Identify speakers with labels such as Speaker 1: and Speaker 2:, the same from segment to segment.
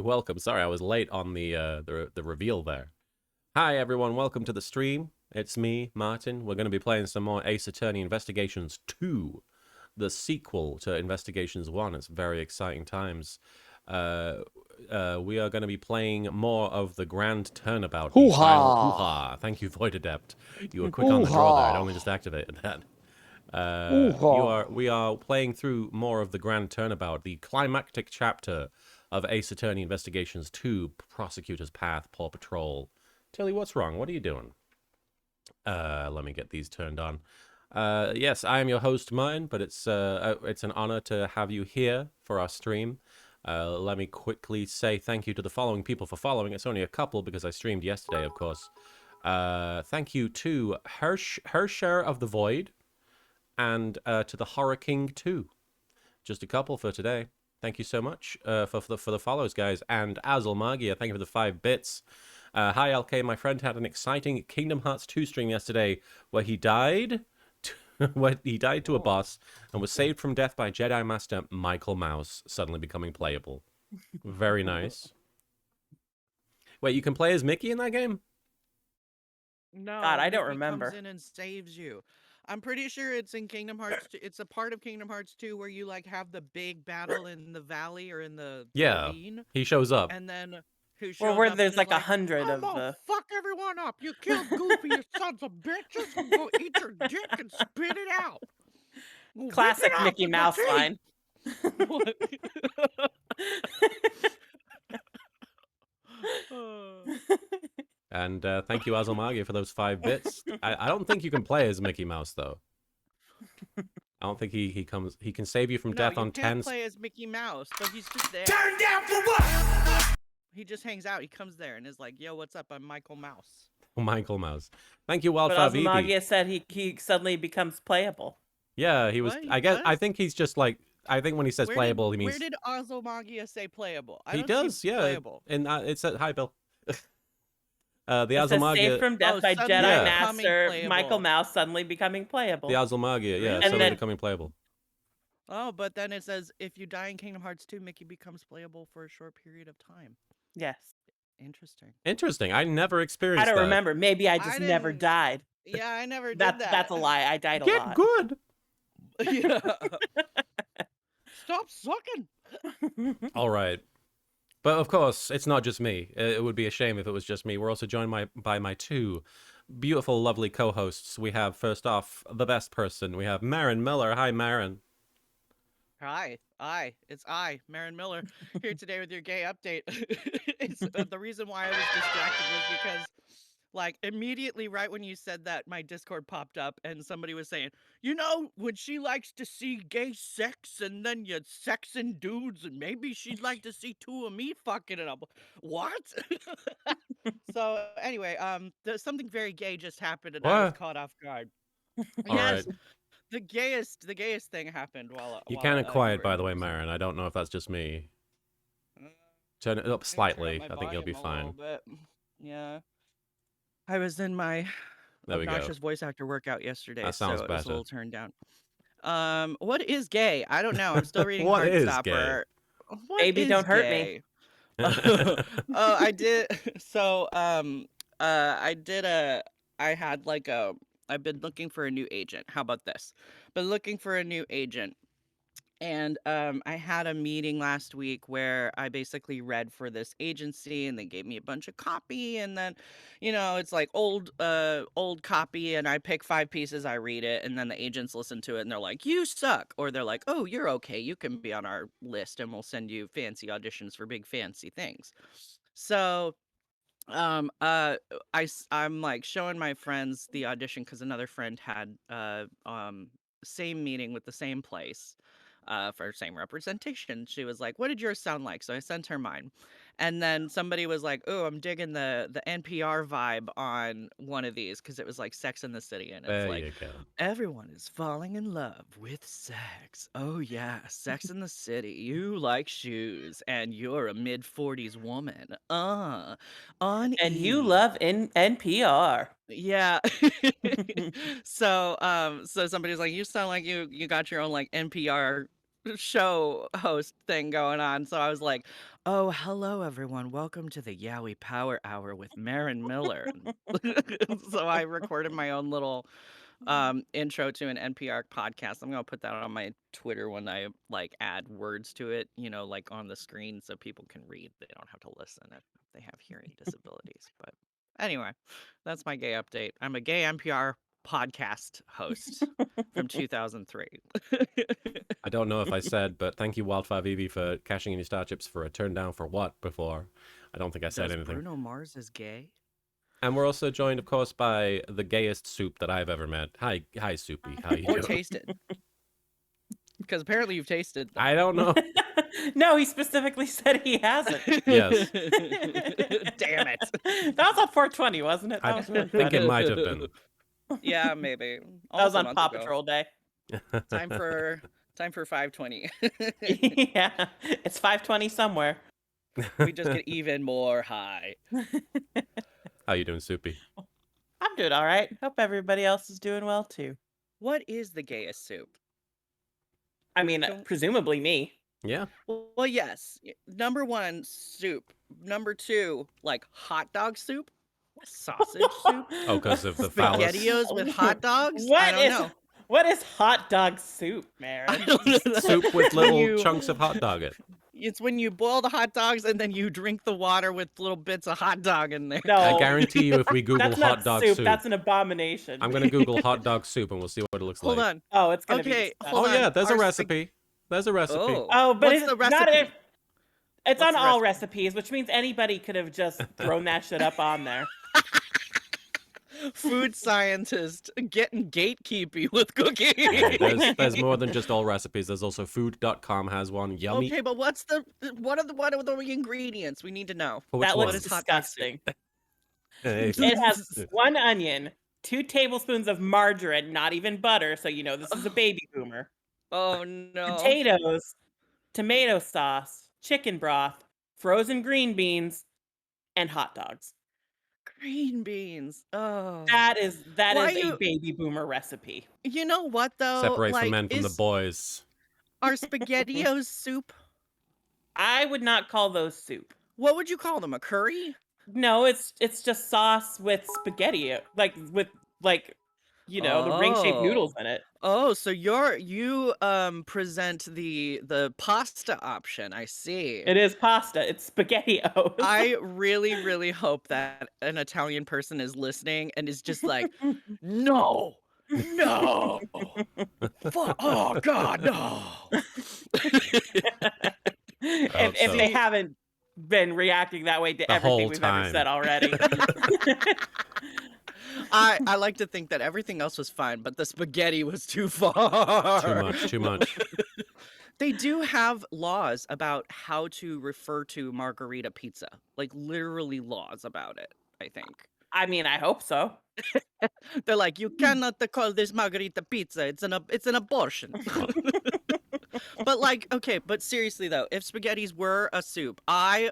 Speaker 1: welcome. Sorry, I was late on the reveal there. Hi, everyone. Welcome to the stream. It's me, Martin. We're going to be playing some more Ace Attorney Investigations 2, the sequel to Investigations 1. It's very exciting times. We are going to be playing more of the Grand Turnabout. The silent hoo-ha. Thank you, Void Adept. You were quick on the draw there. I'd only just activated that. We are playing through more of the Grand Turnabout, the climactic chapter of Ace Attorney Investigations 2, Prosecutor's Path, Paw Patrol. Tilly, what's wrong? What are you doing? Let me get these turned on. Yes, I am your host, Marin, but it's an honor to have you here for our stream. Let me quickly say thank you to the following people for following. It's only a couple because I streamed yesterday, of course. Thank you to Hersher of the Void and to the Horror King 2. Just a couple for today. Thank you so much for the follows, guys. And Azel Magia, thank you for the 5 bits. Hi, LK. My friend had an exciting Kingdom Hearts 2 stream yesterday where he died to a boss and was saved from death by Jedi Master Michael Mouse, suddenly becoming playable. Very nice. Wait, you can play as Mickey in that game?
Speaker 2: No,
Speaker 3: God, I don't
Speaker 2: Mickey
Speaker 3: remember.
Speaker 2: comes in and saves you. I'm pretty sure it's in Kingdom Hearts 2. It's a part of Kingdom Hearts 2 where you like have the big battle in the valley or in the ravine.
Speaker 1: He shows up.
Speaker 2: And then who shows
Speaker 3: Well, where
Speaker 2: up
Speaker 3: there's
Speaker 2: and
Speaker 3: like
Speaker 2: is
Speaker 3: 100
Speaker 2: I'm
Speaker 3: of
Speaker 2: gonna
Speaker 3: the
Speaker 2: fuck everyone up. You killed Goofy, you sons of bitches. I'm gonna eat your dick and spit it out. We'll
Speaker 3: classic
Speaker 2: whip it out
Speaker 3: Mickey
Speaker 2: with my
Speaker 3: Mouse
Speaker 2: teeth.
Speaker 3: line.
Speaker 1: And thank you, Azulmagi, for those 5 bits. I don't think you can play as Mickey Mouse, though. I don't think he can save you from death on 10.
Speaker 2: No, you can't play as Mickey Mouse, but he's just there.
Speaker 4: Turn down for what?
Speaker 2: He just hangs out. He comes there and is like, yo, what's up? I'm Michael Mouse.
Speaker 1: Michael Mouse. Thank you, Wildfire
Speaker 3: But
Speaker 1: VB.
Speaker 3: Azulmagia said he suddenly becomes playable.
Speaker 1: Yeah, he was.
Speaker 2: What?
Speaker 1: I think he's just like. I think when he says playable, he means.
Speaker 2: Where did Azulmagia say playable?
Speaker 1: He does, yeah.
Speaker 2: Playable.
Speaker 1: And it's at hi, Bill. The
Speaker 3: It says
Speaker 1: Azulmagia.
Speaker 3: saved from death by
Speaker 2: suddenly
Speaker 3: Jedi
Speaker 2: becoming
Speaker 3: Master
Speaker 2: playable.
Speaker 3: Michael Mouse suddenly becoming playable.
Speaker 1: The Azulmagia, yeah,
Speaker 2: Really?
Speaker 1: suddenly
Speaker 3: then-
Speaker 1: becoming playable.
Speaker 2: Oh, but then it says if you die in Kingdom Hearts 2, Mickey becomes playable for a short period of time.
Speaker 3: Yes.
Speaker 2: Interesting.
Speaker 1: Interesting. I never experienced
Speaker 3: I don't
Speaker 1: that.
Speaker 3: remember. Maybe I just never
Speaker 2: didn't-
Speaker 3: died.
Speaker 2: Yeah, I never did that.
Speaker 3: That's a lie. I died a
Speaker 1: Get
Speaker 3: lot.
Speaker 1: good.
Speaker 2: Yeah. Stop sucking.
Speaker 1: All right. But of course, it's not just me. It would be a shame if it was just me. We're also joined by my 2 beautiful, lovely co-hosts. We have, first off, the best person. We have Marin Miller. Hi, Marin.
Speaker 2: Hi, it's I, Marin Miller, here today with your gay update. It's the reason why I was distracted was because, like, immediately right when you said that, my Discord popped up and somebody was saying, you know, when she likes to see gay sex and then you sexing dudes and maybe she'd like to see 2 of me fucking it up. What? So anyway, there's something very gay just happened and I was
Speaker 1: What?
Speaker 2: caught off guard.
Speaker 1: All
Speaker 2: Yes.
Speaker 1: right.
Speaker 2: The gayest thing happened while
Speaker 1: You're
Speaker 2: while,
Speaker 1: kind of
Speaker 2: you
Speaker 1: quiet,
Speaker 2: were
Speaker 1: by the way,
Speaker 2: introducing.
Speaker 1: Marin. I don't know if that's just me.
Speaker 2: Uh,
Speaker 1: Turn it up
Speaker 2: Let me turn
Speaker 1: slightly.
Speaker 2: up my
Speaker 1: I think you'll be
Speaker 2: volume a little
Speaker 1: fine.
Speaker 2: bit. Yeah. I was in my
Speaker 1: There we go.
Speaker 2: obnoxious voice actor workout yesterday,
Speaker 1: That
Speaker 2: so
Speaker 1: sounds
Speaker 2: it was a
Speaker 1: better.
Speaker 2: little turned down. What is gay? I don't know. I'm still reading
Speaker 1: What is
Speaker 2: Heartstopper. What
Speaker 3: Baby,
Speaker 2: is
Speaker 3: don't hurt me.
Speaker 2: gay? Oh, I did. So, I've been looking for a new agent. How about this? Been looking for a new agent. And I had a meeting last week where I basically read for this agency and they gave me a bunch of copy and then, it's like old copy and I pick 5 pieces, I read it, and then the agents listen to it and they're like, you suck. Or they're like, oh, you're okay. You can be on our list and we'll send you fancy auditions for big fancy things. So I'm like showing my friends the audition because another friend had same meeting with the same place for same representation. She was like, what did yours sound like? So I sent her mine. And then somebody was like, oh, I'm digging the NPR vibe on one of these because it was like Sex in the City. And it's
Speaker 1: There
Speaker 2: like,
Speaker 1: you go.
Speaker 2: everyone is falling in love with sex. Oh, yeah. Sex in the City. You like shoes and you're a mid-40s woman. On
Speaker 3: And you
Speaker 2: E.
Speaker 3: love NPR.
Speaker 2: Yeah. So somebody's like, you sound like you got your own like NPR show host thing going on. So I was like, Oh, hello everyone. Welcome to the Yowie Power Hour with Marin Miller. So I recorded my own little intro to an NPR podcast. I'm gonna put that on my Twitter when I like add words to it, like on the screen so people can read. They don't have to listen if they have hearing disabilities. But anyway, that's my gay update. I'm a gay NPR podcast host from 2003.
Speaker 1: I don't know if I said, but thank you, Wildfire Vivi, for cashing in your star chips for a turn down for what before. I don't think I said
Speaker 2: Does
Speaker 1: anything.
Speaker 2: Bruno Mars is gay?
Speaker 1: And we're also joined, of course, by the gayest soup that I've ever met. Hi, Soupy. How you
Speaker 2: Or
Speaker 1: doing?
Speaker 2: tasted. Because apparently you've tasted them.
Speaker 1: I don't know.
Speaker 3: No, he specifically said he hasn't.
Speaker 1: Yes.
Speaker 2: Damn it.
Speaker 3: That was on 420, wasn't it?
Speaker 1: I
Speaker 3: That was really
Speaker 1: think
Speaker 3: funny.
Speaker 1: it might have been.
Speaker 2: Yeah, maybe.
Speaker 3: That was
Speaker 2: Almost a
Speaker 3: on
Speaker 2: month
Speaker 3: Paw
Speaker 2: ago.
Speaker 3: Patrol Day.
Speaker 2: Time for 520.
Speaker 3: Yeah, it's 520 somewhere.
Speaker 2: We just get even more high.
Speaker 1: How you doing, Soupy?
Speaker 3: I'm doing all right. Hope everybody else is doing well too.
Speaker 2: What is the gayest soup?
Speaker 3: I mean,
Speaker 2: Don't-
Speaker 3: presumably me.
Speaker 1: Yeah.
Speaker 2: Well, yes. Number 1, soup. Number 2, like hot dog soup, sausage soup,
Speaker 1: Oh, because of the phallus.
Speaker 2: SpaghettiOs with hot dogs. I
Speaker 3: What
Speaker 2: don't
Speaker 3: is
Speaker 2: know.
Speaker 3: what is hot dog soup,
Speaker 2: I
Speaker 3: Marin?
Speaker 2: don't know.
Speaker 1: Soup with
Speaker 2: When
Speaker 1: little
Speaker 2: you-
Speaker 1: chunks of hot dog it.
Speaker 2: It's when you boil the hot dogs and then you drink the water with little bits of hot dog in there.
Speaker 3: No,
Speaker 1: I guarantee you, if we Google
Speaker 3: that's
Speaker 1: hot
Speaker 3: not
Speaker 1: dog
Speaker 3: soup.
Speaker 1: soup,
Speaker 3: That's an abomination.
Speaker 1: I'm going to Google hot dog soup and we'll see what it looks
Speaker 2: Hold
Speaker 1: like.
Speaker 2: on.
Speaker 3: Oh, it's gonna
Speaker 2: Okay,
Speaker 3: be.
Speaker 2: hold
Speaker 1: Oh,
Speaker 2: on.
Speaker 1: yeah, there's a
Speaker 2: Our
Speaker 1: recipe. There's a recipe.
Speaker 3: Oh, but
Speaker 2: What's
Speaker 3: it's
Speaker 2: the
Speaker 3: not
Speaker 2: recipe?
Speaker 3: if it's
Speaker 2: What's
Speaker 3: on
Speaker 2: the
Speaker 3: all recipes, which means anybody could have just thrown that shit up on there.
Speaker 2: Food scientist getting gatekeepy with cooking.
Speaker 1: Yeah, there's more than just all recipes. There's also food.com has one. Yummy.
Speaker 2: Okay, but what are the ingredients we need to know?
Speaker 1: For which
Speaker 3: That
Speaker 1: one?
Speaker 3: looks
Speaker 2: is hot dog soup?
Speaker 3: disgusting.
Speaker 1: Hey.
Speaker 3: It has 1 onion, 2 tablespoons of margarine, not even butter, so you know this is a baby boomer.
Speaker 2: Oh no.
Speaker 3: Potatoes, tomato sauce, chicken broth, frozen green beans, and hot dogs.
Speaker 2: Green beans. Oh.
Speaker 3: That is
Speaker 2: Why
Speaker 3: a
Speaker 2: you-
Speaker 3: baby boomer recipe.
Speaker 2: You know what though?
Speaker 1: Separate
Speaker 2: like,
Speaker 1: the men from the boys.
Speaker 2: Are SpaghettiOs soup?
Speaker 3: I would not call those soup.
Speaker 2: What would you call them? A curry?
Speaker 3: No, it's just sauce with spaghetti, with the ring-shaped noodles in it.
Speaker 2: Oh, so you present the pasta option. I see.
Speaker 3: It is pasta. It's spaghettios.
Speaker 2: I really, really hope that an Italian person is listening and is just like, no, oh God, no.
Speaker 3: if they haven't been reacting that way to
Speaker 1: The whole
Speaker 3: everything we've ever
Speaker 1: time.
Speaker 3: said already.
Speaker 2: I like to think that everything else was fine, but the spaghetti was too far.
Speaker 1: Too much.
Speaker 2: They do have laws about how to refer to margarita pizza, like literally laws about it, I think.
Speaker 3: I mean, I hope so.
Speaker 2: They're like, you cannot call this margarita pizza. It's an abortion. But like, okay, but seriously though, if spaghettis were a soup, I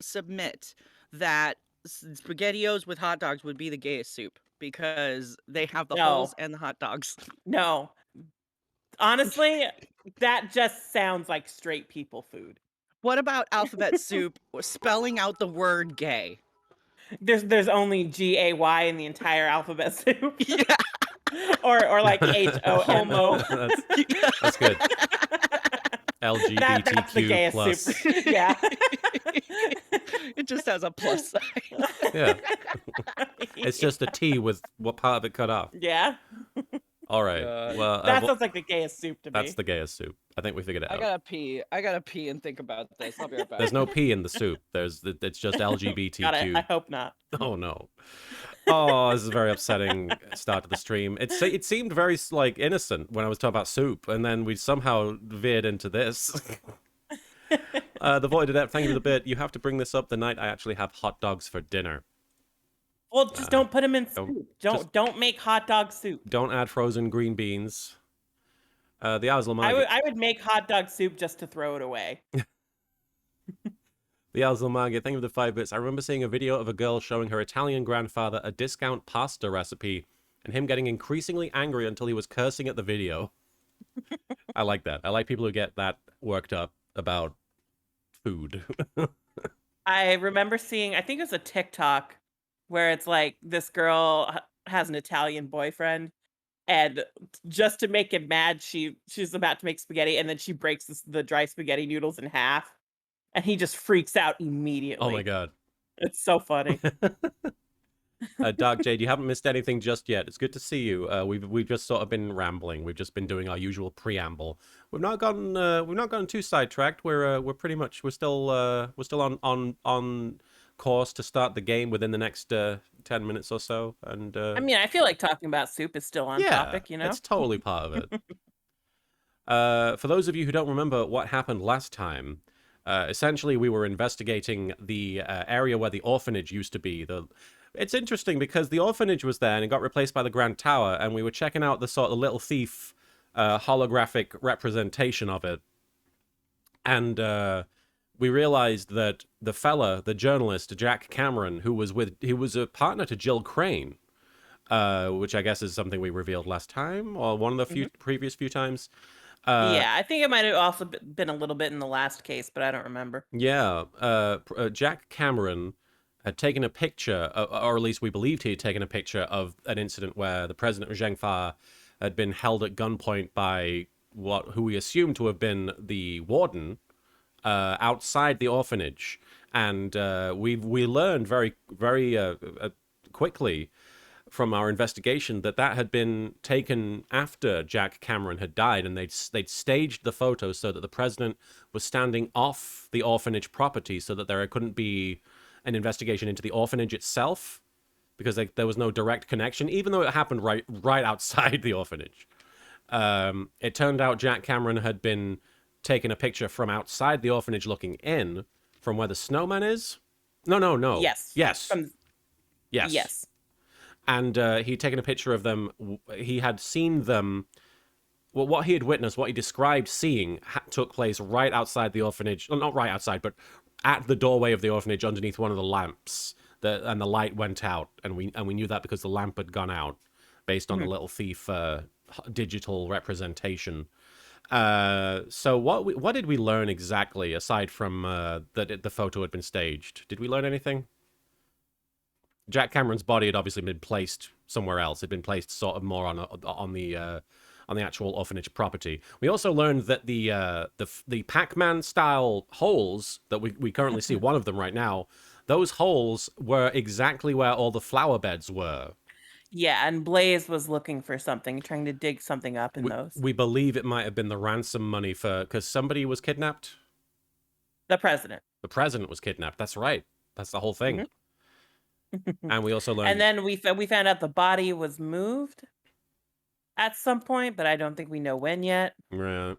Speaker 2: submit that SpaghettiOs with hot dogs would be the gayest soup because they have the
Speaker 3: No.
Speaker 2: holes and the hot dogs.
Speaker 3: No. Honestly, that just sounds like straight people food.
Speaker 2: What about alphabet soup spelling out the word gay?
Speaker 3: There's only GAY in the entire alphabet soup.
Speaker 2: Yeah.
Speaker 3: or like HOMO.
Speaker 1: That's good.
Speaker 3: That's the
Speaker 1: LGBTQ
Speaker 3: gayest
Speaker 1: plus.
Speaker 3: soup. Yeah.
Speaker 2: It just has a plus sign.
Speaker 1: Yeah. It's just a T with what part of it cut off.
Speaker 3: Yeah.
Speaker 1: All right. Well,
Speaker 3: That sounds like the gayest soup to me.
Speaker 1: that's the gayest soup. I think we figured it
Speaker 2: I
Speaker 1: out.
Speaker 2: gotta pee and think about this. I'll be right back.
Speaker 1: There's no P in the soup. It's just LGBTQ.
Speaker 3: God, I hope not.
Speaker 1: Oh no. Oh, this is a very upsetting start to the stream. It seemed very like innocent when I was talking about soup, and then we somehow veered into this. The Void Adept, thank you for the bit. You have to bring this up the night I actually have hot dogs for dinner.
Speaker 3: Well, just don't put them in
Speaker 1: don't-
Speaker 3: soup. Don't make hot dog soup.
Speaker 1: Don't add frozen green beans. The Aslamagi.
Speaker 3: I would make hot dog soup just to throw it away.
Speaker 1: The Alzalmaga, thank you for the 5 bits. I remember seeing a video of a girl showing her Italian grandfather a discount pasta recipe and him getting increasingly angry until he was cursing at the video. I like that. I like people who get that worked up about food.
Speaker 3: I remember seeing, I think it was a TikTok where it's like this girl has an Italian boyfriend, and just to make him mad, she's about to make spaghetti, and then she breaks the dry spaghetti noodles in half, and he just freaks out immediately.
Speaker 1: Oh my god.
Speaker 3: It's so funny.
Speaker 1: Dark Jade, you haven't missed anything just yet. It's good to see you. We've just sort of been rambling. We've just been doing our usual preamble. We've not gotten too sidetracked. We're pretty much we're still on course to start the game within the next 10 minutes or so. And
Speaker 3: I mean, I feel like talking about soup is still on topic, you know?
Speaker 1: It's totally part of it. For those of you who don't remember what happened last time, essentially we were investigating the area where the orphanage used to be. It's interesting because the orphanage was there and it got replaced by the Grand Tower, and we were checking out the sort of Little Thief holographic representation of it. And we realized that the journalist, Jack Cameron, he was a partner to Jill Crane, which I guess is something we revealed last time, or one of the previous few times.
Speaker 3: Yeah, I think it might have also been a little bit in the last case, but I don't remember.
Speaker 1: Yeah, Jack Cameron had taken a picture, or at least we believed he had taken a picture of an incident where the president of Zhengfa had been held at gunpoint by who we assumed to have been the warden outside the orphanage, and we learned very quickly from our investigation that had been taken after Jack Cameron had died, and they'd staged the photo so that the president was standing off the orphanage property, so that there couldn't be an investigation into the orphanage itself, because there was no direct connection, even though it happened right outside the orphanage. It turned out Jack Cameron had been taking a picture from outside the orphanage looking in, from where the snowman is. No.
Speaker 3: Yes.
Speaker 1: Yes. Yes.
Speaker 3: Yes.
Speaker 1: And he'd taken a picture of them. He had seen them. Well, what he had witnessed, what he described seeing, took place right outside the orphanage. Well, not right outside, but at the doorway of the orphanage, underneath one of the lamps. And the light went out, and we knew that because the lamp had gone out, based on the Little Thief digital representation. So what did we learn exactly, aside from that the photo had been staged? Did we learn anything? Jack Cameron's body had obviously been placed somewhere else. It had been placed sort of more on the actual orphanage property. We also learned that the Pac-Man style holes that we currently see, one of them right now, those holes were exactly where all the flower beds were.
Speaker 3: Yeah, and Blaze was looking for something, trying to dig something up in those.
Speaker 1: We believe it might have been the ransom money because somebody was kidnapped.
Speaker 3: The president.
Speaker 1: The president was kidnapped. That's right. That's the whole thing. And we also learned...
Speaker 3: And then we found out the body was moved at some point, but I don't think we know when yet.
Speaker 1: Right.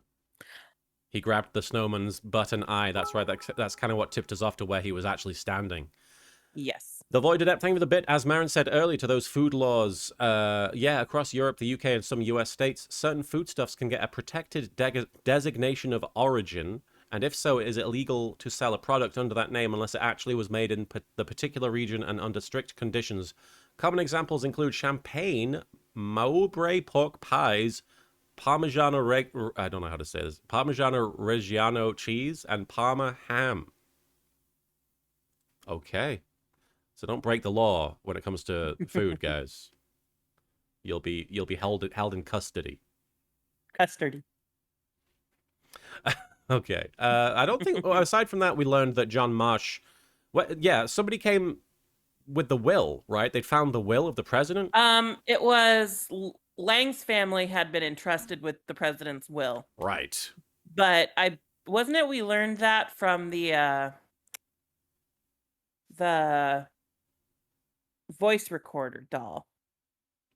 Speaker 1: He grabbed the snowman's butt and eye. That's right. That's kind of what tipped us off to where he was actually standing.
Speaker 3: Yes.
Speaker 1: The Void Adept, thank you for the bit. As Marin said earlier, to those food laws, across Europe, the UK, and some US states, certain foodstuffs can get a protected designation of origin. And if so, is it illegal to sell a product under that name unless it actually was made in the particular region and under strict conditions? Common examples include champagne, Mowbray pork pies, Parmigiano I don't know how to say this, Parmigiano Reggiano cheese, and Parma ham. Okay. So don't break the law when it comes to food, guys. You'll be held in custody.
Speaker 3: Custody.
Speaker 1: Okay. I don't think... aside from that, we learned that John Marsh... somebody came with the will, right? They'd found the will of the president?
Speaker 3: It was... Lang's family had been entrusted with the president's will.
Speaker 1: Right.
Speaker 3: But wasn't it we learned that from the voice recorder doll?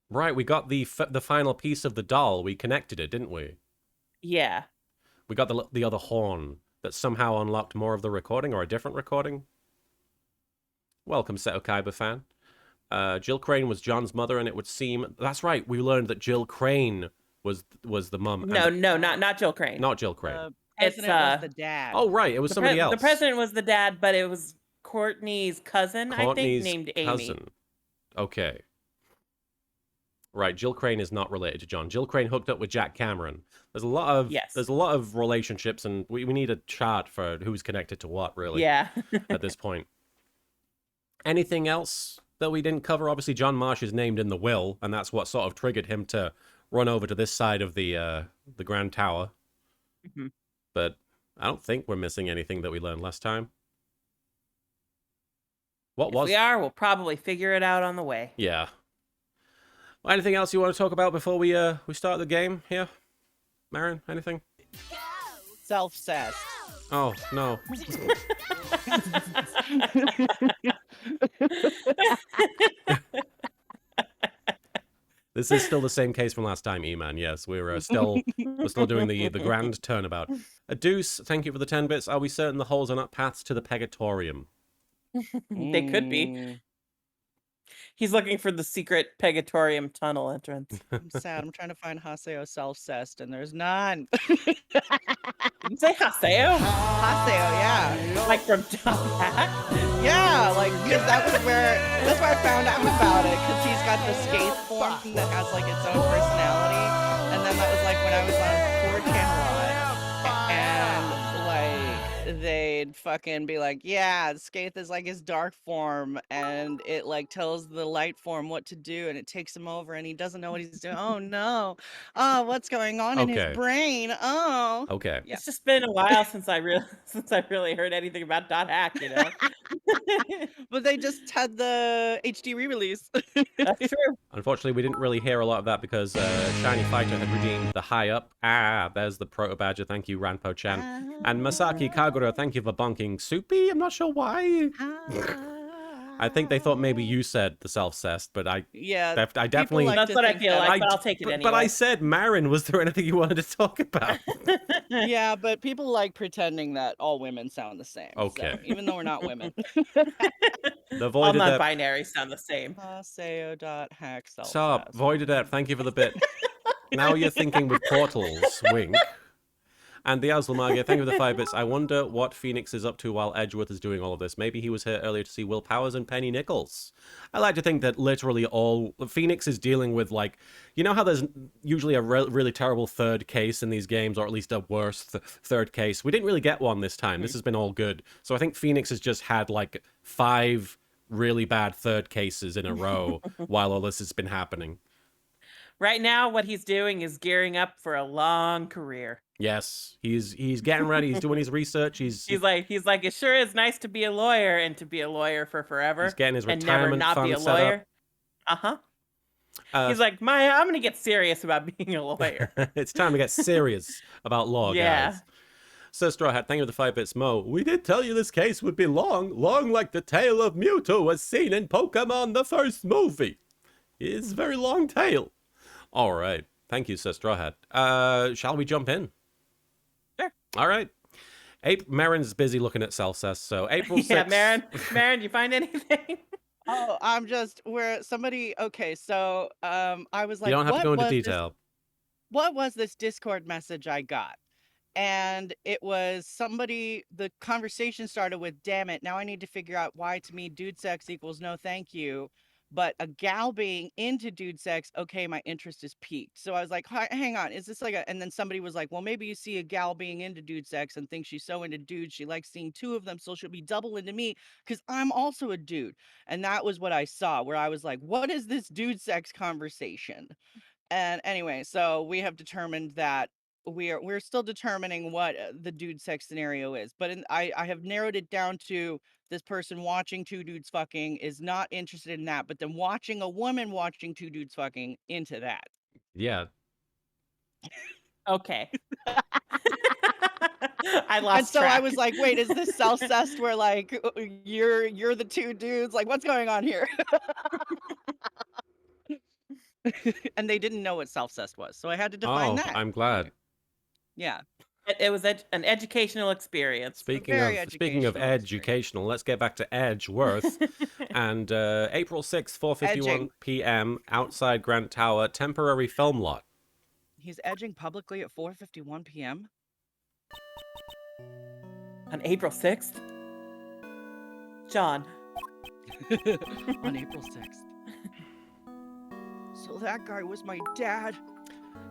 Speaker 1: Right, we got the final piece of the doll. We connected it, didn't we?
Speaker 3: Yeah.
Speaker 1: We got the other horn that somehow unlocked more of the recording, or a different recording. Welcome, Seto Kaiba fan. Jill Crane was John's mother, and it would seem... That's right, we learned that Jill Crane was the mum.
Speaker 3: No, not Jill Crane.
Speaker 1: Not Jill Crane.
Speaker 2: President was the dad.
Speaker 1: Oh, right, it was somebody else.
Speaker 3: The president was the dad, but it was Courtney's cousin, I think, named Amy.
Speaker 1: Cousin. Okay. Right, Jill Crane is not related to John. Jill Crane hooked up with Jack Cameron. There's a lot of relationships, and we need a chart for who's connected to what, really.
Speaker 3: Yeah.
Speaker 1: At this point. Anything else that we didn't cover? Obviously, John Marsh is named in the will, and that's what sort of triggered him to run over to this side of the Grand Tower.
Speaker 3: Mhm.
Speaker 1: But I don't think we're missing anything that we learned last time. What
Speaker 3: If
Speaker 1: was?
Speaker 3: we are, we'll probably figure it out on the way.
Speaker 1: Yeah. Well, anything else you want to talk about before we start the game here? Marin, anything?
Speaker 2: Self-cessed.
Speaker 1: Oh, no. This is still the same case from last time, E-Man. Yes, we're still doing the grand turnabout. A Deuce, thank you for the 10 bits. Are we certain the holes are not paths to the Pegatorium?
Speaker 3: They could be.
Speaker 2: Mm,
Speaker 3: He's looking for the secret Pegatorium tunnel entrance.
Speaker 2: I'm sad. I'm trying to find Haseo self-cessed, and there's none.
Speaker 3: Did you say Haseo?
Speaker 2: Haseo, yeah.
Speaker 3: Like from Top Hat?
Speaker 2: Yeah, like, because that's where I found out about it, because he's got the skate form that has, like, its own personality, and then that was, like, when I was on 4chan a lot, and, like, they'd fucking be like, yeah, Skaith is, like, his dark form, and it, like, tells the light form what to do, and it takes him over, and he doesn't know what he's doing. Oh, no. Oh, what's going on in his
Speaker 1: Okay.
Speaker 2: brain? Oh.
Speaker 1: Okay.
Speaker 2: Yeah.
Speaker 3: It's just been a while since I really heard anything about Dot Hack, you know.
Speaker 2: But they just had the HD re-release.
Speaker 3: That's true.
Speaker 1: Unfortunately, we didn't really hear a lot of that because Shiny Fighter had redeemed the high up. Ah, there's the Proto Badger. Thank you, Ranpo-chan. And Masaki Kagura, thank you for bonking Soupy. I'm not sure why. I think they thought maybe you said the self-cessed, but I definitely...
Speaker 2: like
Speaker 3: That's
Speaker 2: to
Speaker 3: what I
Speaker 2: think
Speaker 3: feel
Speaker 2: that-
Speaker 3: like, but I'll take it anyway.
Speaker 1: But I said, Marin, was there anything you wanted to talk about?
Speaker 2: Yeah, but people like pretending that all women sound the same.
Speaker 1: Okay.
Speaker 2: So, even though we're not women.
Speaker 1: The
Speaker 3: All
Speaker 1: Voided Ep-
Speaker 3: non-binary sound the same.
Speaker 2: Haseo.hack self-cessed.
Speaker 1: Stop. Voided Ep, thank you for the bit. Now you're thinking with portals. Wink. And the Azulmagia, thank you for the 5 bits. I wonder what Phoenix is up to while Edgeworth is doing all of this. Maybe he was here earlier to see Will Powers and Penny Nichols. I like to think that literally all... Phoenix is dealing with, like... You know how there's usually a really terrible third case in these games, or at least a worse third case? We didn't really get one this time. This has been all good. So I think Phoenix has just had, like, 5 really bad third cases in a row while all this has been happening.
Speaker 3: Right now, what he's doing is gearing up for a long career.
Speaker 1: Yes, he's getting ready. He's doing his research. He's
Speaker 3: like, it sure is nice to be a lawyer and to be a lawyer for forever.
Speaker 1: He's getting his
Speaker 3: and never
Speaker 1: retirement
Speaker 3: not be a
Speaker 1: fund set
Speaker 3: lawyer.
Speaker 1: up.
Speaker 3: He's like, I'm gonna get serious about being a lawyer.
Speaker 1: It's time to get serious about law,
Speaker 3: Yeah.
Speaker 1: guys. So Straw Hat, thank you for the 5 bits. Mo, we did tell you this case would be long like the tale of Mewtwo as seen in Pokemon the first movie. It's a very long tale. All right. Thank you, Sir Straw Hat. Shall we jump in?
Speaker 3: Sure.
Speaker 1: All right. Marin's busy looking at Celsus, so April 6th.
Speaker 3: Yeah, Marin, you find anything?
Speaker 2: Oh, I'm just where somebody. Okay, so I was like,
Speaker 1: You don't have to
Speaker 2: what
Speaker 1: go into
Speaker 2: was this-
Speaker 1: detail.
Speaker 2: what was this Discord message I got? And it was somebody, the conversation started with, damn it, now I need to figure out why to me dude sex equals no thank you. But a gal being into dude sex, okay, my interest is piqued. So I was like, hang on, is this like a, and then somebody was like, well, maybe you see a gal being into dude sex and thinks she's so into dudes, she likes seeing 2 of them, so she'll be double into me because I'm also a dude. And that was what I saw, where I was like, what is this dude sex conversation? And anyway, so we have determined that we're still determining what the dude sex scenario is, but I have narrowed it down to this person watching 2 dudes fucking is not interested in that, but then watching a woman watching 2 dudes fucking into that.
Speaker 1: Yeah.
Speaker 3: Okay. I lost
Speaker 2: And so
Speaker 3: track.
Speaker 2: I was like, wait, is this self-cessed where like you're the 2 dudes? Like, what's going on here? And they didn't know what self-cessed was, so I had to define that.
Speaker 1: I'm glad.
Speaker 2: Yeah.
Speaker 3: It was an educational experience.
Speaker 1: Speaking
Speaker 2: very
Speaker 1: of
Speaker 2: educational
Speaker 1: educational, let's get back to Edgeworth. And April 6th, 4:51
Speaker 2: Edging.
Speaker 1: p.m. outside Grant Tower, temporary film lot.
Speaker 2: He's edging publicly at 4:51 p.m.
Speaker 3: On April 6th? John.
Speaker 2: on April 6th. So that guy was my dad.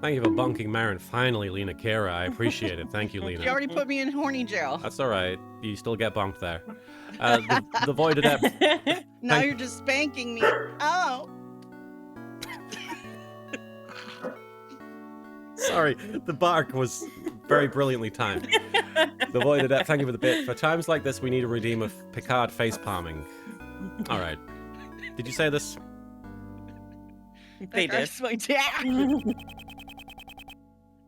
Speaker 1: Thank you for bunking Marin. Finally, Lena Kara. I appreciate it. Thank you,
Speaker 2: She
Speaker 1: Lena.
Speaker 2: already put me in horny jail.
Speaker 1: That's all right. You still get bunked there. The Void Adept.
Speaker 2: Now
Speaker 1: thank-
Speaker 2: you're just spanking me. Oh.
Speaker 1: Sorry, the bark was very brilliantly timed. The Void Adept, thank you for the bit. For times like this, we need a redeem of Picard face palming. All right. Did you say this?
Speaker 3: They did.
Speaker 2: That's my dad.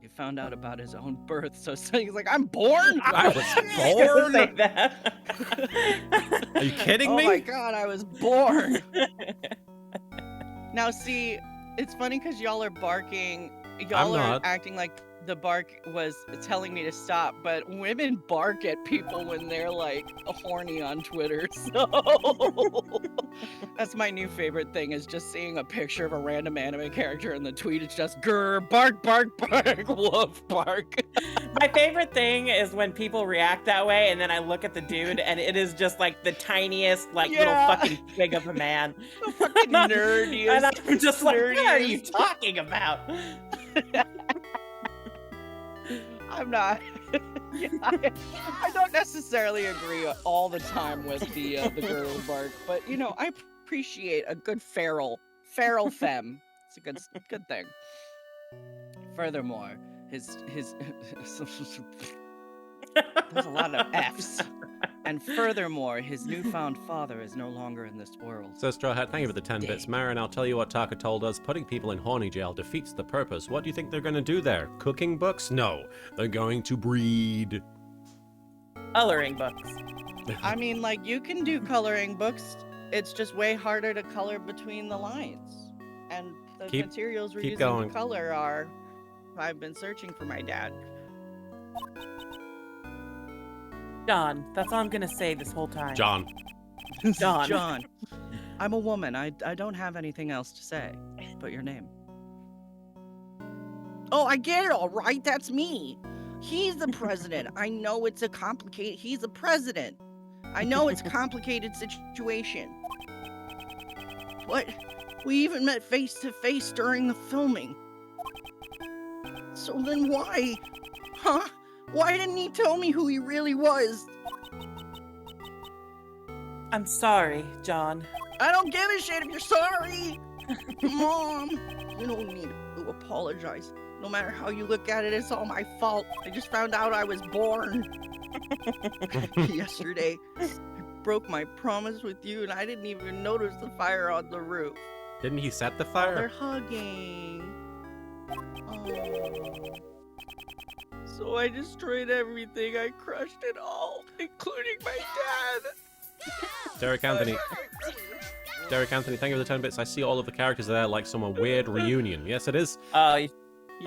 Speaker 2: He found out about his own birth, so he's like, I'm born?
Speaker 1: I was
Speaker 3: Don't say
Speaker 1: born?
Speaker 3: that.
Speaker 1: Are you kidding
Speaker 2: Oh
Speaker 1: me?
Speaker 2: my god, I was born. Now see, it's funny because y'all are barking. Y'all are
Speaker 1: not.
Speaker 2: acting like the bark was telling me to stop, but women bark at people when they're like horny on Twitter. So that's my new favorite thing, is just seeing a picture of a random anime character in the tweet. It's just grr, bark, bark, bark, woof, bark.
Speaker 3: My favorite thing is when people react that way, and then I look at the dude, and it is just like the tiniest, like little
Speaker 2: Yeah.
Speaker 3: fucking twig of a man.
Speaker 2: The fucking nerdiest.
Speaker 3: And I'm just like, what are you
Speaker 2: nerdiest.
Speaker 3: talking about?
Speaker 2: I'm not. Yeah, I don't necessarily agree all the time with the girl bark, but you know, I appreciate a good feral femme. It's a good thing. Furthermore, his there's a lot of F's. And furthermore, his newfound father is no longer in this world.
Speaker 1: So Straw Hat, thank you for the 10 bits. Marin, I'll tell you what Taka told us. Putting people in horny jail defeats the purpose. What do you think they're going to do there? Cooking books? No. They're going to breed.
Speaker 3: Coloring books.
Speaker 2: I mean, like, you can do coloring books. It's just way harder to color between the lines. And the
Speaker 1: Keep-
Speaker 2: materials we're
Speaker 1: keep
Speaker 2: using
Speaker 1: going.
Speaker 2: to color are... I've been searching for my dad.
Speaker 3: John, that's all I'm gonna say this whole time.
Speaker 1: John.
Speaker 3: John.
Speaker 2: John. I'm a woman. I don't have anything else to say. But your name. Oh, I get it, all right. That's me. He's the president. I know it's a complicated... He's the president. I know it's a complicated situation. What? We even met face to face during the filming. So then why? Huh? Why didn't he tell me who he really was?
Speaker 3: I'm sorry, John.
Speaker 2: I don't give a shit if you're sorry. Mom, you don't need to apologize. No matter how you look at it, it's all my fault. I just found out I was born. Yesterday, I broke my promise with you and I didn't even notice the fire on the rooth.
Speaker 1: Didn't he set the
Speaker 2: They're
Speaker 1: fire?
Speaker 2: hugging. Oh. So I destroyed everything. I crushed it all, including my dad.
Speaker 1: Derek Anthony. Derek Anthony, thank you for the 10 bits. I see all of the characters there like some weird reunion. Yes, it is.
Speaker 3: The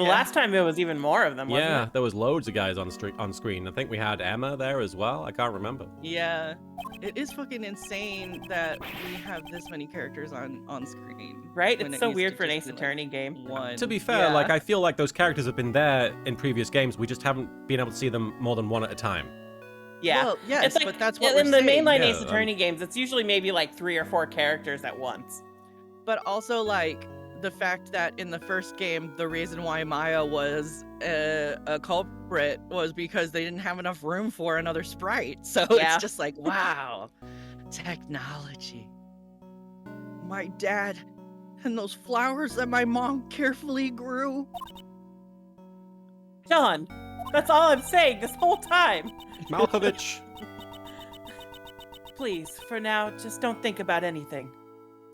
Speaker 2: Yeah.
Speaker 3: last time it was even more of them, wasn't
Speaker 1: Yeah,
Speaker 3: it?
Speaker 1: there was loads of guys on screen. I think we had Emma there as well. I can't remember.
Speaker 2: Yeah, it is fucking insane that we have this many characters on screen.
Speaker 3: Right?
Speaker 2: when
Speaker 3: It's
Speaker 2: it
Speaker 3: so
Speaker 2: used
Speaker 3: weird
Speaker 2: to
Speaker 3: for an
Speaker 2: just
Speaker 3: Ace
Speaker 2: be,
Speaker 3: Attorney game.
Speaker 2: One.
Speaker 1: To be fair,
Speaker 2: Yeah.
Speaker 1: like I feel like those characters have been there in previous games. We just haven't been able to see them more than one at a time.
Speaker 3: Yeah.
Speaker 2: Well, yes,
Speaker 3: It's like,
Speaker 2: but that's what
Speaker 3: in
Speaker 2: we're
Speaker 3: the
Speaker 2: saying.
Speaker 3: mainline
Speaker 1: Yeah,
Speaker 3: Ace Attorney games, it's usually maybe like 3 or 4 characters at once.
Speaker 2: But also, like, the fact that in the first game, the reason why Maya was a culprit was because they didn't have enough room for another sprite. So
Speaker 3: Yeah.
Speaker 2: it's just like, wow, technology. My dad and those flowers that my mom carefully grew.
Speaker 3: John, that's all I'm saying this whole time.
Speaker 1: Malkovich.
Speaker 3: Please, for now, just don't think about anything.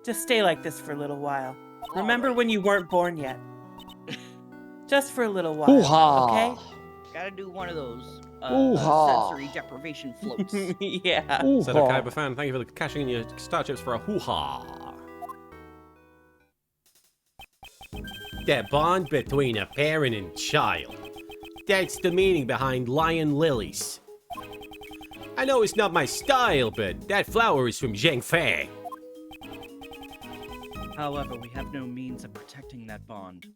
Speaker 3: Just stay like this for a little while. Remember when you weren't born yet. Just for a little while,
Speaker 5: Hoo-ha!
Speaker 3: okay?
Speaker 2: Gotta do one of those
Speaker 5: Hoo-ha.
Speaker 2: sensory deprivation floats.
Speaker 3: Yeah.
Speaker 1: Sedokaiba fan, thank you for the cashing in your star chips for a hoo-ha. The bond between a parent and child. That's the meaning behind Lion Lilies. I know it's not my style, but that flower is from Zhengfei.
Speaker 2: However, we have no means of protecting that bond.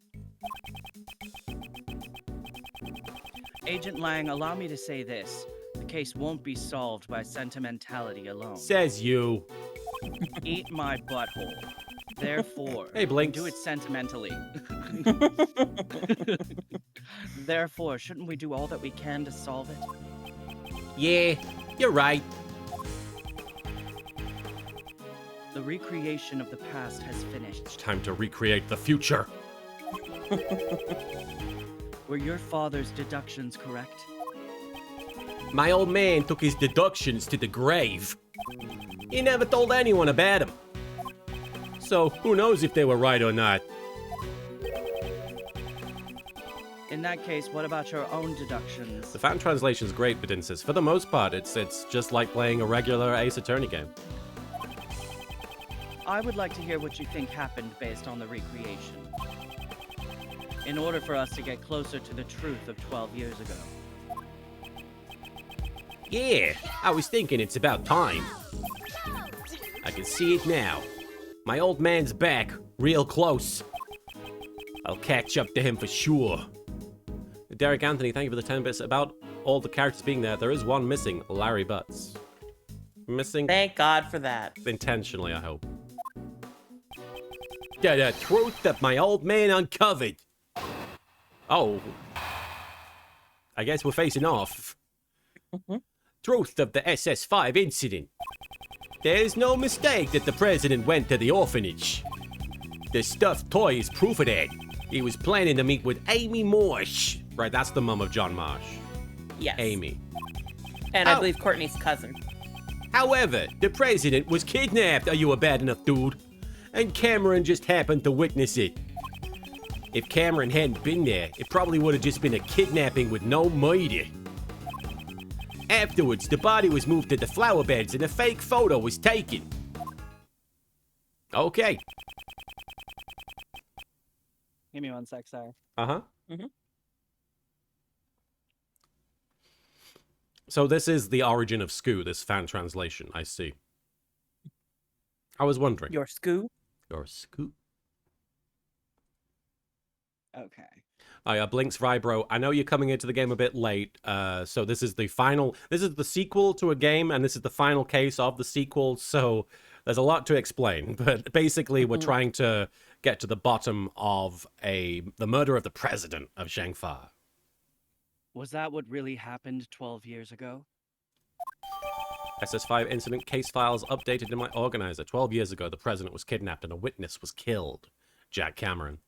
Speaker 2: Agent Lang, allow me to say this. The case won't be solved by sentimentality alone.
Speaker 1: Says you.
Speaker 2: Eat my butthole. Therefore,
Speaker 1: Hey, Blinks.
Speaker 2: do it sentimentally. Therefore, shouldn't we do all that we can to solve it?
Speaker 1: Yeah, you're right.
Speaker 2: The recreation of the past has finished.
Speaker 1: It's time to recreate the future.
Speaker 2: Were your father's deductions correct?
Speaker 1: My old man took his deductions to the grave. He never told anyone about them. So, who knows if they were right or not?
Speaker 2: In that case, what about your own deductions?
Speaker 1: The fan translation is great, but insists. For the most part, it's just like playing a regular Ace Attorney game.
Speaker 2: I would like to hear what you think happened based on the recreation. In order for us to get closer to the truth of 12 years ago.
Speaker 1: Yeah, I was thinking it's about time. I can see it now. My old man's back, real close. I'll catch up to him for sure. Derek Anthony, thank you for the 10 bits. About all the characters being there is one missing, Larry Butts. Missing
Speaker 3: Thank God for that.
Speaker 1: intentionally, I hope. The truth that my old man uncovered. Oh. I guess we're facing off. Truth of the SS5 incident. There's no mistake that the president went to the orphanage. The stuffed toy is proof of that. He was planning to meet with Amy Marsh. Right, that's the mum of John Marsh.
Speaker 3: Yes.
Speaker 1: Amy.
Speaker 3: And I
Speaker 1: Oh.
Speaker 3: believe Courtney's cousin.
Speaker 1: However, the president was kidnapped. Are you a bad enough dude? And Cameron just happened to witness it. If Cameron hadn't been there, it probably would have just been a kidnapping with no murder. Afterwards, the body was moved to the flower beds and a fake photo was taken. Okay.
Speaker 2: Give me one sec, sorry.
Speaker 1: Uh-huh.
Speaker 3: Mhm.
Speaker 1: So this is the origin of Scoo, this fan translation, I see. I was wondering.
Speaker 3: Your Scoo?
Speaker 1: Your Scoo.
Speaker 2: Okay.
Speaker 1: Oh yeah, Blinks Vibro. I know you're coming into the game a bit late, so this is the sequel to a game, and this is the final case of the sequel, so there's a lot to explain. But basically, we're trying to get to the bottom of the murder of the president of Shangfa.
Speaker 2: Was that what really happened 12 years ago?
Speaker 1: SS5 incident case files updated in my organizer. 12 years ago, the president was kidnapped and a witness was killed. Jack Cameron.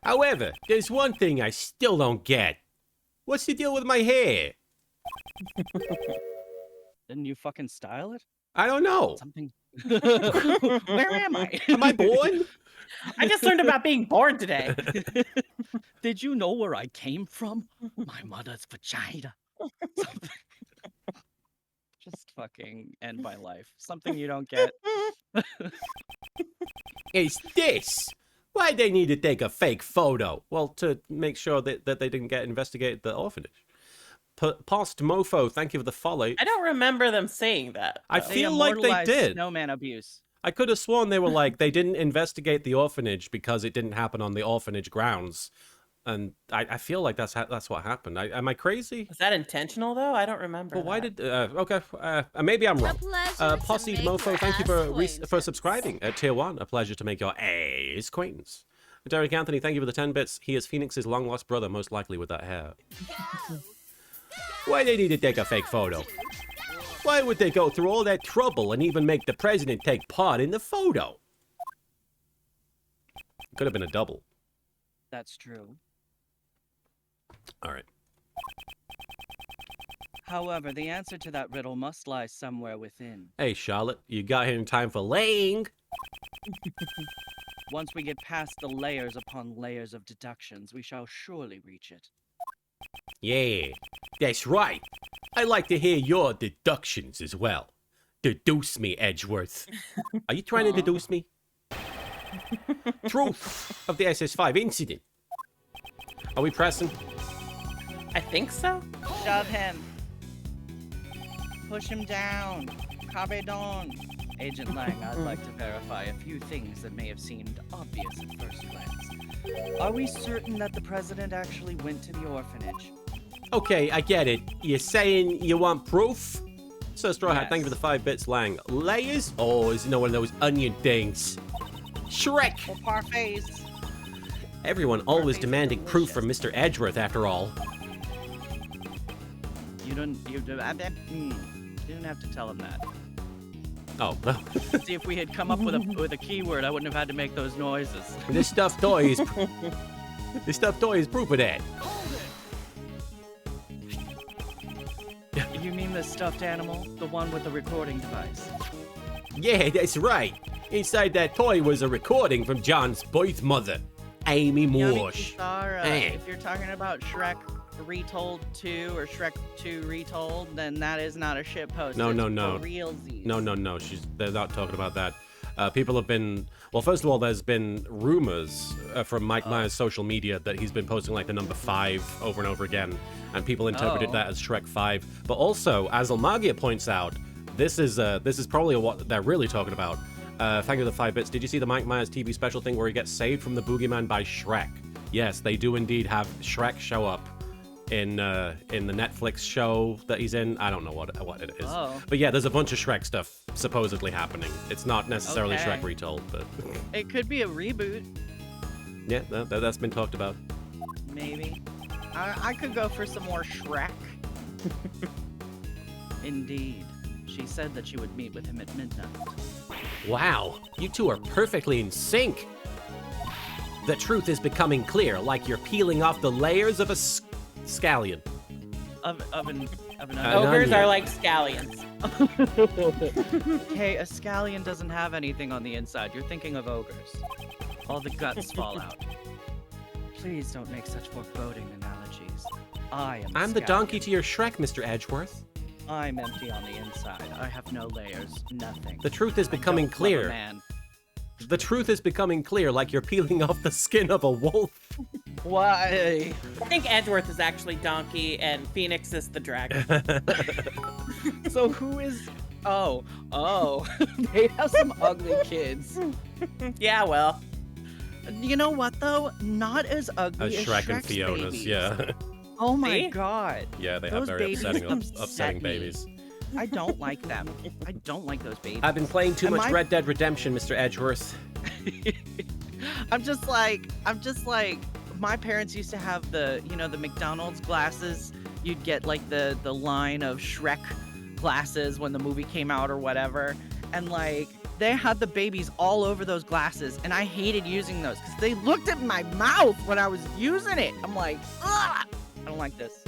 Speaker 1: However, there's one thing I still don't get. What's the deal with my hair?
Speaker 2: Didn't you fucking style it?
Speaker 1: I don't know.
Speaker 2: Something. Where am I?
Speaker 1: Am I born?
Speaker 3: I just learned about being born today.
Speaker 2: Did you know where I came from? My mother's vagina. Something. Just fucking end my life. Something you don't get.
Speaker 1: It's this. Why'd they need to take a fake photo? Well, to make sure that they didn't get investigated at the orphanage. Post Mofo, thank you for the follow.
Speaker 3: I don't remember them saying that.
Speaker 1: I
Speaker 3: though.
Speaker 1: feel like they
Speaker 2: immortalized
Speaker 1: did.
Speaker 2: Snowman abuse.
Speaker 1: I could have sworn they were like, they didn't investigate the orphanage because it didn't happen on the orphanage grounds. And I feel like that's what happened. Am I crazy?
Speaker 3: Was that intentional though? I don't remember.
Speaker 1: But why
Speaker 3: that.
Speaker 1: did... maybe I'm wrong.
Speaker 5: pleasure to
Speaker 1: Posse
Speaker 5: make
Speaker 1: Mofo,
Speaker 5: your
Speaker 1: thank you for
Speaker 5: acquaintance.
Speaker 1: subscribing at Tier 1. A pleasure to make your acquaintance. Derek Anthony, thank you for the 10 bits. He is Phoenix's long-lost brother, most likely with that hair. Why they need to take a fake photo? Why would they go through all that trouble and even make the president take part in the photo? Could have been a double.
Speaker 2: That's true.
Speaker 1: All right.
Speaker 2: However, the answer to that riddle must lie somewhere within.
Speaker 1: Hey, Charlotte, you got here in time for laying.
Speaker 2: Once we get past the layers upon layers of deductions, we shall surely reach it.
Speaker 1: Yeah, that's right. I like to hear your deductions as well. Deduce me, Edgeworth. Are you trying to deduce me? Truth of the SS5 incident. Are we pressing?
Speaker 3: I think so.
Speaker 2: Shove him. Push him down. Cabedon. Agent Lang, I'd like to verify a few things that may have seemed obvious at first glance. Are we certain that the president actually went to the orphanage?
Speaker 1: Okay, I get it. You're saying you want proof? Sir Straw Hat, thank you for the 5 bits, Lang. Layers? Oh, is it no one of those onion things? Shrek!
Speaker 2: Or parfaits.
Speaker 1: Everyone always
Speaker 2: Parfaits are
Speaker 1: demanding proof from
Speaker 2: delicious.
Speaker 1: Mr. Edgeworth, after all.
Speaker 2: You don't have to tell him that.
Speaker 1: Oh, well.
Speaker 2: See, if we had come up with a keyword, I wouldn't have had to make those noises.
Speaker 1: This stuffed toy is... this stuffed toy is proof of that.
Speaker 2: You mean the stuffed animal? The one with the recording device?
Speaker 1: Yeah, that's right. Inside that toy was a recording from John's birth mother, Amy
Speaker 2: Yummy
Speaker 1: Morsh.
Speaker 2: Kisara.
Speaker 1: Eh.
Speaker 2: If you're talking about Shrek Retold 2 or Shrek 2 Retold, then that is not a shitpost.
Speaker 1: No,
Speaker 2: It's
Speaker 1: no, no.
Speaker 2: for realsies.
Speaker 1: No. They're not talking about that. People have been... Well, first of all, there's been rumors from Mike Myers' social media that he's been posting like the number 5 over and over again, and people interpreted that as Shrek 5. But also, as Almagia points out, this is probably what they're really talking about. Thank you for the 5 bits. Did you see the Mike Myers TV special thing where he gets saved from the boogeyman by Shrek? Yes, they do indeed have Shrek show up in the Netflix show that he's in. I don't know what it is.
Speaker 2: Oh.
Speaker 1: But yeah, there's a bunch of Shrek stuff supposedly happening. It's not necessarily
Speaker 2: Okay.
Speaker 1: Shrek retold, but
Speaker 2: It could be a reboot,
Speaker 1: yeah, that's been talked about.
Speaker 2: maybe. I could go for some more Shrek. Indeed. She said that she would meet with him at midnight.
Speaker 1: Wow, you two are perfectly in sync. The truth is becoming clear, like you're peeling off the layers of a scallion.
Speaker 2: Of an
Speaker 1: An
Speaker 3: Ogres
Speaker 1: onion.
Speaker 3: are like scallions.
Speaker 2: Okay, a scallion doesn't have anything on the inside. You're thinking of ogres. All the guts fall out. Please don't make such foreboding analogies.
Speaker 1: I'm the donkey to your Shrek, Mr. Edgeworth.
Speaker 2: I'm empty on the inside. I have no layers. Nothing.
Speaker 1: The truth is
Speaker 2: I
Speaker 1: becoming
Speaker 2: don't love a
Speaker 1: clear.
Speaker 2: man.
Speaker 1: The truth is becoming clear, like you're peeling off the skin of a wolf.
Speaker 2: Why?
Speaker 3: I think Edgeworth is actually Donkey and Phoenix is the dragon.
Speaker 2: So who is? Oh, they have some ugly kids.
Speaker 3: Yeah, well.
Speaker 2: You know what though? Not as ugly as
Speaker 1: Shrek and
Speaker 2: Shrek's
Speaker 1: Fiona's,
Speaker 2: babies.
Speaker 1: yeah.
Speaker 2: Oh my
Speaker 3: See?
Speaker 2: god.
Speaker 1: Yeah, they have
Speaker 2: Those
Speaker 1: very
Speaker 2: babies
Speaker 1: upsetting
Speaker 2: upset me.
Speaker 1: babies.
Speaker 2: I don't like them. I don't like those babies.
Speaker 1: I've been playing too
Speaker 2: Am
Speaker 1: much
Speaker 2: I-
Speaker 1: Red Dead Redemption, Mr. Edgeworth.
Speaker 2: I'm just like, my parents used to have the McDonald's glasses. You'd get like the line of Shrek glasses when the movie came out or whatever. And like, they had the babies all over those glasses. And I hated using those because they looked at my mouth when I was using it. I'm like, ugh, I don't like this.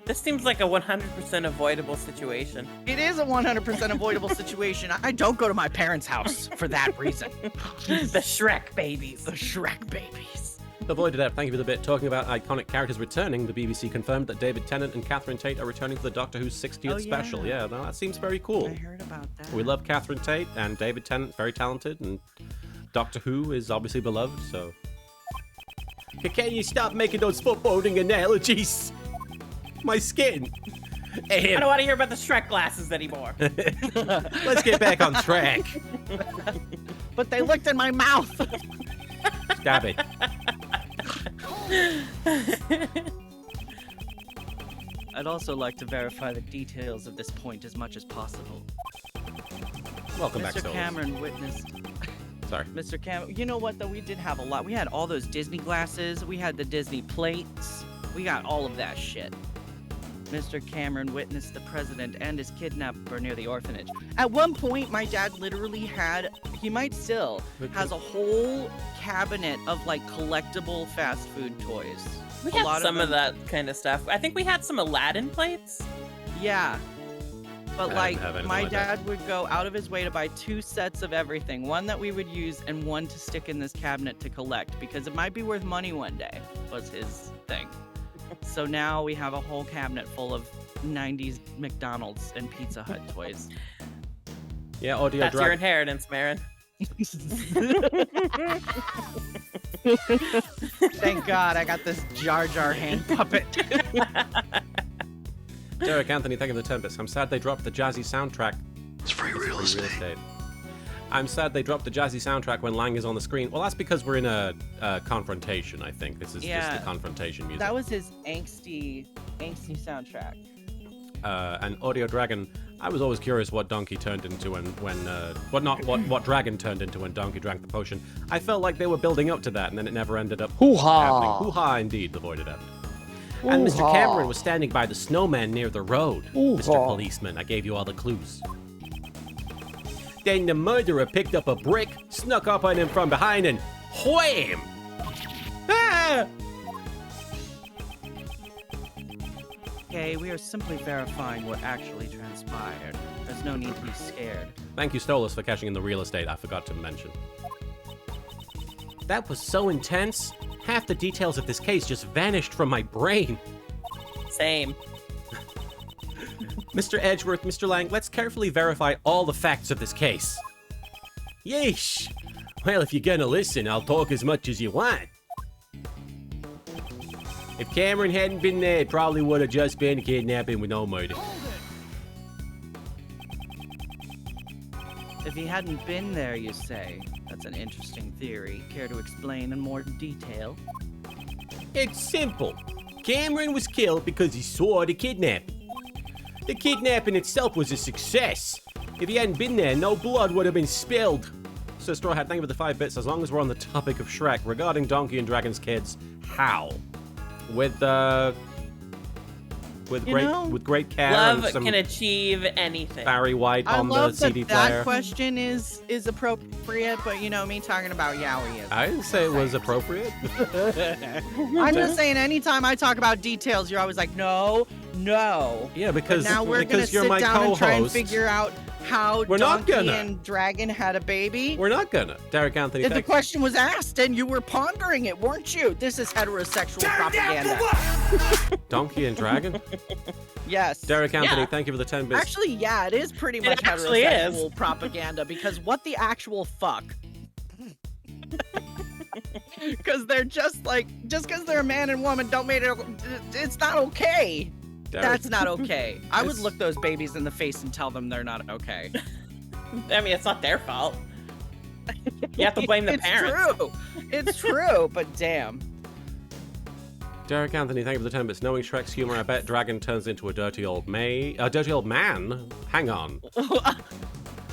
Speaker 3: This seems like a 100% avoidable situation.
Speaker 2: It is a 100% avoidable situation. I don't go to my parents' house for that reason.
Speaker 3: The Shrek babies.
Speaker 2: The Shrek babies.
Speaker 1: Avoided that. Thank you for the bit. Talking about iconic characters returning, the BBC confirmed that David Tennant and Catherine Tate are returning for the Doctor Who's 60th
Speaker 2: Oh,
Speaker 1: special.
Speaker 2: yeah.
Speaker 1: Yeah, no, that seems very cool.
Speaker 2: I heard about that.
Speaker 1: We love Catherine Tate, and David Tennant's very talented, and Doctor Who is obviously beloved, so... Can you stop making those footballing analogies? My skin.
Speaker 3: I don't want to hear about the Shrek glasses anymore.
Speaker 1: Let's get back on track.
Speaker 2: But they looked in my mouth.
Speaker 1: Stop it.
Speaker 2: I'd also like to verify the details of this point as much as possible.
Speaker 1: Welcome back,
Speaker 2: Mr.
Speaker 1: Souls.
Speaker 2: Cameron witnessed.
Speaker 1: Sorry.
Speaker 2: Mr. Cameron, you know what though? We did have a lot. We had all those Disney glasses. We had the Disney plates. We got all of that shit. Mr. Cameron witnessed the president and his kidnapper near the orphanage. At one point, my dad literally had, he might still, has a whole cabinet of like collectible fast food toys.
Speaker 3: We
Speaker 2: A
Speaker 3: had
Speaker 2: lot of
Speaker 3: some of
Speaker 2: them-
Speaker 3: that kind of stuff. I think we had some Aladdin plates.
Speaker 2: Yeah. But
Speaker 1: I
Speaker 2: like,
Speaker 1: didn't have anything
Speaker 2: my
Speaker 1: like that.
Speaker 2: dad would go out of his way to buy 2 sets of everything. One that we would use and one to stick in this cabinet to collect because it might be worth money one day, was his thing. So now we have a whole cabinet full of 90s McDonald's and Pizza Hut toys.
Speaker 1: Yeah, Audio
Speaker 3: That's your
Speaker 1: Drag.
Speaker 3: inheritance, Marin.
Speaker 2: Thank God I got this Jar Jar hand puppet.
Speaker 1: Derek Anthony, thank you for the 10 bits. I'm sad they dropped the jazzy soundtrack.
Speaker 4: It's free real estate.
Speaker 1: I'm sad they dropped the jazzy soundtrack when Lang is on the screen. Well, that's because we're in a confrontation, I think. This is just
Speaker 2: Yeah.
Speaker 1: the confrontation music.
Speaker 2: That was his angsty soundtrack.
Speaker 1: And Audio Dragon, I was always curious what Donkey turned into what Dragon turned into when Donkey drank the potion. I felt like they were building up to that, and then it never ended up happening. Hoo-ha, indeed, the voided end. And Mr. Cameron was standing by the snowman near the road. Mr. Policeman, I gave you all the clues. Then the murderer picked up a brick, snuck up on him from behind, and wham! Ah!
Speaker 2: Okay, we are simply verifying what actually transpired. There's no need to be scared.
Speaker 1: Thank you, Stolas, for cashing in the real estate I forgot to mention. That was so intense. Half the details of this case just vanished from my brain.
Speaker 3: Same.
Speaker 1: Mr. Edgeworth, Mr. Lang, let's carefully verify all the facts of this case. Yeesh. Well, if you're gonna listen, I'll talk as much as you want. If Cameron hadn't been there, it probably would have just been a kidnapping with no murder.
Speaker 2: If he hadn't been there, you say? That's an interesting theory. Care to explain in more detail?
Speaker 1: It's simple. Cameron was killed because he saw the kidnapping. The kidnapping itself was a success. If he hadn't been there, no blood would have been spilled. So Straw Hat, thank you for the 5 bits. As long as we're on the topic of Shrek, regarding Donkey and Dragon's kids, how? With great care
Speaker 3: Love
Speaker 1: and some
Speaker 3: can achieve anything.
Speaker 1: Barry White
Speaker 2: I
Speaker 1: on the
Speaker 2: love
Speaker 1: CD
Speaker 2: that
Speaker 1: player.
Speaker 2: that question is appropriate, but you know me talking about Yowie is.
Speaker 1: I didn't say it was appropriate.
Speaker 2: I'm just saying, anytime I talk about details, you're always like, no.
Speaker 1: Yeah,
Speaker 2: But
Speaker 1: because
Speaker 2: now we're gonna
Speaker 1: you're
Speaker 2: sit
Speaker 1: my
Speaker 2: down and try and
Speaker 1: co-host.
Speaker 2: figure out how
Speaker 1: We're not
Speaker 2: Donkey
Speaker 1: gonna.
Speaker 2: and Dragon had a baby.
Speaker 1: We're not gonna. Derek Anthony,
Speaker 2: If the
Speaker 1: thank
Speaker 2: question was asked and you were pondering it, weren't you? This is heterosexual propaganda.
Speaker 1: Donkey and Dragon.
Speaker 2: Yes.
Speaker 1: Derek Anthony,
Speaker 3: Yeah.
Speaker 1: thank you for the 10 bits.
Speaker 2: Actually, yeah, it is pretty much
Speaker 3: actually is.
Speaker 2: heterosexual propaganda because what the actual fuck? Because they're just because they're a man and woman don't make it. It's not okay.
Speaker 1: Derek,
Speaker 2: That's not okay. I would
Speaker 1: It's-
Speaker 2: look those babies in the face and tell them they're not okay.
Speaker 3: I mean, it's not their fault. You have to blame the
Speaker 2: it's
Speaker 3: parents.
Speaker 2: True. It's true, but damn.
Speaker 1: Derek Anthony, thank you for the 10 bits. Knowing Shrek's humor, I bet Dragon turns into a dirty old man. Hang on.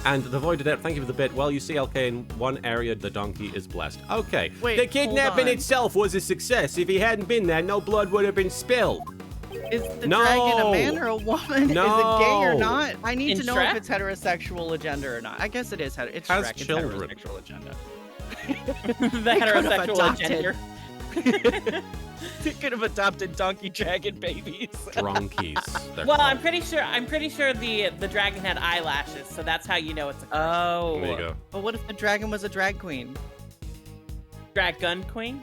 Speaker 1: And the Void Adept, thank you for the bit. Well, you see, LK, in one area, the donkey is blessed. Okay.
Speaker 2: Wait,
Speaker 1: the kidnapping
Speaker 2: hold on.
Speaker 1: itself was a success. If he hadn't been there, no blood would have been spilled.
Speaker 2: Is the
Speaker 1: No.
Speaker 2: dragon a man or a woman?
Speaker 1: No.
Speaker 2: Is it gay or not? I need
Speaker 3: In
Speaker 2: to know
Speaker 3: Shrek?
Speaker 2: if it's heterosexual agenda or not. I guess it is. It's
Speaker 1: Has
Speaker 2: Shrek.
Speaker 1: children.
Speaker 2: It's heterosexual agenda.
Speaker 3: The heterosexual
Speaker 2: adopted.
Speaker 3: agenda.
Speaker 2: They could have adopted donkey dragon babies.
Speaker 1: Drunkies. they're
Speaker 3: Well,
Speaker 1: called.
Speaker 3: I'm pretty sure the dragon had eyelashes, so that's how you know it's a
Speaker 2: Oh.
Speaker 1: There you go.
Speaker 2: But what if the dragon was a drag queen?
Speaker 3: dragon queen.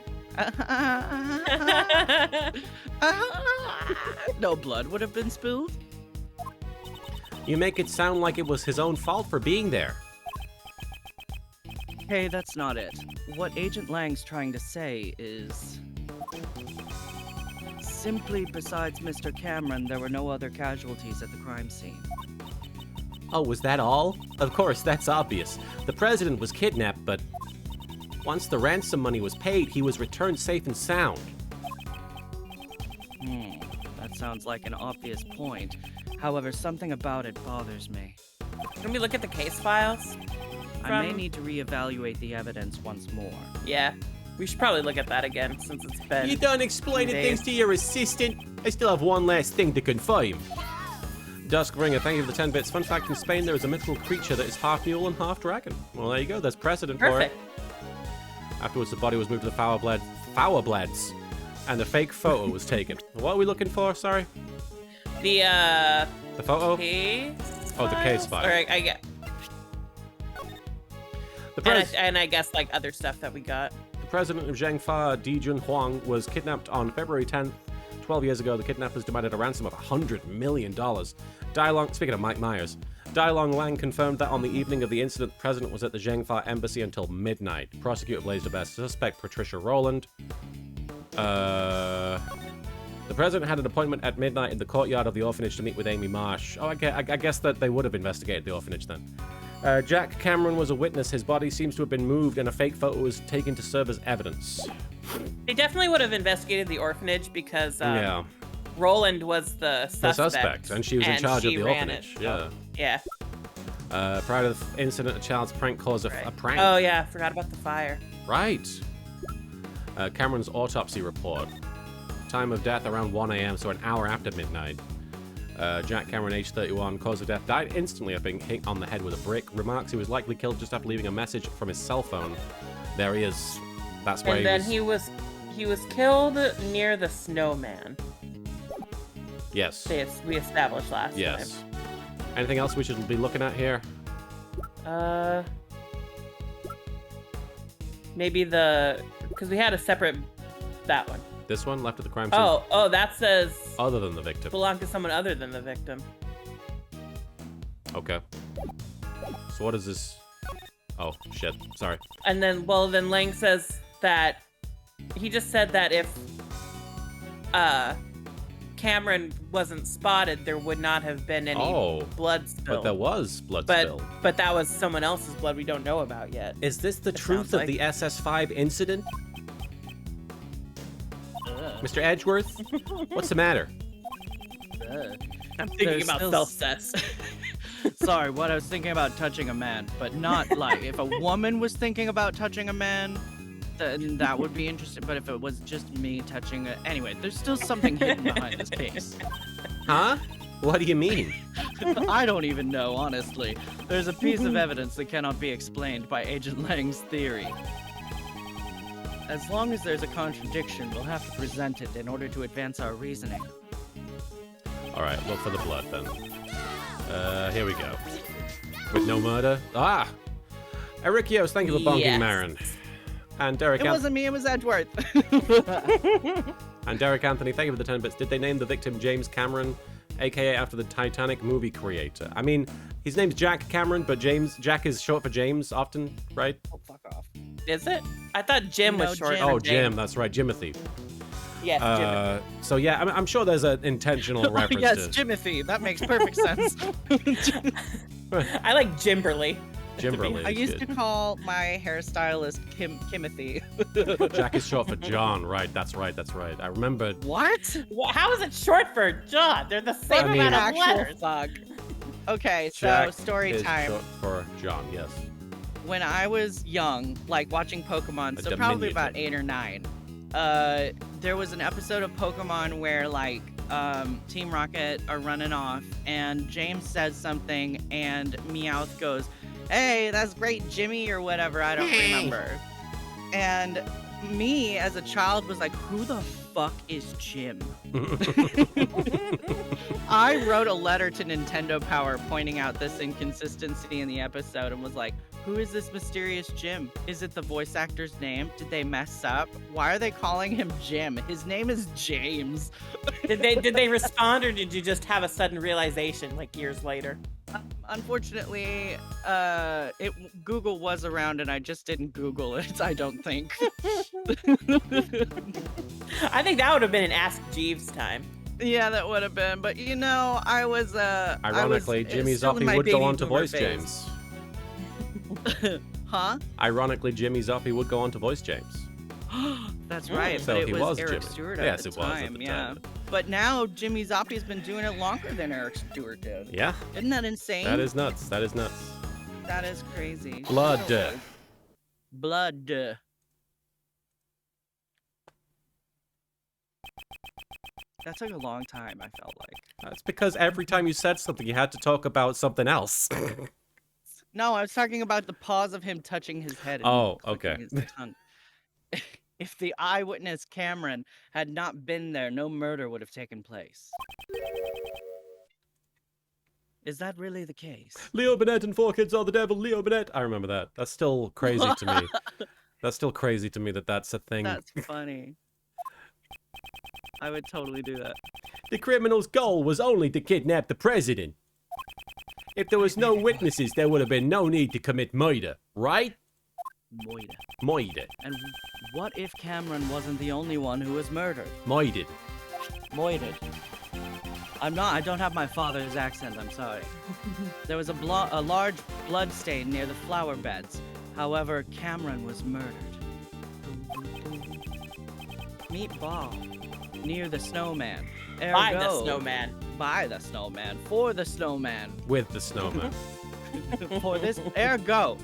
Speaker 2: No blood would have been spilled.
Speaker 1: You make it sound like it was his own fault for being there.
Speaker 2: Hey, that's not it. What Agent Lang's trying to say is... Simply besides Mr. Cameron, there were no other casualties at the crime scene.
Speaker 1: Oh, was that all? Of course, that's obvious. The president was kidnapped, but once the ransom money was paid, he was returned safe and sound.
Speaker 2: That sounds like an obvious point. However, something about it bothers me.
Speaker 3: Can we look at the case files?
Speaker 2: I may
Speaker 3: From-
Speaker 2: need to reevaluate the evidence once more.
Speaker 3: Yeah. We should probably look at that again since it's been.
Speaker 1: You done explaining
Speaker 2: Dave.
Speaker 1: things to your assistant? I still have one last thing to confirm. Duskbringer, thank you for the 10 bits. Fun fact, in Spain there is a mythical creature that is half mule and half dragon. Well, there you go. There's precedent
Speaker 3: Perfect.
Speaker 1: for it. Afterwards, the body was moved to the Flowerblades, and a fake photo was taken. What are we looking for? Sorry?
Speaker 3: The
Speaker 1: The photo?
Speaker 3: case.
Speaker 1: Oh, the case
Speaker 3: files?
Speaker 1: file.
Speaker 3: Or I get.
Speaker 1: The,
Speaker 3: And I guess like other stuff that we got.
Speaker 1: the president of Zhengfa, Di Junhuang, was kidnapped on February 10th. 12 years ago, the kidnappers demanded a ransom of $100 million. Speaking of Mike Myers, Dailong Lang confirmed that on the evening of the incident, the president was at the Zhengfa embassy until midnight. Prosecutor blazed a best suspect, Patricia Rowland. The president had an appointment at midnight in the courtyard of the orphanage to meet with Amy Marsh. Oh, I guess that they would have investigated the orphanage then. Jack Cameron was a witness. His body seems to have been moved and a fake photo was taken to serve as evidence.
Speaker 3: They definitely would have investigated the orphanage because
Speaker 1: Yeah.
Speaker 3: Roland was the
Speaker 1: The
Speaker 3: suspect.
Speaker 1: suspect, and she was in charge of the
Speaker 3: ran
Speaker 1: orphanage.
Speaker 3: it.
Speaker 1: Yeah.
Speaker 3: Yeah.
Speaker 1: Prior to the incident, a child's prank caused a prank.
Speaker 3: Oh yeah, forgot about the fire.
Speaker 1: Right. Cameron's autopsy report. Time of death around 1 a.m., so an hour after midnight. Jack Cameron, age 31, cause of death, died instantly after being hit on the head with a brick. Remarks he was likely killed just after leaving a message from his cell phone. There he is. That's where
Speaker 3: And then he was killed near the snowman.
Speaker 1: Yes.
Speaker 3: We established last
Speaker 1: Yes.
Speaker 3: time.
Speaker 1: Anything else we should be looking at here?
Speaker 3: Maybe because we had a separate that one.
Speaker 1: This one, left at the crime scene?
Speaker 3: Oh, that says
Speaker 1: Other than the victim.
Speaker 3: belong to someone other than the victim.
Speaker 1: Okay. So what is this? Oh, shit. Sorry.
Speaker 3: And then, then Lang says that he just said that if Cameron wasn't spotted, there would not have been any blood spill.
Speaker 1: But there was blood spill.
Speaker 3: But that was someone else's blood we don't know about yet.
Speaker 1: Is this the truth
Speaker 3: sounds
Speaker 1: of the SS5 incident? Mr. Edgeworth? What's the matter?
Speaker 3: I'm thinking
Speaker 2: There's
Speaker 3: about
Speaker 2: still
Speaker 3: self-sets.
Speaker 2: Sorry, what I was thinking about touching a man, but not like if a woman was thinking about touching a man, then that would be interesting. But if it was just me touching it, anyway, there's still something hidden behind this case.
Speaker 1: Huh? What do you mean?
Speaker 2: I don't even know, honestly. There's a piece of evidence that cannot be explained by Agent Lang's theory. As long as there's a contradiction, we'll have to present it in order to advance our reasoning.
Speaker 1: All right, look for the blood then. Here we go. With no murder. Ah! Erikios, thank you for bonking Marin. And Derek
Speaker 2: It wasn't me, it was Edgeworth.
Speaker 1: And Derek Anthony, thank you for the 10 bits. Did they name the victim James Cameron, aka after the Titanic movie creator? I mean, his name's Jack Cameron, but Jack is short for James often, right?
Speaker 2: Oh, fuck off.
Speaker 3: Is it? I thought Jim was short.
Speaker 2: Jim.
Speaker 1: Oh, Jim, that's right, Jimothy.
Speaker 3: Yes, Jim.
Speaker 1: So yeah, I'm sure there's an intentional reference
Speaker 2: Yes,
Speaker 1: to
Speaker 2: Jimothy. That makes perfect sense.
Speaker 3: I like Jimberly.
Speaker 1: Jimberly.
Speaker 2: I
Speaker 1: is
Speaker 2: used
Speaker 1: good.
Speaker 2: to call my hairstylist Kimothy.
Speaker 1: Jack is short for John, right? That's right. I remembered.
Speaker 2: What?
Speaker 3: How is it short for John? They're the same
Speaker 1: I mean-
Speaker 3: amount of
Speaker 2: Actual
Speaker 3: letters.
Speaker 2: fuck. Okay, so
Speaker 1: Jack
Speaker 2: story
Speaker 1: is
Speaker 2: time.
Speaker 1: short for John, yes.
Speaker 2: When I was young, like watching Pokemon,
Speaker 1: A
Speaker 2: so probably
Speaker 1: diminutive.
Speaker 2: about 8 or 9, there was an episode of Pokemon where like Team Rocket are running off and James says something and Meowth goes, "Hey, that's great, Jimmy," or whatever, I don't remember. And me as a child was like, who the fuck is Jim? I wrote a letter to Nintendo Power pointing out this inconsistency in the episode and was like, who is this mysterious Jim? Is it the voice actor's name? Did they mess up? Why are they calling him Jim? His name is James.
Speaker 3: Did they respond, or did you just have a sudden realization like years later?
Speaker 2: Unfortunately, Google was around and I just didn't Google it, I don't think.
Speaker 3: I think that would have been an Ask Jeeves time.
Speaker 2: Yeah, that would have been, but you know, I was
Speaker 1: Ironically, Jimmy
Speaker 2: still in
Speaker 1: Zoppy
Speaker 2: my
Speaker 1: would go
Speaker 2: baby
Speaker 1: on to
Speaker 2: boomer
Speaker 1: voice
Speaker 2: phase.
Speaker 1: James.
Speaker 2: Huh?
Speaker 1: Ironically, Jimmy Zoppy would go on to voice James.
Speaker 2: That's right,
Speaker 1: So
Speaker 2: but it
Speaker 1: he
Speaker 2: was
Speaker 1: was
Speaker 2: Eric
Speaker 1: Jimmy.
Speaker 2: Stewart
Speaker 1: Yes,
Speaker 2: at
Speaker 1: it
Speaker 2: the
Speaker 1: was at
Speaker 2: time,
Speaker 1: the
Speaker 2: yeah.
Speaker 1: time.
Speaker 2: But now Jimmy Zoppy's been doing it longer than Eric Stewart did.
Speaker 1: Yeah,
Speaker 2: Isn't that insane?
Speaker 1: that is nuts. That is nuts.
Speaker 2: That is crazy.
Speaker 1: Blood.
Speaker 2: Blood. That took a long time, I felt like.
Speaker 1: That's because every time you said something, you had to talk about something else.
Speaker 2: No, I was talking about the pause of him touching his head. And
Speaker 1: Oh,
Speaker 2: clicking
Speaker 1: okay.
Speaker 2: his tongue. If the eyewitness Cameron had not been there, no murder would have taken place. Is that really the case?
Speaker 1: Leo Burnett and 4 Kids are the devil. Leo Burnett. I remember that. That's still crazy to me. That's still crazy to me that that's a thing.
Speaker 2: That's funny. I would totally do that.
Speaker 1: The criminal's goal was only to kidnap the president. If there was no witnesses, there would have been no need to commit murder, right?
Speaker 2: Moida.
Speaker 1: Murder.
Speaker 2: And what if Cameron wasn't the only one who was murdered?
Speaker 1: Murdered.
Speaker 2: Moided. I don't have my father's accent, I'm sorry. There was a large blood stain near the flower beds. However, Cameron was murdered. Meet Bob near the snowman.
Speaker 3: By the
Speaker 2: Ergo,
Speaker 3: snowman.
Speaker 2: by the snowman, for the snowman.
Speaker 1: With the snowman.
Speaker 2: For this, ergo,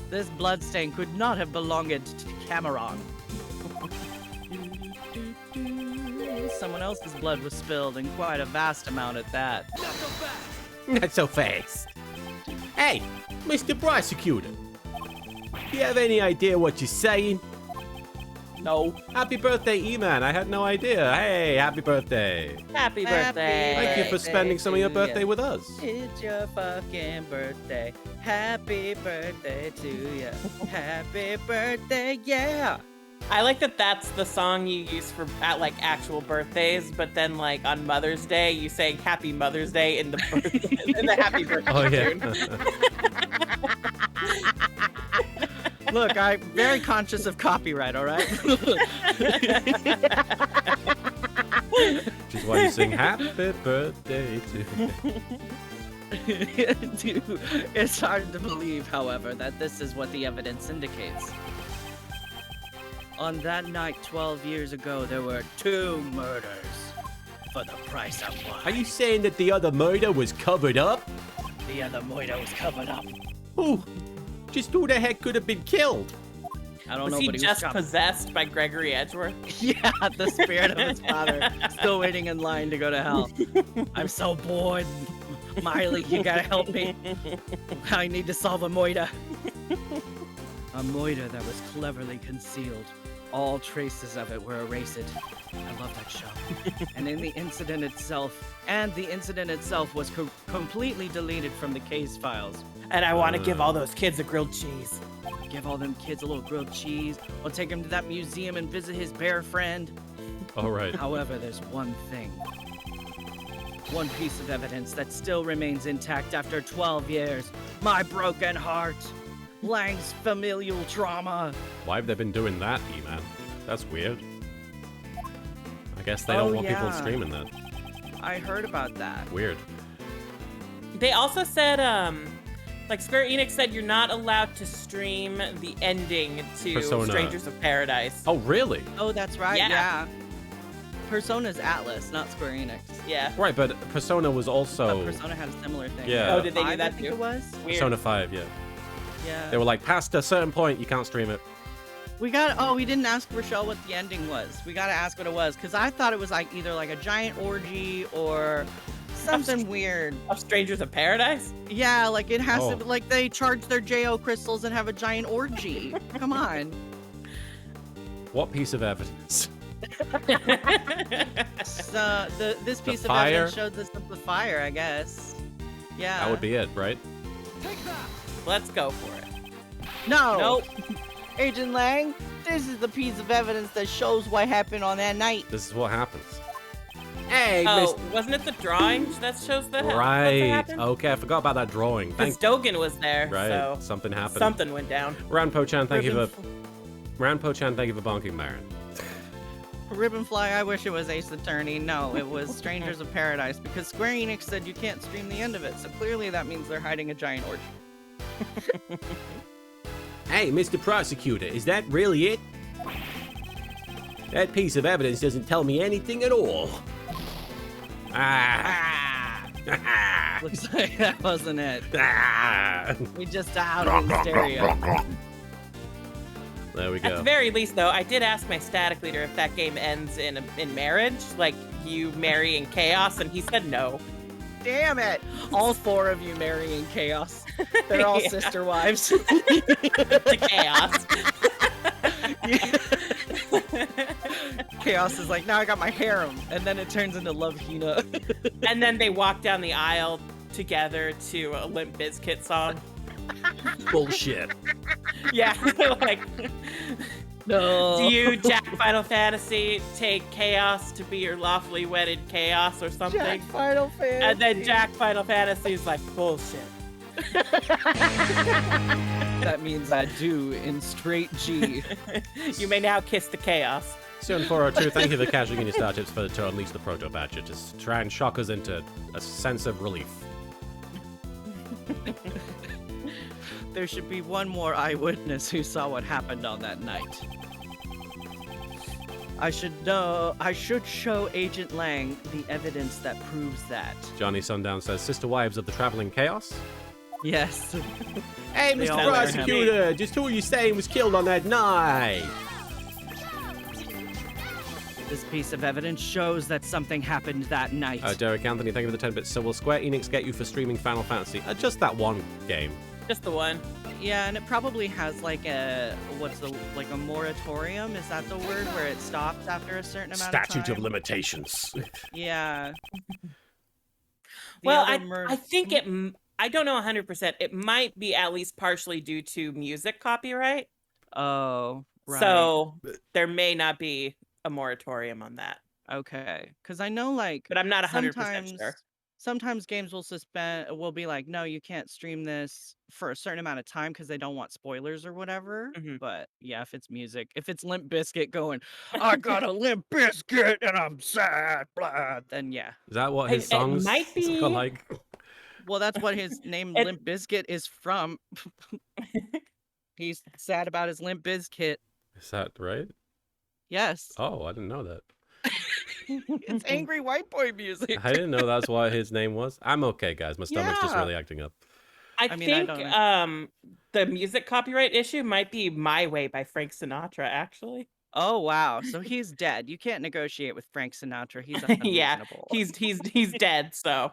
Speaker 2: this bloodstain could not have belonged to Cameron. Someone else's blood was spilled, and quite a vast amount at that.
Speaker 1: Not so fast. Hey, Mr. Prosecutor. Do you have any idea what you're saying?
Speaker 3: No.
Speaker 1: Happy birthday, E-Man. I had no idea. Hey, happy birthday.
Speaker 3: Happy birthday.
Speaker 1: Thank you for spending some of your birthday with us.
Speaker 2: It's your fucking birthday. Happy birthday to you. Happy birthday, yeah.
Speaker 3: I like that that's the song you use for at like actual birthdays, but then like on Mother's Day you say Happy Mother's Day in the birthday, in the Happy Birthday
Speaker 1: Oh, yeah.
Speaker 2: tune. Look, I'm very conscious of copyright, all right?
Speaker 1: Which is why you sing happy birthday to
Speaker 2: Dude, it's hard to believe, however, that this is what the evidence indicates. On that night 12 years ago, there were 2 murders for the price of one.
Speaker 1: Are you saying that the other murder was covered up?
Speaker 2: The other murder was covered up.
Speaker 1: Who? Just who the heck could have been killed?
Speaker 2: I don't
Speaker 3: Was
Speaker 2: know,
Speaker 3: he
Speaker 2: but he
Speaker 3: just
Speaker 2: was
Speaker 3: possessed by Gregory Edgeworth?
Speaker 2: Yeah, the spirit of his father, still waiting in line to go to hell. I'm so bored. Miley, you gotta help me. I need to solve a murder. A murder that was cleverly concealed. All traces of it were erased. I love that show. And the incident itself was completely deleted from the case files.
Speaker 3: And I want to give all those kids a grilled cheese.
Speaker 2: Give all them kids a little grilled cheese. We'll take him to that museum and visit his bear friend.
Speaker 1: All right.
Speaker 2: However, there's one thing. One piece of evidence that still remains intact after 12 years. My broken heart. Lang's familial trauma.
Speaker 1: Why have they been doing that, E-Man? That's weird. I guess they don't want people streaming that.
Speaker 2: I heard about that.
Speaker 1: Weird.
Speaker 3: They also said, like Square Enix said you're not allowed to stream the ending to
Speaker 1: Persona.
Speaker 3: Strangers of Paradise.
Speaker 1: Oh, really?
Speaker 2: Oh, that's right,
Speaker 3: Yeah.
Speaker 2: yeah. Persona's Atlas, not Square Enix.
Speaker 3: Yeah.
Speaker 1: Right, but Persona was also...
Speaker 2: But Persona had a similar thing.
Speaker 1: Yeah.
Speaker 3: Oh, did they do
Speaker 2: 5,
Speaker 3: that
Speaker 2: I think
Speaker 3: too?
Speaker 2: it was.
Speaker 3: Weird.
Speaker 1: Persona 5, yeah.
Speaker 2: Yeah.
Speaker 1: They were like, past a certain point, you can't stream it.
Speaker 2: We didn't ask Rochelle what the ending was. We gotta ask what it was, because I thought it was like either like a giant orgy or something weird.
Speaker 3: Of Strangers of Paradise?
Speaker 2: Yeah, like it has
Speaker 1: Oh.
Speaker 2: to, like they charge their JO crystals and have a giant orgy. Come on.
Speaker 1: What piece of evidence?
Speaker 2: So, this piece of
Speaker 1: fire?
Speaker 2: evidence showed us the fire, I guess. Yeah.
Speaker 1: That would be it, right?
Speaker 3: Let's go for it.
Speaker 2: No.
Speaker 3: Nope.
Speaker 2: Agent Lang, this is the piece of evidence that shows what happened on that night.
Speaker 1: This is what happens. Hey,
Speaker 3: Oh, wasn't it the drawing that shows the what
Speaker 1: Right.
Speaker 3: happened?
Speaker 1: Okay, I forgot about that drawing.
Speaker 3: Because
Speaker 1: Thank
Speaker 3: Dogen was there,
Speaker 1: Right.
Speaker 3: so
Speaker 1: Something happened.
Speaker 3: something went down.
Speaker 1: Ranpo-chan, thank you for bonking Marin.
Speaker 2: Ribbonfly, I wish it was Ace Attorney. No, it was Strangers of Paradise, because Square Enix said you can't stream the end of it, so clearly that means they're hiding a giant orgy.
Speaker 1: Hey, Mr. Prosecutor, is that really it? That piece of evidence doesn't tell me anything at all. Ah.
Speaker 2: Looks like that wasn't it.
Speaker 1: Ah.
Speaker 2: We just dialed in stereo.
Speaker 1: There we
Speaker 3: At the
Speaker 1: go.
Speaker 3: very least, though, I did ask my static leader if that game ends in marriage, like you marry in chaos, and he said no.
Speaker 2: Damn it! All 4 of you marrying Chaos. They're all
Speaker 3: Yeah.
Speaker 2: sister wives.
Speaker 3: To chaos.
Speaker 2: Chaos is like, now I got my harem, and then it turns into Love Hina.
Speaker 3: And then they walk down the aisle together to a Limp Bizkit song.
Speaker 1: Bullshit.
Speaker 3: Yeah, like,
Speaker 2: No.
Speaker 3: do you, Jack Final Fantasy, take Chaos to be your lawfully wedded Chaos or something?
Speaker 2: Jack Final Fantasy.
Speaker 3: And then Jack Final Fantasy is like, bullshit.
Speaker 2: That means I do in straight G.
Speaker 3: You may now kiss the Chaos.
Speaker 1: Soon402, thank you for cashing in your star chips to unleash the proto badger to try and shock us into a sense of relief.
Speaker 2: There should be one more eyewitness who saw what happened on that night. I should show Agent Lang the evidence that proves that.
Speaker 1: Johnny Sundown says, Sister Wives of the Traveling Chaos.
Speaker 2: Yes.
Speaker 1: Hey,
Speaker 2: They
Speaker 1: Mr.
Speaker 2: all wear him.
Speaker 1: Prosecutor, just who are you saying was killed on that night?
Speaker 2: This piece of evidence shows that something happened that night.
Speaker 1: Derek Anthony, thank you for the 10 bits. So will Square Enix get you for streaming Final Fantasy? Just that one game.
Speaker 3: Just the one.
Speaker 2: Yeah, and it probably has like a moratorium? Is that the word where it stops after a certain amount of time?
Speaker 1: Statute of limitations.
Speaker 2: Yeah.
Speaker 3: Well, I think I don't know 100%. It might be at least partially due to music copyright.
Speaker 2: Oh, right.
Speaker 3: So there may not be a moratorium on that.
Speaker 2: Okay, because I know
Speaker 3: But I'm not 100% sure.
Speaker 2: Sometimes games will be like, no, you can't stream this for a certain amount of time because they don't want spoilers or whatever.
Speaker 3: Mhm.
Speaker 2: But yeah, if it's music, if it's Limp Bizkit going, I got a Limp Bizkit and I'm sad, blah, then yeah.
Speaker 1: Is that what his songs
Speaker 3: might be.
Speaker 1: are like?
Speaker 2: Well, that's what his name Limp Bizkit is from. He's sad about his Limp Bizkit.
Speaker 1: Is that right?
Speaker 2: Yes.
Speaker 1: Oh, I didn't know that.
Speaker 2: It's angry white boy music.
Speaker 1: I didn't know that's what his name was. I'm okay, guys. My stomach's just
Speaker 2: Yeah.
Speaker 1: really acting up.
Speaker 3: I
Speaker 2: I
Speaker 3: think
Speaker 2: don't
Speaker 3: the music copyright issue might be My Way by Frank Sinatra, actually.
Speaker 2: Oh wow, so he's dead. You can't negotiate with Frank Sinatra. He's
Speaker 3: Yeah,
Speaker 2: unreasonable.
Speaker 3: he's dead, so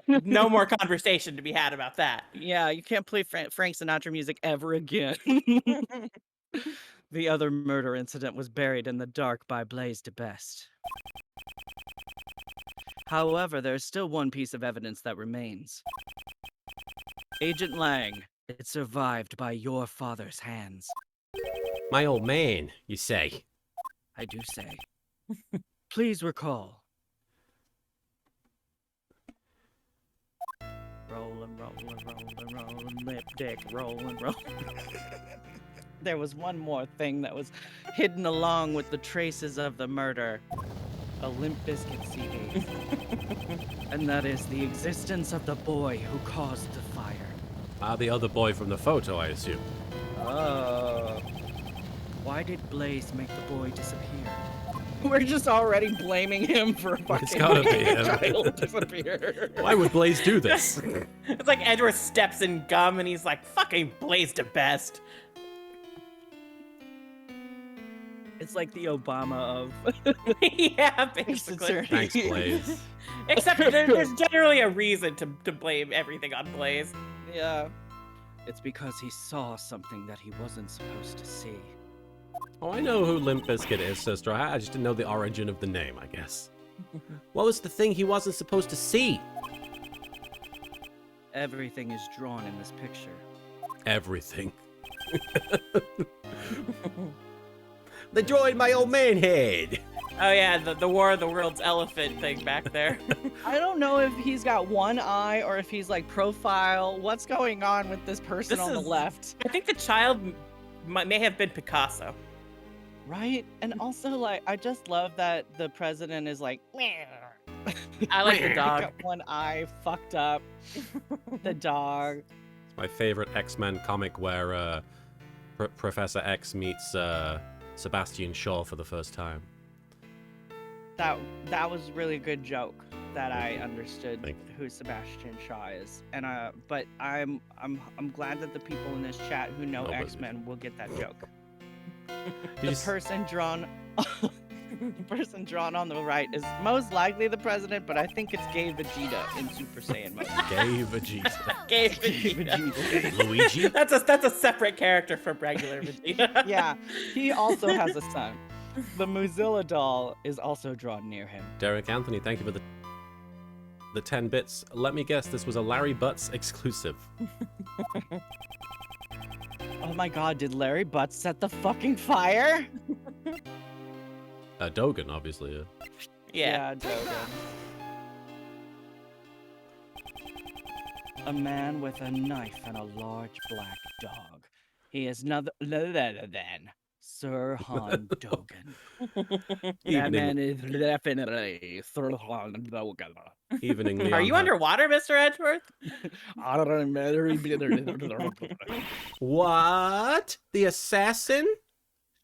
Speaker 3: no more conversation to be had about that.
Speaker 2: Yeah, you can't play Frank Sinatra music ever again. The other murder incident was buried in the dark by Blaze DeBest. However, there's still one piece of evidence that remains. Agent Lang, it survived by your father's hands.
Speaker 1: My old man, you say?
Speaker 2: I do say. Please recall. Rolling, lip dick, rolling. There was one more thing that was hidden along with the traces of the murder. A Limp Bizkit CD. And that is the existence of the boy who caused the fire.
Speaker 1: The other boy from the photo, I assume.
Speaker 2: Oh. Why did Blaze make the boy disappear? We're just already blaming him for fucking
Speaker 1: It's gotta be him.
Speaker 2: child disappear.
Speaker 1: Why would Blaze do this?
Speaker 3: It's like Edward steps in gum and he's like, fucking Blaze DeBest.
Speaker 2: It's like the Obama of
Speaker 3: Yeah, basically.
Speaker 1: Thanks, Blaze.
Speaker 3: Except there's generally a reason to blame everything on Blaze.
Speaker 2: Yeah. It's because he saw something that he wasn't supposed to see.
Speaker 1: Oh, I know who Limp Bizkit is, sister. I just didn't know the origin of the name, I guess. What was the thing he wasn't supposed to see?
Speaker 2: Everything is drawn in this picture.
Speaker 1: Everything. They drawing my old man head.
Speaker 3: Oh yeah, the War of the World's Elephant thing back there.
Speaker 2: I don't know if he's got one eye or if he's like profile. What's going on with this person on the left?
Speaker 3: I think the child may have been Picasso.
Speaker 2: Right? And also, like, I just love that the president is like,
Speaker 3: I like the dog.
Speaker 2: got one eye fucked up. The dog.
Speaker 1: It's my favorite X-Men comic where Professor X meets Sebastian Shaw for the first time.
Speaker 2: That was really a good joke that I understood
Speaker 1: Thank
Speaker 2: who Sebastian Shaw is. And but I'm glad that the people in this chat who know
Speaker 1: but-
Speaker 2: X-Men will get that joke.
Speaker 1: Did you
Speaker 2: Person drawn the person drawn on the right is most likely the president, but I think it's Gay Vegeta in Super Saiyan mode.
Speaker 1: Gay Vegeta.
Speaker 3: Gay
Speaker 2: Gay
Speaker 3: Vegeta.
Speaker 2: Vegeta.
Speaker 1: Luigi?
Speaker 3: That's a separate character from regular Vegeta.
Speaker 2: Yeah, he also has a son. The Mozilla doll is also drawn near him.
Speaker 1: Derek Anthony, thank you for the 10 bits. Let me guess, this was a Larry Butts exclusive.
Speaker 2: Oh my god, did Larry Butts set the fucking fire?
Speaker 1: Dogen, obviously.
Speaker 3: Yeah.
Speaker 2: Dogen. A man with a knife and a large black dog. He is none other than Sir Han Dogen. That man is definitely Sir Han Dogen.
Speaker 1: Evening, Leon.
Speaker 3: Are you underwater, Mr. Edgeworth?
Speaker 1: What? The assassin?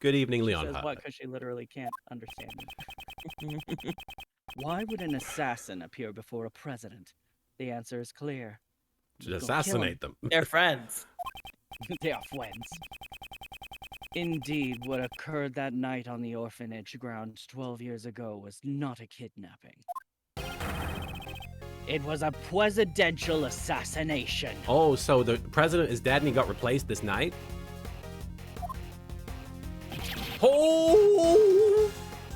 Speaker 1: Good evening,
Speaker 2: She
Speaker 1: Leon.
Speaker 2: says what because she literally can't understand it. Why would an assassin appear before a president? The answer is clear.
Speaker 1: To assassinate them.
Speaker 3: They're friends.
Speaker 2: They are friends. Indeed, what occurred that night on the orphanage grounds 12 years ago was not a kidnapping. It was a presidential assassination.
Speaker 1: Oh, so the president is dead and he got replaced this night? Oh!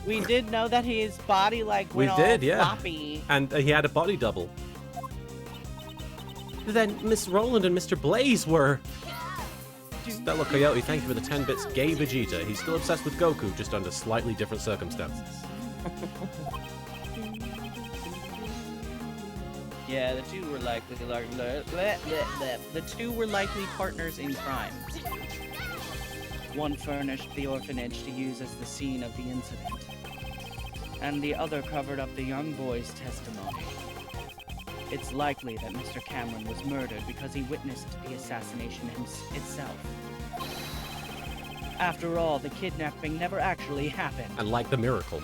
Speaker 2: We did know that his body went all floppy.
Speaker 1: And he had a body double. Then Miss Roland and Mr. Blaze were... Stella Coyote, thank you for the 10 bits. Gay Vegeta. He's still obsessed with Goku, just under slightly different circumstances.
Speaker 2: Yeah, the two were likely partners in crime. One furnished the orphanage to use as the scene of the incident, and the other covered up the young boy's testimony. It's likely that Mr. Cameron was murdered because he witnessed the assassination itself. After all, the kidnapping never actually happened.
Speaker 1: And like the miracle.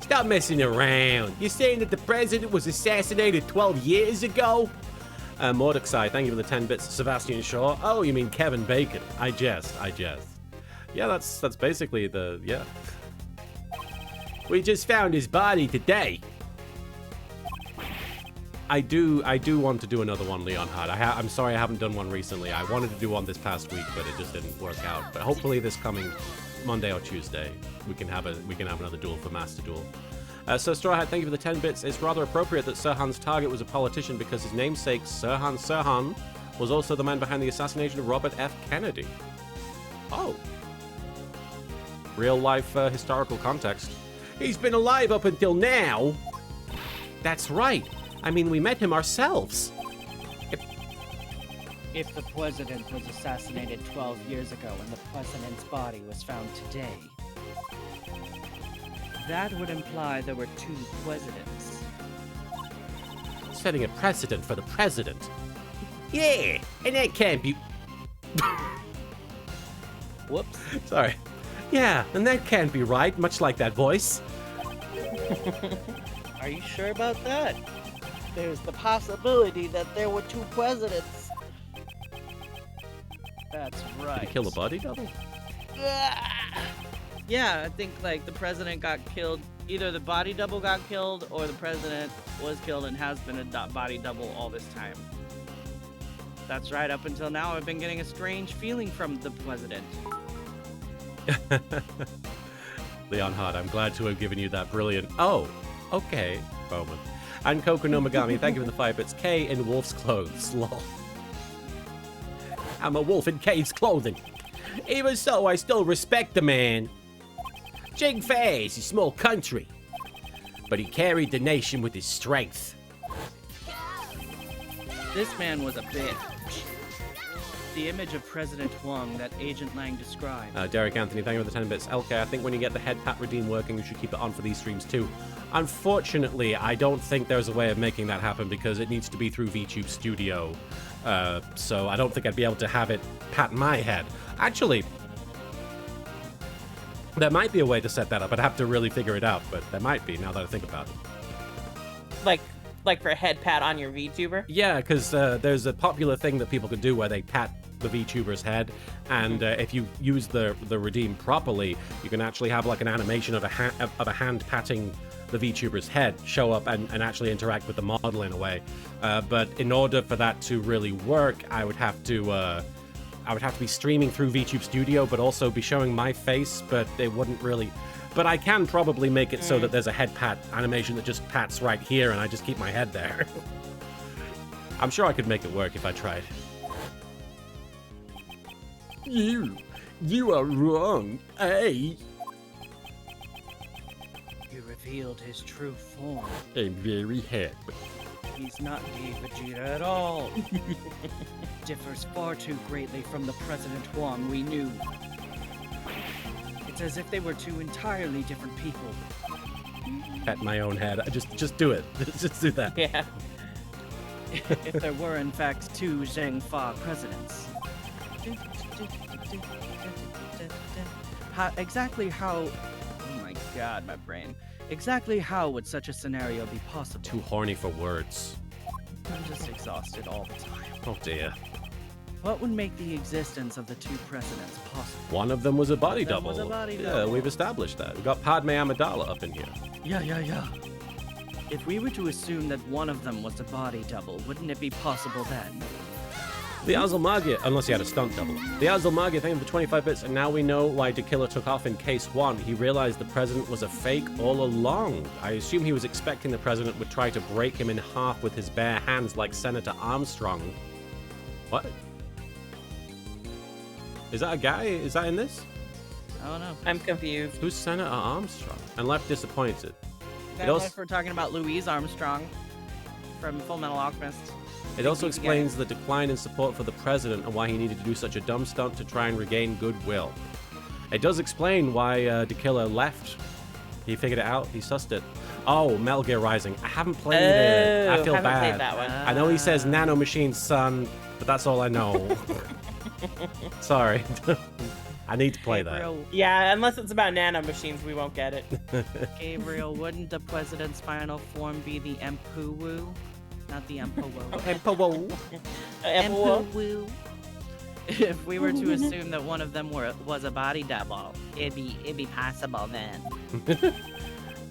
Speaker 1: Stop messing around. You're saying that the president was assassinated 12 years ago? Mordecai, thank you for the 10 bits. Sebastian Shaw. Oh, you mean Kevin Bacon. I jest. Yeah, that's basically yeah. We just found his body today. I do want to do another one, Leon Hart. I'm sorry I haven't done one recently. I wanted to do one this past week, but it just didn't work out. But hopefully this coming Monday or Tuesday, we can have another duel for Master Duel. So Straw Hat, thank you for the 10 bits. It's rather appropriate that Sirhan's target was a politician because his namesake, Sirhan, was also the man behind the assassination of Robert F. Kennedy. Oh. Real life historical context. He's been alive up until now. That's right. I mean, we met him ourselves.
Speaker 2: If the president was assassinated 12 years ago and the president's body was found today, that would imply there were two presidents.
Speaker 1: Setting a precedent for the president. Yeah, and that can't be...
Speaker 2: Whoops.
Speaker 1: Sorry. Yeah, and that can't be right, much like that voice.
Speaker 2: Are you sure about that? There's the possibility that there were two presidents. That's right.
Speaker 1: Did he kill a body double?
Speaker 2: Yeah, I think the president got killed. Either the body double got killed or the president was killed and has been a body double all this time. That's right. Up until now, I've been getting a strange feeling from the president.
Speaker 1: Leon Hart, I'm glad to have given you that brilliant... Oh, okay, moment. And Coco no Megami, thank you for the 5 bits. K in wolf's clothes, lol. I'm a wolf in K's clothing. Even so, I still respect the man. Jing Fei is a small country, but he carried the nation with his strength.
Speaker 2: This man was a bitch. The image of President Huang that Agent Lang described.
Speaker 1: Derek Anthony, thank you for the 10 bits. LK, I think when you get the head pat redeem working, you should keep it on for these streams too. Unfortunately, I don't think there's a way of making that happen because it needs to be through VTube Studio. So I don't think I'd be able to have it pat my head. Actually, there might be a way to set that up. I'd have to really figure it out, but there might be now that I think about it.
Speaker 3: Like for a head pat on your VTuber?
Speaker 1: Yeah, because there's a popular thing that people can do where they pat the VTuber's head, and if you use the redeem properly, you can actually have like an animation of a hand patting the VTuber's head show up and actually interact with the model in a way. But in order for that to really work, I would have to be streaming through VTube Studio, but also be showing my face, but it wouldn't really... But I can probably make it so that there's a head pat animation that just pats right here, and I just keep my head there. I'm sure I could make it work if I tried. You are wrong, eh?
Speaker 2: You revealed his true form.
Speaker 1: I'm very happy.
Speaker 2: He's not gay Vegeta at all. Differs far too greatly from the President Huang we knew. It's as if they were two entirely different people.
Speaker 1: Pat my own head. Just do it. Just do that.
Speaker 3: Yeah.
Speaker 2: If there were in fact two Zheng Fa presidents, Exactly how... Oh my god, my brain. Exactly how would such a scenario be possible?
Speaker 1: Too horny for words.
Speaker 2: I'm just exhausted all the time.
Speaker 1: Oh dear.
Speaker 2: What would make the existence of the two presidents possible?
Speaker 1: One of them was a body
Speaker 2: them
Speaker 1: double.
Speaker 2: was a body
Speaker 1: Yeah,
Speaker 2: double.
Speaker 1: we've established that. We got Padme Amidala up in here.
Speaker 2: Yeah. If we were to assume that one of them was a body double, wouldn't it be possible then?
Speaker 1: The Azulmagi, unless he had a stunt double. The Azulmagi thing for 25 bits, and now we know why the killer took off in case 1. He realized the president was a fake all along. I assume he was expecting the president would try to break him in half with his bare hands like Senator Armstrong. What? Is that a guy? Is that in this?
Speaker 2: I don't know.
Speaker 3: I'm confused.
Speaker 1: Who's Senator Armstrong? And left disappointed.
Speaker 2: That
Speaker 1: also-
Speaker 2: if we're talking about Louise Armstrong from Full Metal Alchemist.
Speaker 1: It also
Speaker 2: Big
Speaker 1: explains the decline in support for the president and why he needed to do such a dumb stunt to try and regain goodwill. It does explain why the killer left. He figured it out. He sussed it. Oh, Metal Gear Rising. I haven't played it. I feel
Speaker 3: haven't
Speaker 1: bad.
Speaker 3: played that one.
Speaker 1: I know he says nano machine, son, but that's all I know. Sorry. I need to play that.
Speaker 2: Gabriel,
Speaker 3: Yeah, unless it's about nano machines, we won't get it.
Speaker 2: Gabriel, wouldn't the president's final form be the Empuwu? Not the Empuwu. Empuwu. If we were to assume that one of them was a body double, it'd be possible then.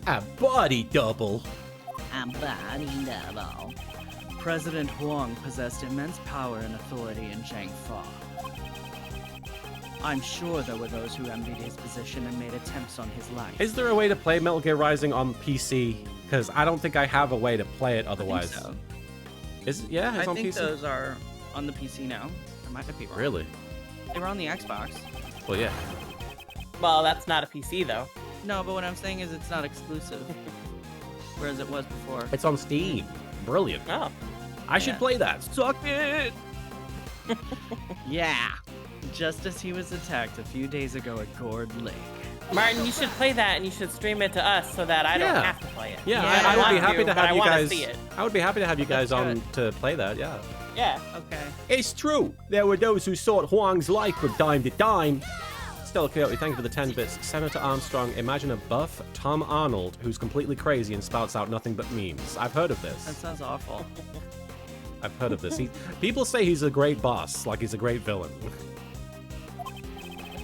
Speaker 1: A body double.
Speaker 2: A body double. President Huang possessed immense power and authority in Zhangfa. I'm sure there were those who envied his position and made attempts on his life.
Speaker 1: Is there a way to play Metal Gear Rising on PC? Because I don't think I have a way to play it otherwise.
Speaker 2: I think
Speaker 1: Is it? Yeah,
Speaker 2: so.
Speaker 1: it's
Speaker 2: I
Speaker 1: on
Speaker 2: think
Speaker 1: PC.
Speaker 2: those are on the PC now. I might be wrong.
Speaker 1: Really?
Speaker 2: They were on the Xbox.
Speaker 1: Well, yeah.
Speaker 3: Well, that's not a PC though.
Speaker 2: No, but what I'm saying is it's not exclusive. Whereas it was before.
Speaker 1: It's on Steam. Brilliant.
Speaker 3: Oh,
Speaker 1: I should
Speaker 2: Yeah.
Speaker 1: play that.
Speaker 2: Suck it! Yeah. Just as he was attacked a few days ago at Gourd Lake.
Speaker 3: Martin, you should play that and you should stream it to us so that I don't
Speaker 1: Yeah.
Speaker 3: have to play it.
Speaker 1: Yeah,
Speaker 2: Yeah,
Speaker 1: I would be
Speaker 3: want
Speaker 1: happy to
Speaker 3: but
Speaker 1: have
Speaker 3: I
Speaker 1: you
Speaker 3: wanna
Speaker 1: guys.
Speaker 3: see it.
Speaker 1: I would be happy to have you guys
Speaker 2: That's
Speaker 1: on to play that. Yeah.
Speaker 3: Yeah.
Speaker 2: Okay.
Speaker 1: It's true. There were those who sought Huang's life from time to time. Stella Coyote, thank you for the 10 bits. Senator Armstrong, imagine a buff Tom Arnold who's completely crazy and spouts out nothing but memes. I've heard of
Speaker 2: That
Speaker 1: this.
Speaker 2: sounds awful.
Speaker 1: I've heard of this. People say he's a great boss, like he's a great villain.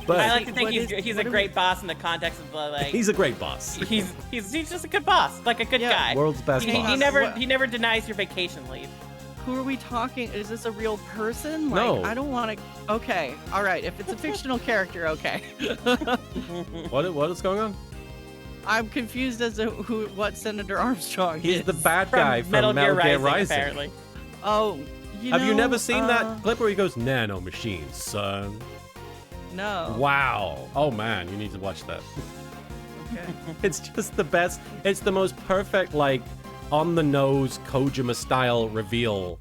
Speaker 1: But
Speaker 3: I like to think
Speaker 2: What
Speaker 3: he's
Speaker 2: is-
Speaker 3: a
Speaker 2: what are
Speaker 3: great boss in the context of the, like
Speaker 1: he's a great boss.
Speaker 3: he's just a good boss, like a good
Speaker 2: Yeah.
Speaker 3: guy.
Speaker 1: World's best
Speaker 3: He,
Speaker 1: boss.
Speaker 3: he never
Speaker 2: What-
Speaker 3: he never denies your vacation leave.
Speaker 2: Who are we talking? Is this a real person? Like,
Speaker 1: No.
Speaker 2: I don't want to. Okay. All right. If it's a fictional character, okay.
Speaker 1: What is going on?
Speaker 2: I'm confused as to what Senator Armstrong
Speaker 1: He's
Speaker 2: is.
Speaker 1: the bad guy from
Speaker 3: Metal Gear Rising,
Speaker 1: Rising.
Speaker 3: apparently.
Speaker 2: Oh,
Speaker 1: Have you
Speaker 2: know,
Speaker 1: never seen that clip where he goes, nano machine, son?
Speaker 2: No.
Speaker 1: Wow. Oh man, you need to watch that.
Speaker 2: Okay.
Speaker 1: It's just the best. It's the most perfect, like, on the nose Kojima style reveal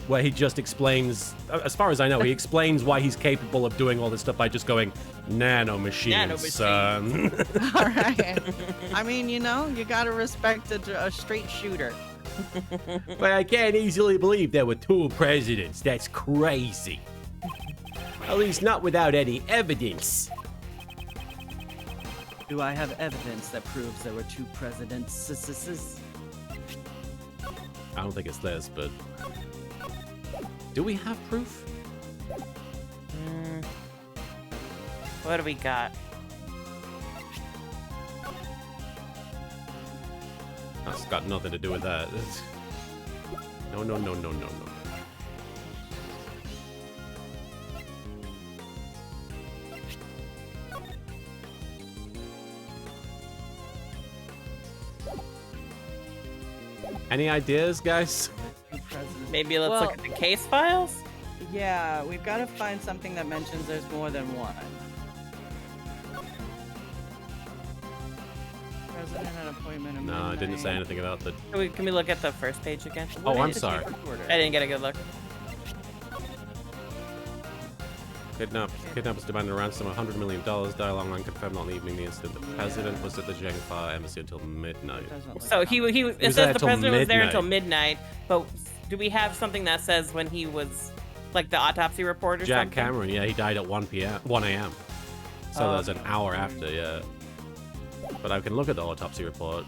Speaker 1: where he just explains, as far as I know, he explains why he's capable of doing all this stuff by just going, nano machine,
Speaker 3: Nano machine."
Speaker 1: son.
Speaker 2: All right. I mean, you gotta respect a straight shooter.
Speaker 1: But I can't easily believe there were two presidents. That's crazy. At least not without any evidence.
Speaker 2: Do I have evidence that proves there were two presidents?
Speaker 1: I don't think it's this, but do we have proof?
Speaker 3: What do we got?
Speaker 1: That's got nothing to do with that. No. Any ideas, guys?
Speaker 2: Two presidents.
Speaker 3: Maybe let's
Speaker 2: Well-
Speaker 3: look at the case files.
Speaker 2: Yeah, we've got to find something that mentions there's more than one. President had appointment. at
Speaker 1: No, it didn't say
Speaker 2: midnight.
Speaker 1: anything about the.
Speaker 3: Can we look at the first page again?
Speaker 1: Oh, I'm
Speaker 2: What is
Speaker 1: sorry.
Speaker 2: the order?
Speaker 3: I didn't get a good look.
Speaker 1: Kidnappers demanded a ransom of $100 million. Dialogue line confirmed on the evening the incident. The president was at the Zhengfa embassy until midnight.
Speaker 2: Doesn't look
Speaker 3: So he
Speaker 2: common.
Speaker 3: it
Speaker 1: was
Speaker 3: says
Speaker 1: there
Speaker 3: the
Speaker 1: till
Speaker 3: president was there until
Speaker 1: midnight.
Speaker 3: midnight, but do we have something that says when he was Like the autopsy report or
Speaker 1: Jack
Speaker 3: something?
Speaker 1: Cameron, yeah, he died at 1 a.m. So
Speaker 3: Oh,
Speaker 1: there's an hour after, yeah. But I can look at the autopsy report.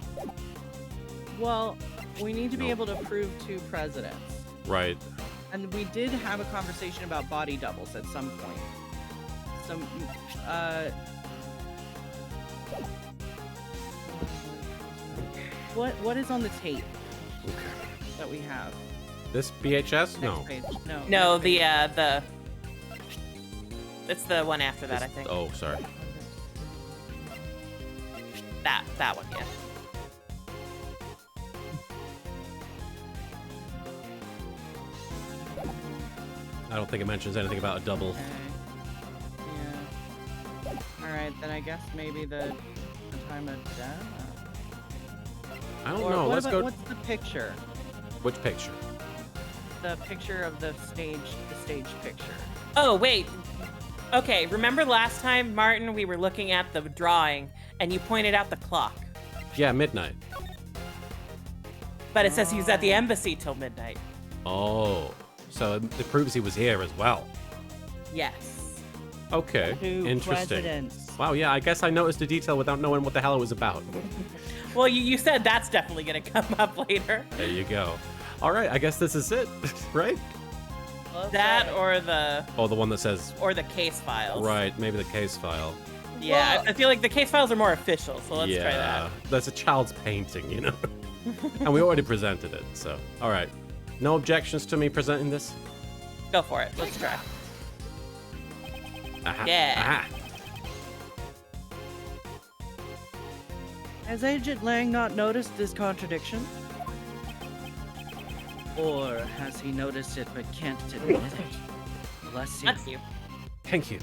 Speaker 2: Well, we need to be
Speaker 1: Nope.
Speaker 2: able to prove 2 presidents.
Speaker 1: Right.
Speaker 2: And we did have a conversation about body doubles at some point. Some, what is on the tape
Speaker 1: Okay.
Speaker 2: that we have?
Speaker 1: This VHS?
Speaker 2: Next
Speaker 1: No.
Speaker 2: page. No.
Speaker 3: No,
Speaker 2: next page.
Speaker 3: the it's the one after that, I think.
Speaker 1: Oh, sorry.
Speaker 3: That one, yeah.
Speaker 1: I don't think it mentions anything about a double.
Speaker 2: Okay. Yeah. All right, then I guess maybe the time of death.
Speaker 1: I don't
Speaker 2: Or
Speaker 1: know.
Speaker 2: what
Speaker 1: Let's
Speaker 2: about,
Speaker 1: go.
Speaker 2: What's the picture?
Speaker 1: Which picture?
Speaker 2: The picture of the stage picture.
Speaker 3: Oh, wait. Okay, remember last time, Martin, we were looking at the drawing and you pointed out the clock.
Speaker 1: Yeah, midnight.
Speaker 3: But it says he was at the embassy till midnight.
Speaker 1: Oh. So it proves he was here as well.
Speaker 3: Yes.
Speaker 1: Okay.
Speaker 2: 2
Speaker 1: Interesting.
Speaker 2: presidents.
Speaker 1: Wow, yeah, I guess I noticed the detail without knowing what the hell it was about.
Speaker 3: Well, you said that's definitely going to come up later.
Speaker 1: There you go. All right, I guess this is it, right?
Speaker 3: That or the
Speaker 1: Oh, the one that says,
Speaker 3: case files.
Speaker 1: right, maybe the case file.
Speaker 3: Yeah,
Speaker 2: Well-
Speaker 3: I feel like the case files are more official, so let's
Speaker 1: yeah,
Speaker 3: try that.
Speaker 1: that's a child's painting, you know? And we already presented it, so. All right. No objections to me presenting this?
Speaker 3: Go for it. Let's try.
Speaker 1: Aha.
Speaker 3: Yeah.
Speaker 1: Aha.
Speaker 2: Has Agent Lang not noticed this contradiction? Or has he noticed it but can't admit it? Bless you.
Speaker 3: That's you.
Speaker 1: Thank you.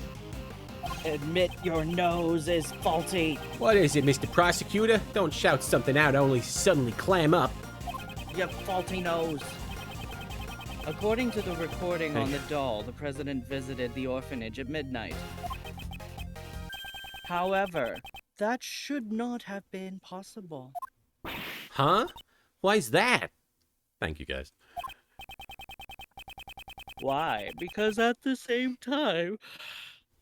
Speaker 2: Admit your nose is faulty.
Speaker 1: What is it, Mr. Prosecutor? Don't shout something out only suddenly clam up.
Speaker 2: You faulty nose. According to the recording on the doll, the president visited the orphanage at midnight. However, that should not have been possible.
Speaker 1: Huh? Why's that? Thank you, guys.
Speaker 2: Why? Because at the same time,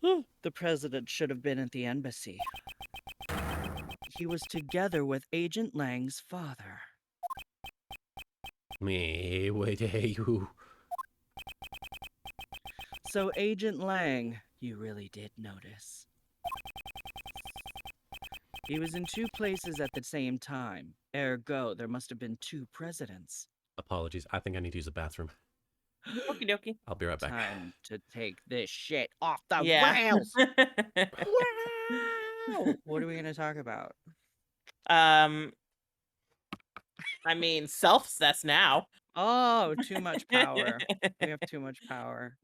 Speaker 2: the president should have been at the embassy. He was together with Agent Lang's father.
Speaker 1: Me, what are you?
Speaker 2: So, Agent Lang, you really did notice. He was in 2 places at the same time. Ergo, there must have been 2 presidents.
Speaker 1: Apologies, I think I need to use the bathroom.
Speaker 3: Okie dokie.
Speaker 1: I'll be right back.
Speaker 2: Time to take this shit off the
Speaker 3: Yeah.
Speaker 2: rails. What are we going to talk about?
Speaker 3: I mean, self-cess now.
Speaker 2: Oh, too much power. We have too much power.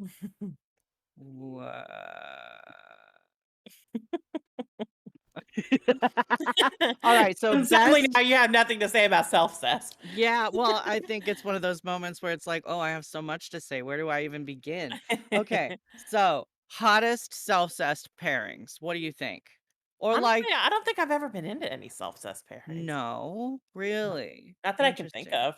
Speaker 2: All right, so
Speaker 3: suddenly
Speaker 2: best-
Speaker 3: now you have nothing to say about self-cess.
Speaker 2: Yeah, well, I think it's one of those moments where it's like, oh, I have so much to say. Where do I even begin? Okay, so hottest self-cessed pairings. What do you think? Or
Speaker 3: Honestly, I don't think I've ever been into any self-cess pairings.
Speaker 2: no, really?
Speaker 3: Not that I can think
Speaker 2: Interesting.
Speaker 3: of.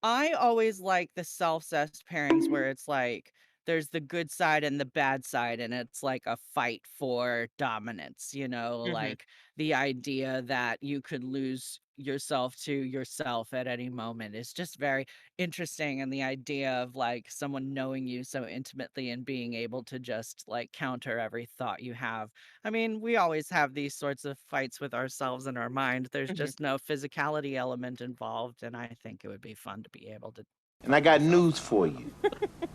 Speaker 2: I always like the self-cessed pairings where it's like there's the good side and the bad side, and it's like a fight for dominance,
Speaker 3: Mhm.
Speaker 2: like the idea that you could lose yourself to yourself at any moment is just very interesting. And the idea of like someone knowing you so intimately and being able to just like counter every thought you have. I mean, we always have these sorts of fights with ourselves in our mind. There's
Speaker 3: Mhm.
Speaker 2: just no physicality element involved, and I think it would be fun to be able to.
Speaker 5: And I got news for you.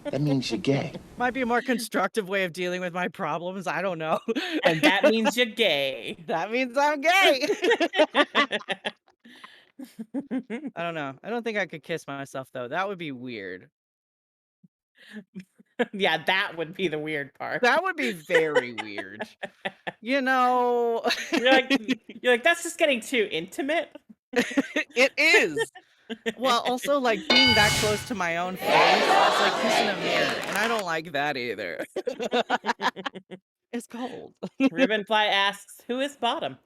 Speaker 5: That means you're gay.
Speaker 2: Might be a more constructive way of dealing with my problems. I don't know.
Speaker 3: And that means you're gay.
Speaker 2: That means I'm gay. I don't know. I don't think I could kiss myself though. That would be weird.
Speaker 3: Yeah, that would be the weird part.
Speaker 2: That would be very weird. You know,
Speaker 3: You're like, that's just getting too intimate.
Speaker 2: it is. Well, also like being that close to my own face, it's like kissing a mirror, and I don't like that either. It's cold.
Speaker 3: Ribbonfly asks, who is bottom?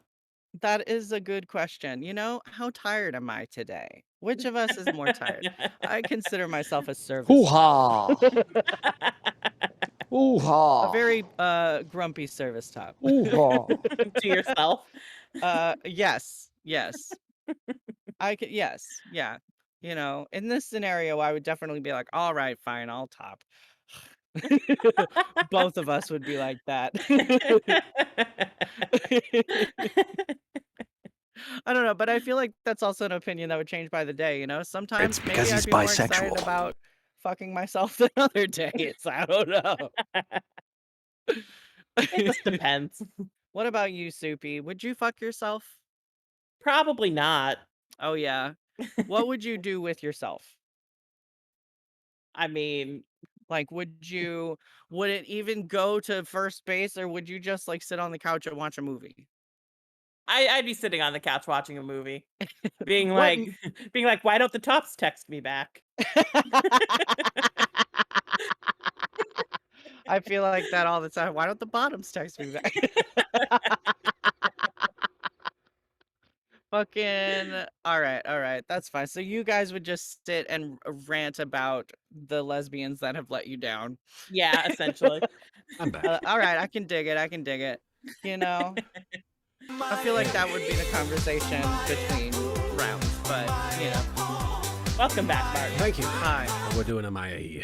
Speaker 2: That is a good question. You know, how tired am I today? Which of us is more tired? I consider myself a service.
Speaker 5: Hoo-ha!
Speaker 2: A
Speaker 5: Hoo-ha!
Speaker 2: very grumpy service top.
Speaker 5: Hoo-ha!
Speaker 3: To yourself.
Speaker 2: Yes. Yes. Yeah. You know, in this scenario, I would definitely be like, all right, fine, I'll top. Both of us would be like that. I don't know, but I feel like that's also an opinion that would change by the day, you know? Sometimes
Speaker 4: It's because
Speaker 2: maybe I'd
Speaker 4: he's
Speaker 2: be more excited
Speaker 4: bisexual.
Speaker 2: about fucking myself than other days. I don't know.
Speaker 3: It just depends.
Speaker 2: What about you, Soupy? Would you fuck yourself?
Speaker 3: Probably not.
Speaker 2: Oh, yeah. What would you do with yourself?
Speaker 3: I mean,
Speaker 2: Like, would it even go to first base, or would you just like sit on the couch and watch a movie?
Speaker 3: I'd be sitting on the couch watching a movie, being
Speaker 2: What
Speaker 3: like, being like, why don't the tops text me back?
Speaker 2: I feel like that all the time. Why don't the bottoms text me back? Fucking all right, that's fine. So you guys would just sit and rant about the lesbians that have let you down.
Speaker 3: Yeah, essentially.
Speaker 1: I'm back.
Speaker 2: All right, I can dig it. You know, I feel like that would be the conversation between rounds, but you know.
Speaker 3: Welcome back, Martin.
Speaker 1: Thank you.
Speaker 2: Hi.
Speaker 1: We're doing a MIA.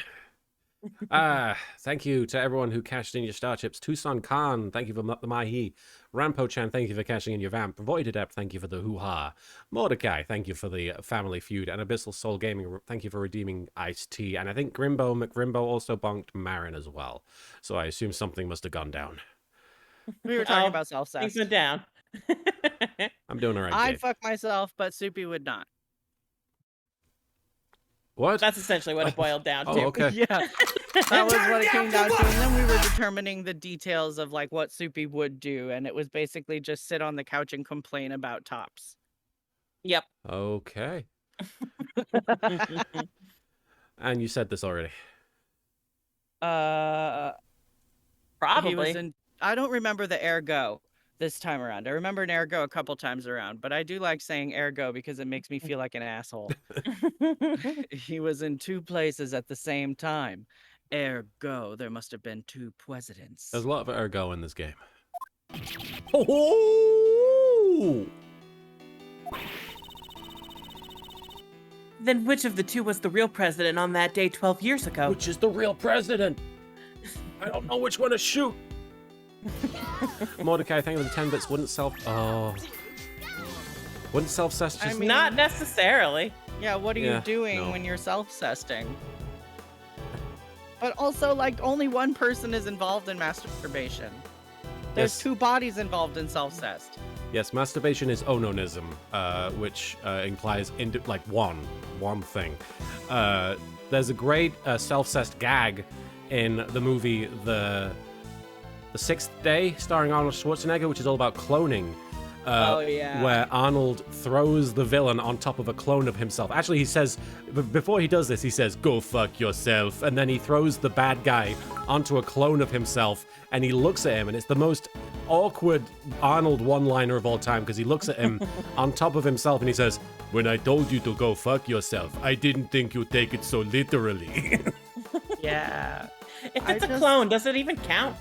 Speaker 1: Thank you to everyone who cashed in your starships. Tucson Khan, thank you for the Mahi. Rampo-chan, thank you for cashing in your vamp. Void Adept, thank you for the hoo-ha. Mordecai, thank you for the Family Feud. And Abyssal Soul Gaming, thank you for redeeming Ice Tea. And I think McGrimbo also bonked Marin as well. So I assume something must have gone down.
Speaker 2: We were talking
Speaker 3: Oh,
Speaker 2: about
Speaker 3: Things
Speaker 2: self-cess.
Speaker 3: went down.
Speaker 1: I'm doing all right,
Speaker 2: I'd
Speaker 1: Dave.
Speaker 2: fuck myself, but Soupy would not.
Speaker 1: What?
Speaker 3: That's essentially what it boiled down
Speaker 1: Oh,
Speaker 3: to.
Speaker 1: okay.
Speaker 2: Yeah, that was what it came down to. And then we were determining the details of like what Soupy would do, and it was basically just sit on the couch and complain about tops.
Speaker 3: Yep.
Speaker 1: Okay. And you said this already.
Speaker 2: He was
Speaker 3: Probably.
Speaker 2: in. I don't remember the ergo this time around. I remember an ergo a couple times around, but I do like saying ergo because it makes me feel like an asshole. He was in two places at the same time. Ergo, there must have been two presidents.
Speaker 1: There's a lot of ergo in this game. Oh!
Speaker 3: Then which of the two was the real president on that day 12 years ago?
Speaker 1: Which is the real president? I don't know which one to shoot. Mordecai, thank you for the 10 bits. Wouldn't self-cess just...
Speaker 2: I mean-
Speaker 3: Not necessarily.
Speaker 2: Yeah, what are you
Speaker 1: Yeah,
Speaker 2: doing
Speaker 1: no.
Speaker 2: when you're self-cesting? But also, like, only one person is involved in masturbation. There's
Speaker 1: Yes.
Speaker 2: two bodies involved in self-cest.
Speaker 1: Yes, masturbation is ononism, which implies one thing. There's a great self-cessed gag in the movie The Sixth Day, starring Arnold Schwarzenegger, which is all about cloning.
Speaker 2: Oh, yeah.
Speaker 1: Where Arnold throws the villain on top of a clone of himself. Actually, he says, before he does this, he says, "Go fuck yourself." And then he throws the bad guy onto a clone of himself, and he looks at him, and it's the most awkward Arnold one-liner of all time, because he looks at him on top of himself, and he says, "When I told you to go fuck yourself, I didn't think you'd take it so literally."
Speaker 2: Yeah.
Speaker 3: If
Speaker 2: I
Speaker 3: it's a
Speaker 2: just-
Speaker 3: clone, does it even count?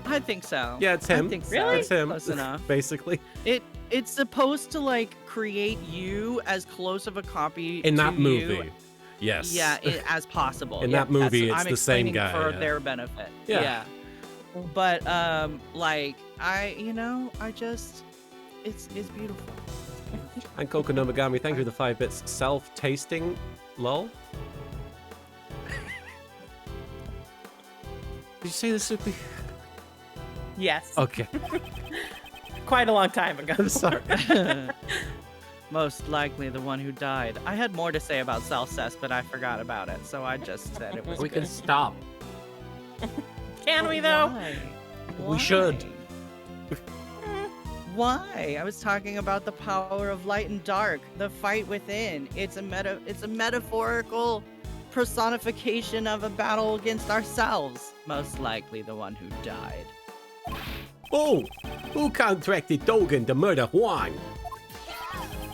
Speaker 2: I think so.
Speaker 1: Yeah, it's him.
Speaker 2: I think so.
Speaker 3: Really?
Speaker 1: It's him.
Speaker 2: Close enough.
Speaker 1: Basically.
Speaker 2: It's supposed to, like, create you as close of a copy
Speaker 1: In that
Speaker 2: to
Speaker 1: movie.
Speaker 2: you,
Speaker 1: Yes.
Speaker 2: yeah, as possible.
Speaker 1: In
Speaker 2: Yeah,
Speaker 1: that movie,
Speaker 2: that's-
Speaker 1: it's
Speaker 2: I'm
Speaker 1: the same
Speaker 2: explaining
Speaker 1: guy,
Speaker 2: for
Speaker 1: yeah.
Speaker 2: their benefit.
Speaker 1: Yeah.
Speaker 2: But like I just it's beautiful.
Speaker 1: And Coco Nomagami, thank you for the 5 bits. Self-tasting, lol. Did you say this, Soupy?
Speaker 3: Yes.
Speaker 1: Okay.
Speaker 3: Quite a long time ago.
Speaker 1: I'm sorry.
Speaker 2: Most likely the one who died. I had more to say about self-cess, but I forgot about it, so I just said it was
Speaker 1: We
Speaker 2: good.
Speaker 1: can stop.
Speaker 3: Can we, though?
Speaker 2: Why?
Speaker 1: We should.
Speaker 2: Why? I was talking about the power of light and dark, the fight within. It's a metaphorical personification of a battle against ourselves. Most likely the one who died.
Speaker 1: Oh, who contracted Dogen to murder Juan?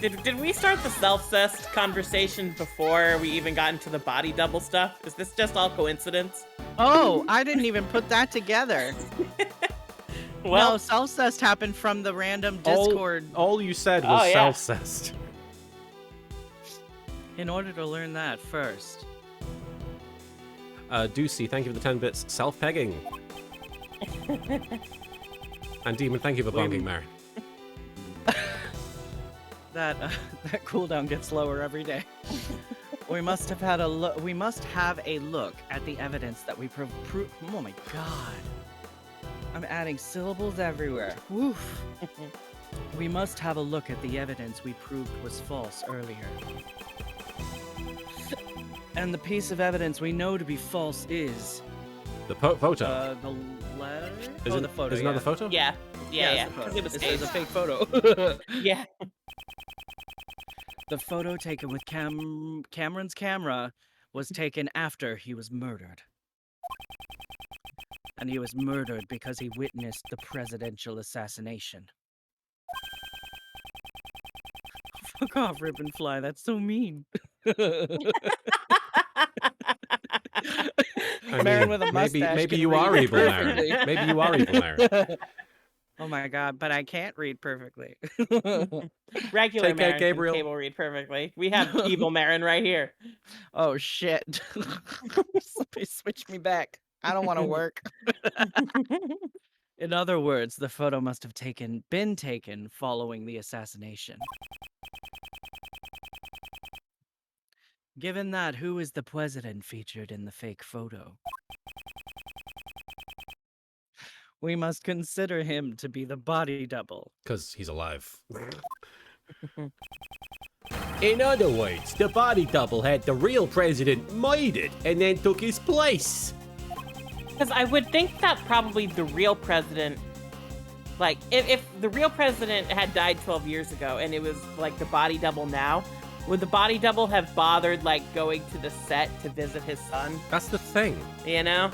Speaker 3: Did we start the self-cessed conversation before we even got into the body double stuff? Is this just all coincidence?
Speaker 2: Oh, I didn't even put that together.
Speaker 3: Well,
Speaker 2: No, self-cessed happened from the random Discord.
Speaker 1: All you said was
Speaker 3: Oh, yeah.
Speaker 1: self-cessed.
Speaker 2: In order to learn that first.
Speaker 1: Deucey, thank you for the 10 bits. Self-pegging. And Demon, thank you for bonking, Marin.
Speaker 2: That that cooldown gets lower every day. We must have had a look. We must have a look at the evidence that we prove. Oh my god! I'm adding syllables everywhere. Woof. We must have a look at the evidence we proved was false earlier. And the piece of evidence we know to be false is
Speaker 1: The photo.
Speaker 2: the letter.
Speaker 1: Is
Speaker 2: Oh,
Speaker 1: it,
Speaker 2: the photo.
Speaker 1: is it not the photo?
Speaker 3: yeah.
Speaker 2: it's the
Speaker 3: 'cause
Speaker 2: photo.
Speaker 3: it was
Speaker 2: It says a
Speaker 3: staged.
Speaker 2: fake photo.
Speaker 3: Yeah.
Speaker 2: The photo taken with Cameron's camera was taken after he was murdered. And he was murdered because he witnessed the presidential assassination. Fuck off, Ribbonfly. That's so mean.
Speaker 1: I
Speaker 2: Marin
Speaker 1: mean,
Speaker 2: with a
Speaker 1: maybe
Speaker 2: mustache
Speaker 1: maybe
Speaker 2: can
Speaker 1: you are
Speaker 2: read
Speaker 1: evil, Marin.
Speaker 2: perfectly.
Speaker 1: Maybe you are evil, Marin.
Speaker 2: Oh my god, but I can't read perfectly.
Speaker 3: Regular
Speaker 1: Take care,
Speaker 3: Marin
Speaker 1: Gabriel.
Speaker 3: can cable read perfectly. We have evil Marin right here.
Speaker 2: Oh shit. Somebody switch me back. I don't want to work. In other words, the photo must have been taken following the assassination. Given that, who is the president featured in the fake photo? We must consider him to be the body double.
Speaker 1: Because he's alive. In other words, the body double had the real president murdered and then took his place.
Speaker 3: Because I would think that probably the real president, like, if the real president had died 12 years ago and it was, like, the body double now, would the body double have bothered, like, going to the set to visit his son?
Speaker 1: That's the thing.
Speaker 3: You know?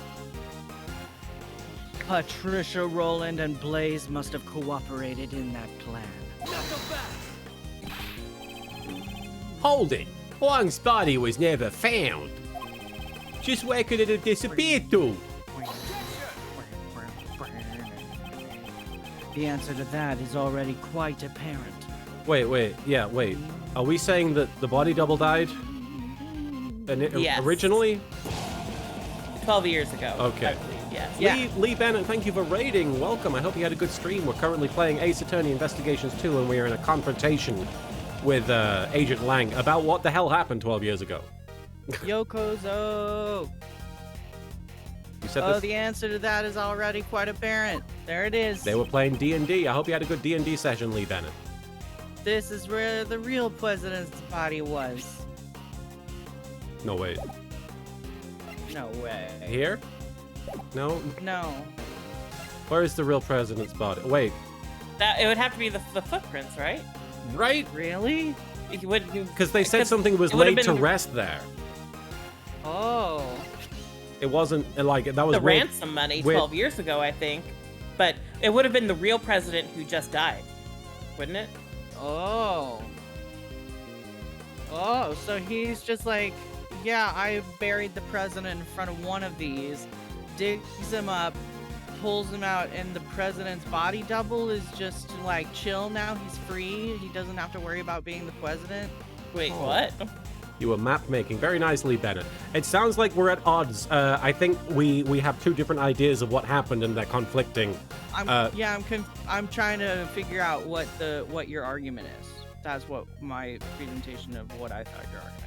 Speaker 2: Patricia Rowland and Blaze must have cooperated in that plan.
Speaker 1: Hold it. Huang's body was never found. Just where could it have disappeared to?
Speaker 2: The answer to that is already quite apparent.
Speaker 1: Wait. Are we saying that the body double died?
Speaker 3: Yes.
Speaker 1: Originally?
Speaker 3: 12 years ago.
Speaker 1: Okay.
Speaker 3: I believe, yes.
Speaker 2: Yeah.
Speaker 1: Lee Bennett, thank you for raiding. Welcome. I hope you had a good stream. We're currently playing Ace Attorney Investigations 2, and we are in a confrontation with Agent Lang about what the hell happened 12 years ago.
Speaker 2: Yokozo!
Speaker 1: You said
Speaker 2: Oh,
Speaker 1: this?
Speaker 2: the answer to that is already quite apparent. There it is.
Speaker 1: They were playing D&D. I hope you had a good D&D session, Lee Bennett.
Speaker 2: This is where the real president's body was.
Speaker 1: No, wait.
Speaker 2: No way.
Speaker 1: Here? No?
Speaker 2: No.
Speaker 1: Where is the real president's body? Wait.
Speaker 3: It would have to be the footprints, right?
Speaker 1: Right?
Speaker 2: Really?
Speaker 3: It would,
Speaker 1: Because they said something was
Speaker 3: it would've
Speaker 1: laid to
Speaker 3: been-
Speaker 1: rest there.
Speaker 2: Oh.
Speaker 1: It wasn't, like, that was
Speaker 3: the
Speaker 1: weird.
Speaker 3: ransom money
Speaker 1: weird.
Speaker 3: 12 years ago, I think. But it would have been the real president who just died, wouldn't it?
Speaker 2: Oh. Oh, so he's just like, yeah, I buried the president in front of one of these, digs him up, pulls him out, and the president's body double is just like chill now. He's free. He doesn't have to worry about being the president.
Speaker 3: Wait,
Speaker 1: Oh.
Speaker 3: what?
Speaker 1: You were map making. Very nicely, Bennett. It sounds like we're at odds. I think we have two different ideas of what happened and they're conflicting.
Speaker 2: I'm trying to figure out what your argument is. That's what my presentation of what I thought your argument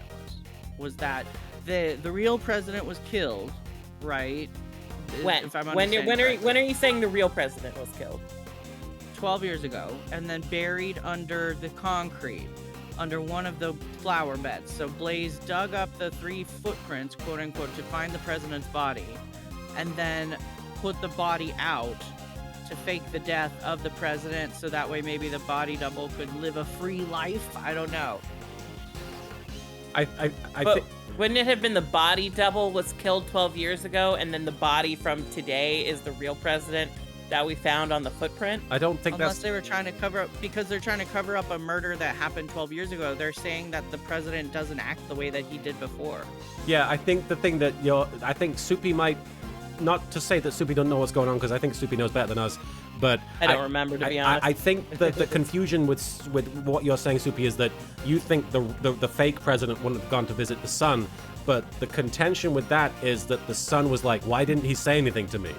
Speaker 2: was that the real president was killed, right?
Speaker 3: When?
Speaker 2: If I'm
Speaker 3: When
Speaker 2: understanding
Speaker 3: are you saying the real president was killed?
Speaker 2: 12 years ago, and then buried under the concrete, under one of the flower beds. So Blaze dug up the 3 footprints, quote unquote, to find the president's body, and then put the body out to fake the death of the president, so that way maybe the body double could live a free life. I don't know.
Speaker 1: I
Speaker 3: But
Speaker 1: think
Speaker 3: wouldn't it have been the body double was killed 12 years ago, and then the body from today is the real president that we found on the footprint.
Speaker 1: I don't think
Speaker 2: Unless
Speaker 1: that's...
Speaker 2: they were trying to cover up, because they're trying to cover up a murder that happened 12 years ago. They're saying that the president doesn't act the way that he did before.
Speaker 1: Yeah, I think the thing that I think Soupy might... Not to say that Soupy don't know what's going on, because I think Soupy knows better than us, but...
Speaker 3: I don't remember, to be honest.
Speaker 1: I think that the confusion with what you're saying, Soupy, is that you think the fake president wouldn't have gone to visit the son, but the contention with that is that the son was like, why didn't he say anything to me?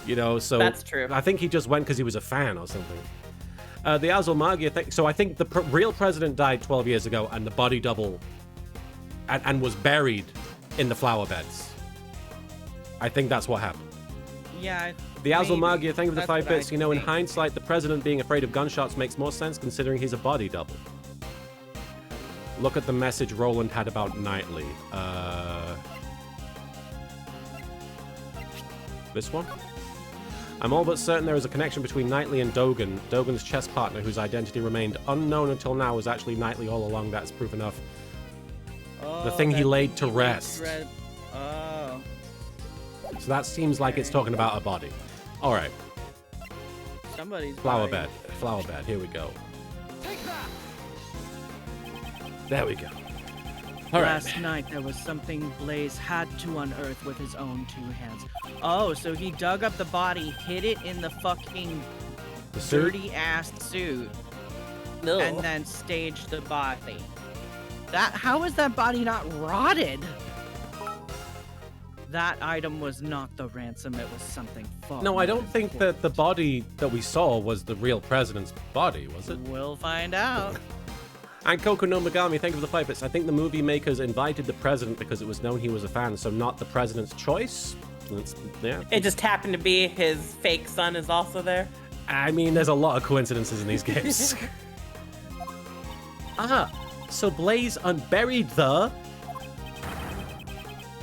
Speaker 1: You know, so...
Speaker 3: That's true.
Speaker 1: I think he just went because he was a fan or something. The Azulmagia thing... So I think the real president died 12 years ago, and the body double... And was buried in the flower beds. I think that's what happened.
Speaker 2: Yeah.
Speaker 1: The Azulmagia, thank you for the
Speaker 2: That's
Speaker 1: 5
Speaker 2: what I
Speaker 1: bits. You know, in
Speaker 2: think.
Speaker 1: hindsight, the president being afraid of gunshots makes more sense considering he's a body double. Look at the message Roland had about Knightley. This one? I'm all but certain there is a connection between Knightley and Dogan. Dogan's chess partner, whose identity remained unknown until now, was actually Knightley all along. That's proof enough.
Speaker 2: Oh,
Speaker 1: The thing he
Speaker 2: that
Speaker 1: laid to
Speaker 2: he
Speaker 1: rest.
Speaker 2: Oh.
Speaker 1: So that seems like it's talking about a body. All right.
Speaker 2: Somebody's
Speaker 1: Flower
Speaker 2: body.
Speaker 1: bed. Flower bed. Here we go. There we go. All right.
Speaker 2: Last night there was something Blaze had to unearth with his own 2 hands. Oh, so he dug up the body, hid it in the fucking
Speaker 1: The suit?
Speaker 2: dirty-ass suit,
Speaker 3: No.
Speaker 2: and then staged the body. How is that body not rotted? That item was not the ransom, it was something far
Speaker 1: No, I
Speaker 2: more
Speaker 1: don't think that the
Speaker 2: important.
Speaker 1: body that we saw was the real president's body, was it?
Speaker 2: We'll find out.
Speaker 1: And Coco no Megami, thank you for the 5 bits. I think the movie makers invited the president because it was known he was a fan, so not the president's choice. Yeah.
Speaker 3: It just happened to be his fake son is also there.
Speaker 1: I mean, there's a lot of coincidences in these games. So Blaze unburied the...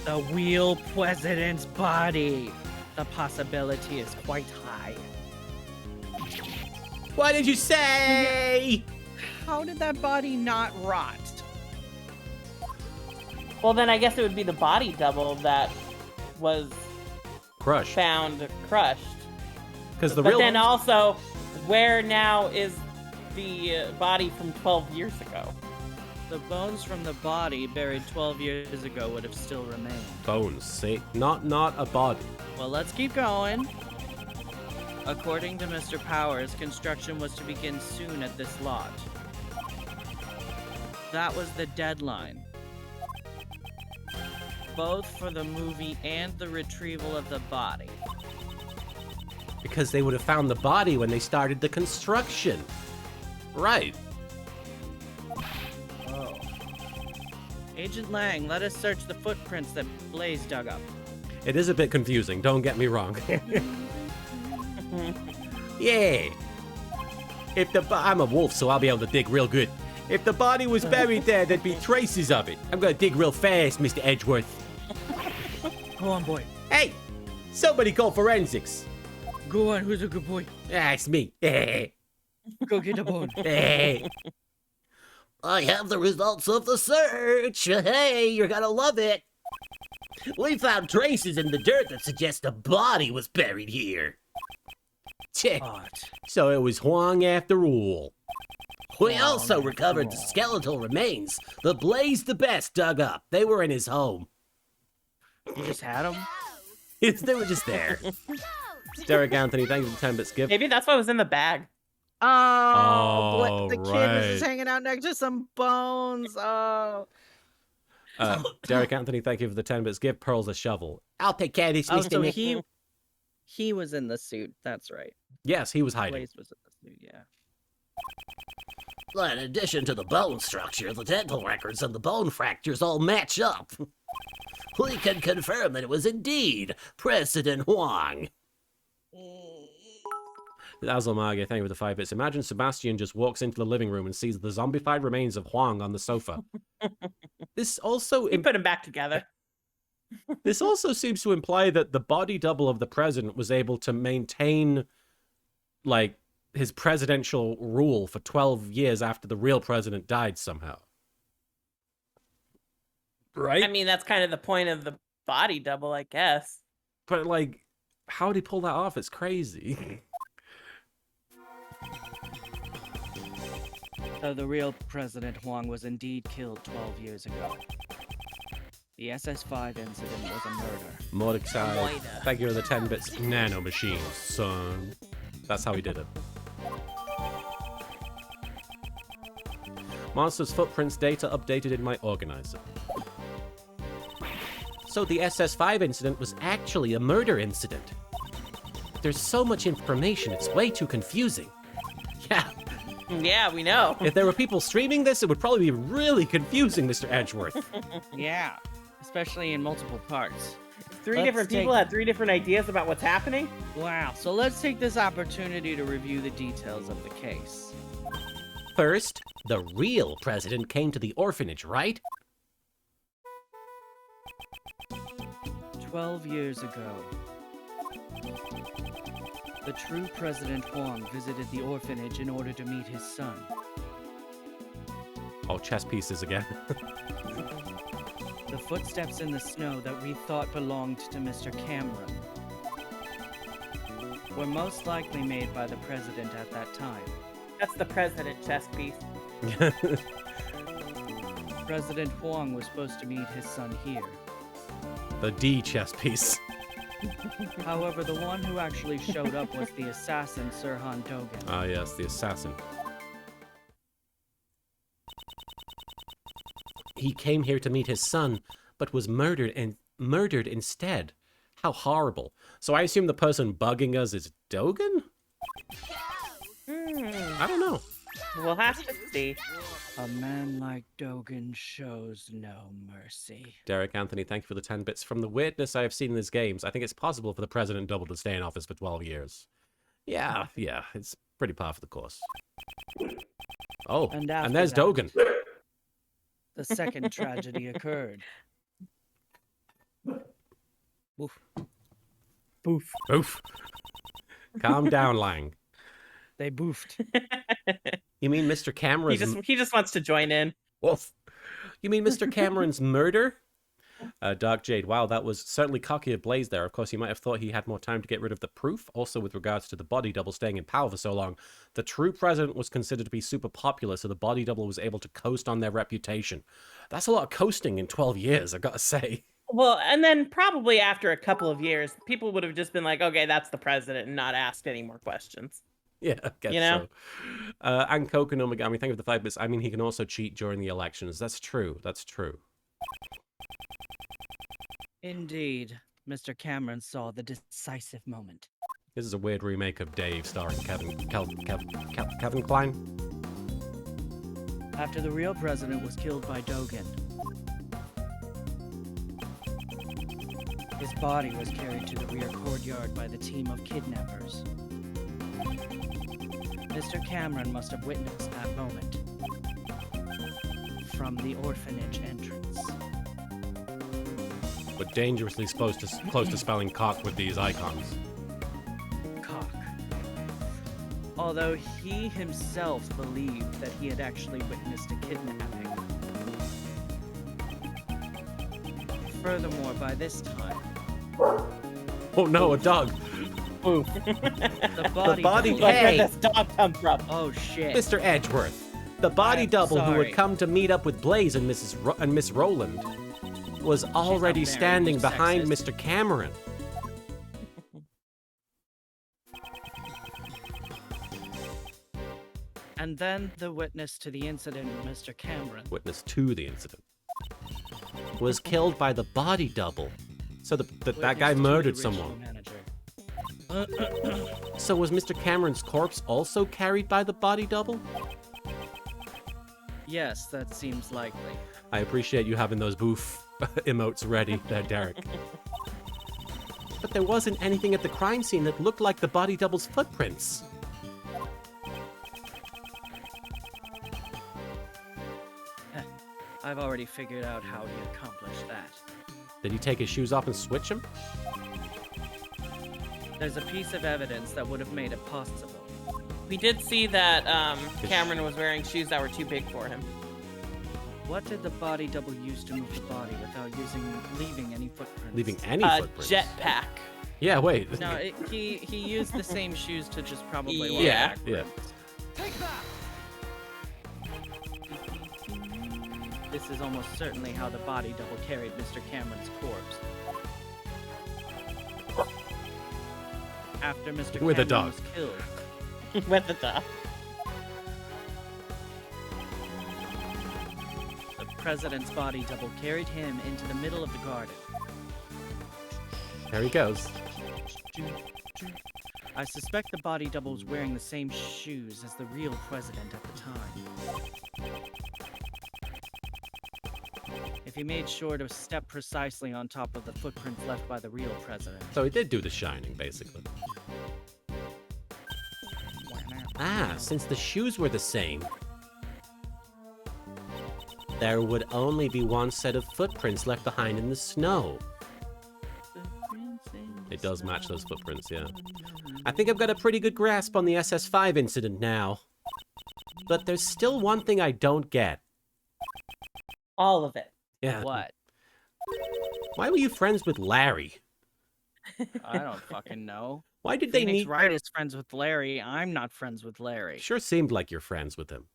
Speaker 2: The real president's body. The possibility is quite high.
Speaker 1: What did you say?
Speaker 2: How did that body not rot?
Speaker 3: Well, then I guess it would be the body double that was
Speaker 1: Crush.
Speaker 3: found crushed.
Speaker 1: Because the
Speaker 3: But
Speaker 1: real...
Speaker 3: then also, where now is the body from 12 years ago?
Speaker 2: The bones from the body buried 12 years ago would have still remained.
Speaker 1: Bones, see? Not a body.
Speaker 2: Well, let's keep going. According to Mr. Powers, construction was to begin soon at this lot. That was the deadline. Both for the movie and the retrieval of the body.
Speaker 1: Because they would have found the body when they started the construction. Right.
Speaker 2: Oh. Agent Lang, let us search the footprints that Blaze dug up.
Speaker 1: It is a bit confusing, don't get me wrong. Yeah. I'm a wolf, so I'll be able to dig real good. If the body was buried there, there'd be traces of it. I'm gonna dig real fast, Mr. Edgeworth.
Speaker 2: Go on, boy.
Speaker 1: Hey! Somebody call forensics.
Speaker 2: Go on, who's a good boy?
Speaker 1: Ah, it's me.
Speaker 2: Go get a bone.
Speaker 6: I have the results of the search. Hey, you're gonna love it. We found traces in the dirt that suggest a body was buried here. Check.
Speaker 1: So it was Huang after all.
Speaker 6: We also recovered the skeletal remains. The Blaze the Best dug up. They were in his home.
Speaker 2: You just had him?
Speaker 1: They were just there. Derek Anthony, thank you for the 10 bits gift.
Speaker 3: Maybe that's what was in the bag.
Speaker 2: Oh, the kid was
Speaker 1: right.
Speaker 2: just hanging out next to some bones. Oh.
Speaker 1: Derek Anthony, thank you for the 10 bits gift. Pearl's a shovel.
Speaker 6: I'll take care of this,
Speaker 2: Oh,
Speaker 6: Mr.
Speaker 2: so
Speaker 6: Nick.
Speaker 2: he was in the suit. That's right.
Speaker 1: Yes, he was hiding.
Speaker 2: Blaze was in the suit, yeah.
Speaker 6: In addition to the bone structure, the dental records and the bone fractures all match up. We can confirm that it was indeed President Huang.
Speaker 1: Azulmagia, thank you for the 5 bits. Imagine Sebastian just walks into the living room and sees the zombified remains of Huang on the sofa. This also
Speaker 3: We put them back together.
Speaker 1: this also seems to imply that the body double of the president was able to maintain, like, his presidential rule for 12 years after the real president died somehow. Right?
Speaker 3: I mean, that's kind of the point of the body double, I guess.
Speaker 1: But, like, How did he pull that off? It's crazy.
Speaker 2: So the real President Huang was indeed killed 12 years ago. The SS5 incident was a murder.
Speaker 1: Mordecai, thank you for the 10 bits. Nano machines, son. That's how he did it. Monsters footprints data updated in my organizer. So the SS5 incident was actually a murder incident. There's so much information, it's way too confusing. Yeah.
Speaker 3: Yeah, we know.
Speaker 1: If there were people streaming this, it would probably be really confusing, Mr. Edgeworth.
Speaker 2: Yeah, especially in multiple parts.
Speaker 3: Three
Speaker 2: Let's
Speaker 3: different people
Speaker 2: take-
Speaker 3: had 3 different ideas about what's happening?
Speaker 2: Wow, so let's take this opportunity to review the details of the case.
Speaker 1: First, the real president came to the orphanage, right?
Speaker 2: 12 years ago, the true President Huang visited the orphanage in order to meet his son.
Speaker 1: Oh, chess pieces again.
Speaker 2: The footsteps in the snow that we thought belonged to Mr. Cameron were most likely made by the president at that time.
Speaker 3: That's the president chess piece.
Speaker 2: President Huang was supposed to meet his son here.
Speaker 1: The D chess piece.
Speaker 2: However, the one who actually showed up was the assassin Sirhan Dogan.
Speaker 1: Ah, yes, the assassin. He came here to meet his son, but was murdered instead. How horrible. So I assume the person bugging us is Dogan? I don't know.
Speaker 3: We'll have to see.
Speaker 2: A man like Dogan shows no mercy.
Speaker 1: Derek Anthony, thank you for the 10 bits. From the weirdness I have seen in these games, I think it's possible for the president double to stay in office for 12 years. Yeah, it's pretty par for the course. Oh,
Speaker 2: And
Speaker 1: and
Speaker 2: after
Speaker 1: there's
Speaker 2: that-
Speaker 1: Dogan.
Speaker 2: The second tragedy occurred. Oof. Boof.
Speaker 1: Oof. Calm down, Lang.
Speaker 2: They boofed.
Speaker 1: You mean Mr. Cameron's...
Speaker 3: He just wants to join in.
Speaker 1: Woof. You mean Mr. Cameron's murder? Dark Jade, wow, that was certainly cocky of Blaze there. Of course, you might have thought he had more time to get rid of the proof. Also, with regards to the body double staying in power for so long, the true president was considered to be super popular, so the body double was able to coast on their reputation. That's a lot of coasting in 12 years, I've got to say.
Speaker 3: Well, and then probably after a couple of years, people would have just been like, okay, that's the president, and not asked any more questions.
Speaker 1: Yeah, I guess
Speaker 3: You know?
Speaker 1: so. And Kokono Megami, thank you for the 5 bits. I mean, he can also cheat during the elections. That's true. That's true.
Speaker 2: Indeed, Mr. Cameron saw the decisive moment.
Speaker 1: This is a weird remake of Dave starring Kevin Kline.
Speaker 2: After the real president was killed by Dogan, his body was carried to the rear courtyard by the team of kidnappers. Mr. Cameron must have witnessed that moment from the orphanage entrance.
Speaker 1: We're dangerously close to spelling cock with these icons.
Speaker 2: Cock. Although he himself believed that he had actually witnessed a kidnapping. Furthermore, by this time,
Speaker 1: Oh no, a dog!
Speaker 2: the body.
Speaker 1: body-
Speaker 2: double-
Speaker 3: Like,
Speaker 1: Hey!
Speaker 3: where'd this dog come from?
Speaker 2: Oh shit.
Speaker 1: Mr. Edgeworth, the body
Speaker 2: I'm
Speaker 1: double who
Speaker 2: sorry.
Speaker 1: had come to meet up with Blaze and Miss Rowland was already
Speaker 2: very
Speaker 1: standing behind
Speaker 2: sexist.
Speaker 1: Mr. Cameron.
Speaker 2: And then the witness to the incident, Mr. Cameron.
Speaker 1: Witness to the incident was killed by the body double. So that guy
Speaker 2: Witness to
Speaker 1: murdered
Speaker 2: the
Speaker 1: someone.
Speaker 2: original manager.
Speaker 1: So was Mr. Cameron's corpse also carried by the body double?
Speaker 2: Yes, that seems likely.
Speaker 1: I appreciate you having those boof emotes ready there, Derek. But there wasn't anything at the crime scene that looked like the body double's footprints.
Speaker 2: I've already figured out how he accomplished that.
Speaker 1: Did he take his shoes off and switch them?
Speaker 2: There's a piece of evidence that would have made it possible.
Speaker 3: We did see that Cameron was wearing shoes that were too big for him.
Speaker 2: What did the body double use to move the body without leaving any footprints?
Speaker 1: Leaving any
Speaker 3: A
Speaker 1: footprints?
Speaker 3: jetpack.
Speaker 1: Yeah, wait.
Speaker 2: No, he used the same shoes to just probably walk
Speaker 3: Yeah.
Speaker 2: backwards.
Speaker 1: Yeah.
Speaker 2: This is almost certainly how the body double carried Mr. Cameron's corpse. After Mr.
Speaker 1: With a
Speaker 2: Cameron
Speaker 1: dog.
Speaker 2: was killed,
Speaker 3: With the dog.
Speaker 2: the president's body double carried him into the middle of the garden.
Speaker 1: There he goes.
Speaker 2: I suspect the body double was wearing the same shoes as the real president at the time. If he made sure to step precisely on top of the footprints left by the real president.
Speaker 1: So he did do The Shining, basically. Ah, since the shoes were the same, there would only be one set of footprints left behind in the snow. It does match those footprints, yeah. I think I've got a pretty good grasp on the SS5 incident now. But there's still one thing I don't get.
Speaker 3: All of it.
Speaker 1: Yeah.
Speaker 2: What?
Speaker 1: Why were you friends with Larry?
Speaker 2: I don't fucking know.
Speaker 1: Why did they
Speaker 2: Phoenix
Speaker 1: need...
Speaker 2: Wright is friends with Larry. I'm not friends with Larry.
Speaker 1: Sure seemed like you're friends with him.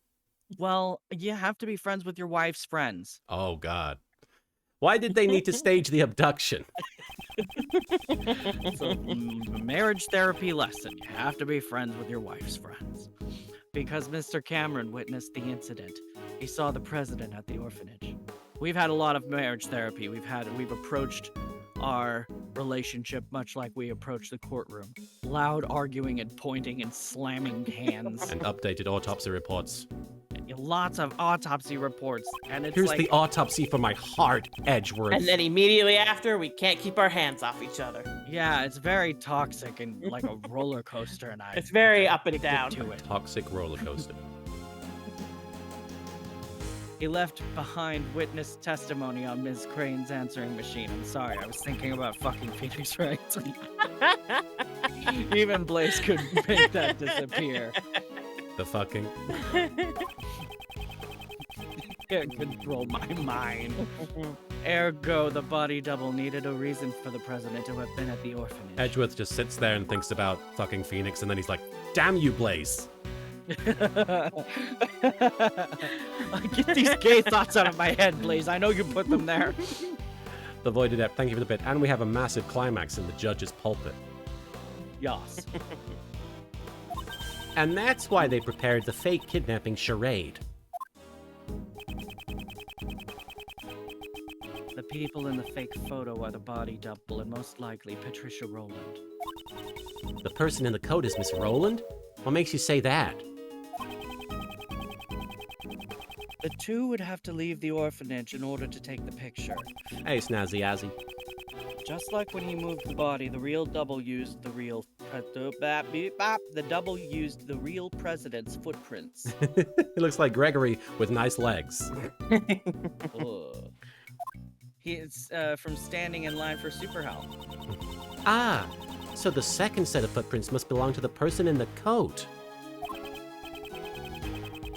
Speaker 2: Well, you have to be friends with your wife's friends.
Speaker 1: Oh, God. Why did they need to stage the abduction?
Speaker 2: It's a marriage therapy lesson. You have to be friends with your wife's friends. Because Mr. Cameron witnessed the incident. He saw the president at the orphanage. We've had a lot of marriage therapy. We've approached our relationship much like we approach the courtroom. Loud arguing and pointing and slamming hands.
Speaker 1: And updated autopsy reports.
Speaker 2: Lots of autopsy reports. And it's
Speaker 1: Here's
Speaker 2: like,
Speaker 1: the autopsy for my heart, Edgeworth.
Speaker 3: And then immediately after, we can't keep our hands off each other.
Speaker 2: yeah, it's very toxic and like a roller coaster, and
Speaker 3: It's very up and
Speaker 2: addicted
Speaker 3: down.
Speaker 2: to it.
Speaker 1: Toxic roller coaster.
Speaker 2: He left behind witness testimony on Ms. Crane's answering machine. I'm sorry, I was thinking about fucking Phoenix Wright. Even Blaze could make that disappear.
Speaker 1: The fucking...
Speaker 2: Can't control my mind. Ergo, the body double needed a reason for the president to have been at the orphanage.
Speaker 1: Edgeworth just sits there and thinks about fucking Phoenix, and then he's like, damn you, Blaze.
Speaker 2: Get these gay thoughts out of my head, Blaze. I know you put them there.
Speaker 1: The Void Adept, thank you for the bit. And we have a massive climax in the judge's pulpit.
Speaker 2: Yas.
Speaker 1: And that's why they prepared the fake kidnapping charade.
Speaker 2: The people in the fake photo are the body double and most likely Patricia Rowland.
Speaker 1: The person in the coat is Miss Rowland? What makes you say that?
Speaker 2: The two would have to leave the orphanage in order to take the picture.
Speaker 1: Hey, Snazzy Azzy.
Speaker 2: Just like when he moved the body, the real double used the real double used the real president's footprints.
Speaker 1: He looks like Gregory with nice legs.
Speaker 2: Ugh. He's from standing in line for super help.
Speaker 1: Ah, so the second set of footprints must belong to the person in the coat.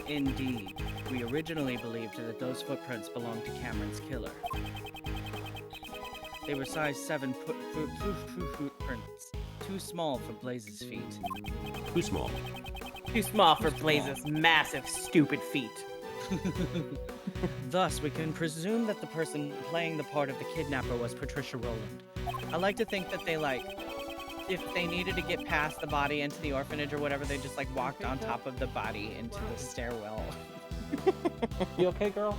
Speaker 2: Indeed. We originally believed that those footprints belonged to Cameron's killer. They were size 7 footprints. Too small for Blaze's feet.
Speaker 1: Too small.
Speaker 3: Too small for Blaze's massive, stupid feet.
Speaker 2: Thus, we can presume that the person playing the part of the kidnapper was Patricia Rowland. I like to think that they, if they needed to get past the body into the orphanage or whatever, they just, walked on top of the body into the stairwell.
Speaker 1: You okay, girl?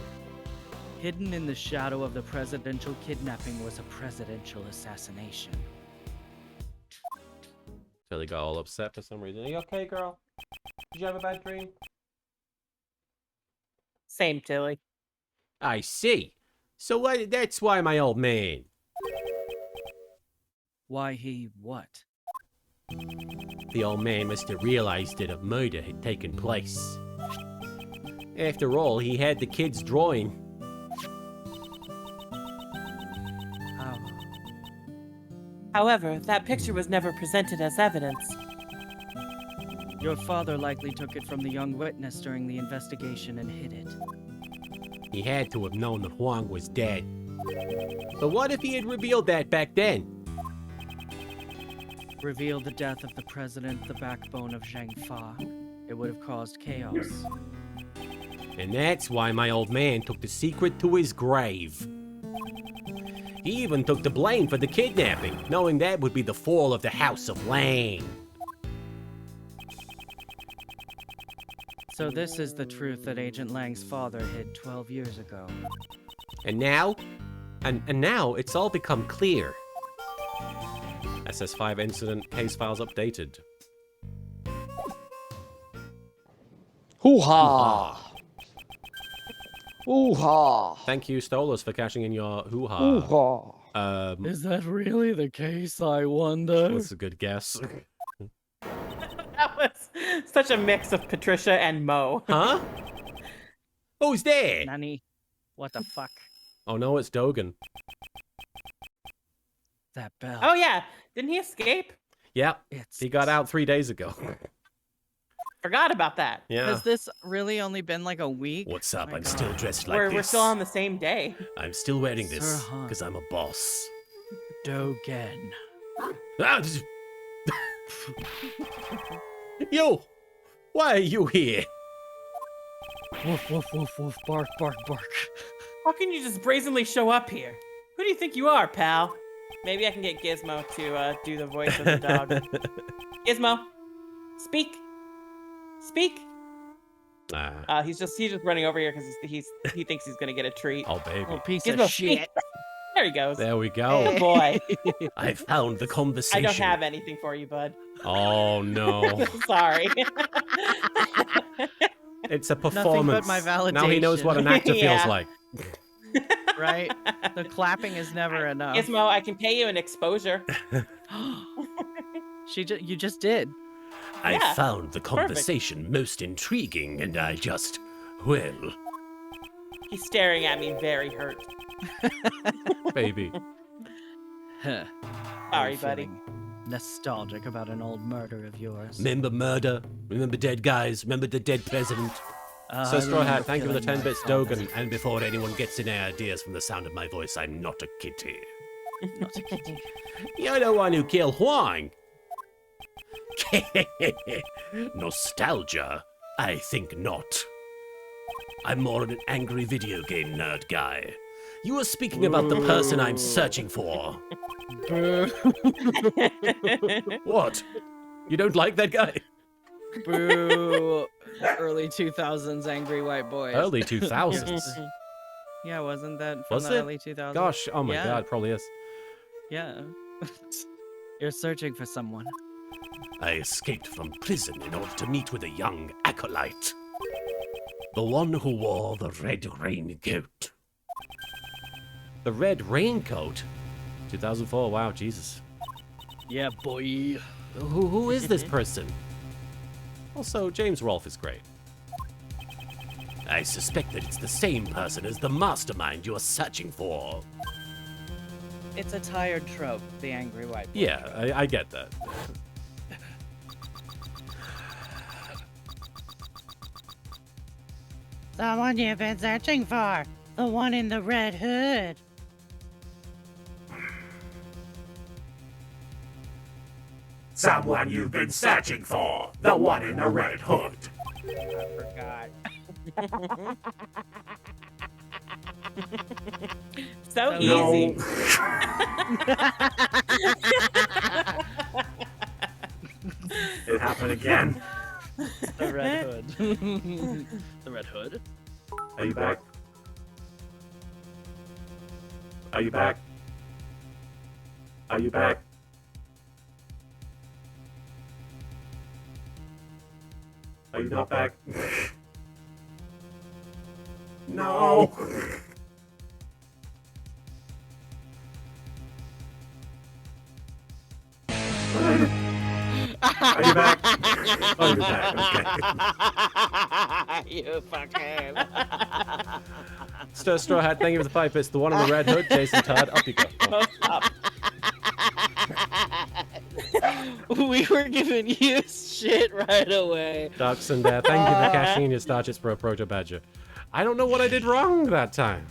Speaker 2: Hidden in the shadow of the presidential kidnapping was a presidential assassination.
Speaker 1: Tilly got all upset for some reason. Are you okay, girl? Did you have a bad dream?
Speaker 3: Same, Tilly.
Speaker 1: I see. So that's why my old man.
Speaker 2: Why he what?
Speaker 1: The old man must have realized that a murder had taken place. After all, he had the kid's drawing.
Speaker 2: How?
Speaker 3: However, that picture was never presented as evidence.
Speaker 2: Your father likely took it from the young witness during the investigation and hid it.
Speaker 1: He had to have known that Huang was dead. But what if he had revealed that back then?
Speaker 2: revealed the death of the president, the backbone of Zhangfa. It would have caused chaos.
Speaker 1: And that's why my old man took the secret to his grave. He even took the blame for the kidnapping, knowing that would be the fall of the House of Lang.
Speaker 2: So this is the truth that Agent Lang's father hid 12 years ago.
Speaker 1: And now? And now it's all become clear. SS5 incident case files updated.
Speaker 7: Hoo-ha! Hoo-ha!
Speaker 1: Thank you, Stolas, for cashing in your hoo-ha.
Speaker 7: Hoo-ha!
Speaker 2: Is that really the case, I wonder?
Speaker 1: That's a good guess.
Speaker 3: That was such a mix of Patricia and Mo.
Speaker 1: Huh? Who's there?
Speaker 2: Nani? What the fuck?
Speaker 1: Oh no, it's Dogan.
Speaker 2: That bell.
Speaker 3: Oh yeah, didn't he escape?
Speaker 1: Yeah,
Speaker 2: It's...
Speaker 1: he got out 3 days ago.
Speaker 3: Forgot about that.
Speaker 1: Yeah.
Speaker 2: Has this really only been like a week?
Speaker 6: What's up?
Speaker 2: My
Speaker 6: I'm
Speaker 2: God.
Speaker 6: still dressed like
Speaker 3: We're
Speaker 6: this.
Speaker 3: still on the same day.
Speaker 6: I'm still wearing
Speaker 2: Sir
Speaker 6: this
Speaker 2: Hunt.
Speaker 6: because I'm a boss.
Speaker 2: Dogen.
Speaker 6: Ah,
Speaker 1: Yo! Why are you here?
Speaker 2: Woof, woof, woof, woof, bark, bark, bark.
Speaker 3: How can you just brazenly show up here? Who do you think you are, pal? Maybe I can get Gizmo to do the voice of the dog. Gizmo, speak. Speak. He's just running over here because he thinks he's gonna get a treat.
Speaker 1: Oh, baby.
Speaker 2: Little piece
Speaker 3: Gizmo,
Speaker 2: of shit.
Speaker 3: speak. There he goes.
Speaker 1: There we go.
Speaker 3: Good boy.
Speaker 6: I found the conversation.
Speaker 3: I don't have anything for you, bud.
Speaker 1: Oh, no.
Speaker 3: Sorry.
Speaker 1: It's a
Speaker 2: Nothing
Speaker 1: performance.
Speaker 2: but my validation.
Speaker 1: Now he knows what an actor feels
Speaker 3: Yeah.
Speaker 1: like.
Speaker 2: Right? The clapping is never enough.
Speaker 3: Gizmo, I can pay you an exposure.
Speaker 2: You just did.
Speaker 6: I
Speaker 3: Yeah,
Speaker 6: found the conversation most intriguing, and I just, well,
Speaker 3: He's staring at me very hurt.
Speaker 1: Baby.
Speaker 2: Huh.
Speaker 3: Sorry,
Speaker 2: I'm
Speaker 3: buddy.
Speaker 2: feeling nostalgic about an old murder of yours.
Speaker 6: remember murder? Remember dead guys? Remember the dead president?
Speaker 1: So, Straw Hat, thank you for the
Speaker 2: killing
Speaker 1: 10 bits,
Speaker 2: my
Speaker 1: Dogan.
Speaker 6: And before anyone gets any ideas from the sound of my voice, I'm not a kitty.
Speaker 2: Not a kitty.
Speaker 6: You're the one who killed Huang. Nostalgia? I think not. I'm more an angry video game nerd guy. You were speaking about the person I'm searching for. What?
Speaker 1: You don't like that guy?
Speaker 2: Boo. Early 2000s angry white boys.
Speaker 1: Early 2000s.
Speaker 2: Yeah, wasn't that from
Speaker 1: Was
Speaker 2: the
Speaker 1: it?
Speaker 2: early 2000s?
Speaker 1: Gosh, oh my
Speaker 2: Yeah.
Speaker 1: god, probably is.
Speaker 2: Yeah. You're searching for someone.
Speaker 6: I escaped from prison in order to meet with a young acolyte. The one who wore the red raincoat.
Speaker 1: The Red Raincoat? 2004, wow, Jesus.
Speaker 2: Yeah, boy.
Speaker 1: Who is this person? Also, James Rolfe is great.
Speaker 6: I suspect that it's the same person as the mastermind you're searching for.
Speaker 2: It's a tired trope, the angry white boy.
Speaker 1: Yeah, I get that.
Speaker 2: The one you've been searching for. The one in the red hood.
Speaker 6: Someone you've been searching for. The one in the red hood.
Speaker 2: Forgot.
Speaker 3: So
Speaker 2: No.
Speaker 3: easy.
Speaker 6: It happened again.
Speaker 2: The red hood. The red hood?
Speaker 6: Are you back? Are you back? Are you back? Are you not back? No! Are you back? Oh, you're back. Okay.
Speaker 2: You fucking.
Speaker 1: Straw Hat, thank you for the 5 bits. The one in the red hood, Jason Todd, up you go. Oh.
Speaker 2: We were giving you shit right away.
Speaker 1: Ducks and thank you for cashing in your Starchips for a Proto Badger. I don't know what I did wrong that time.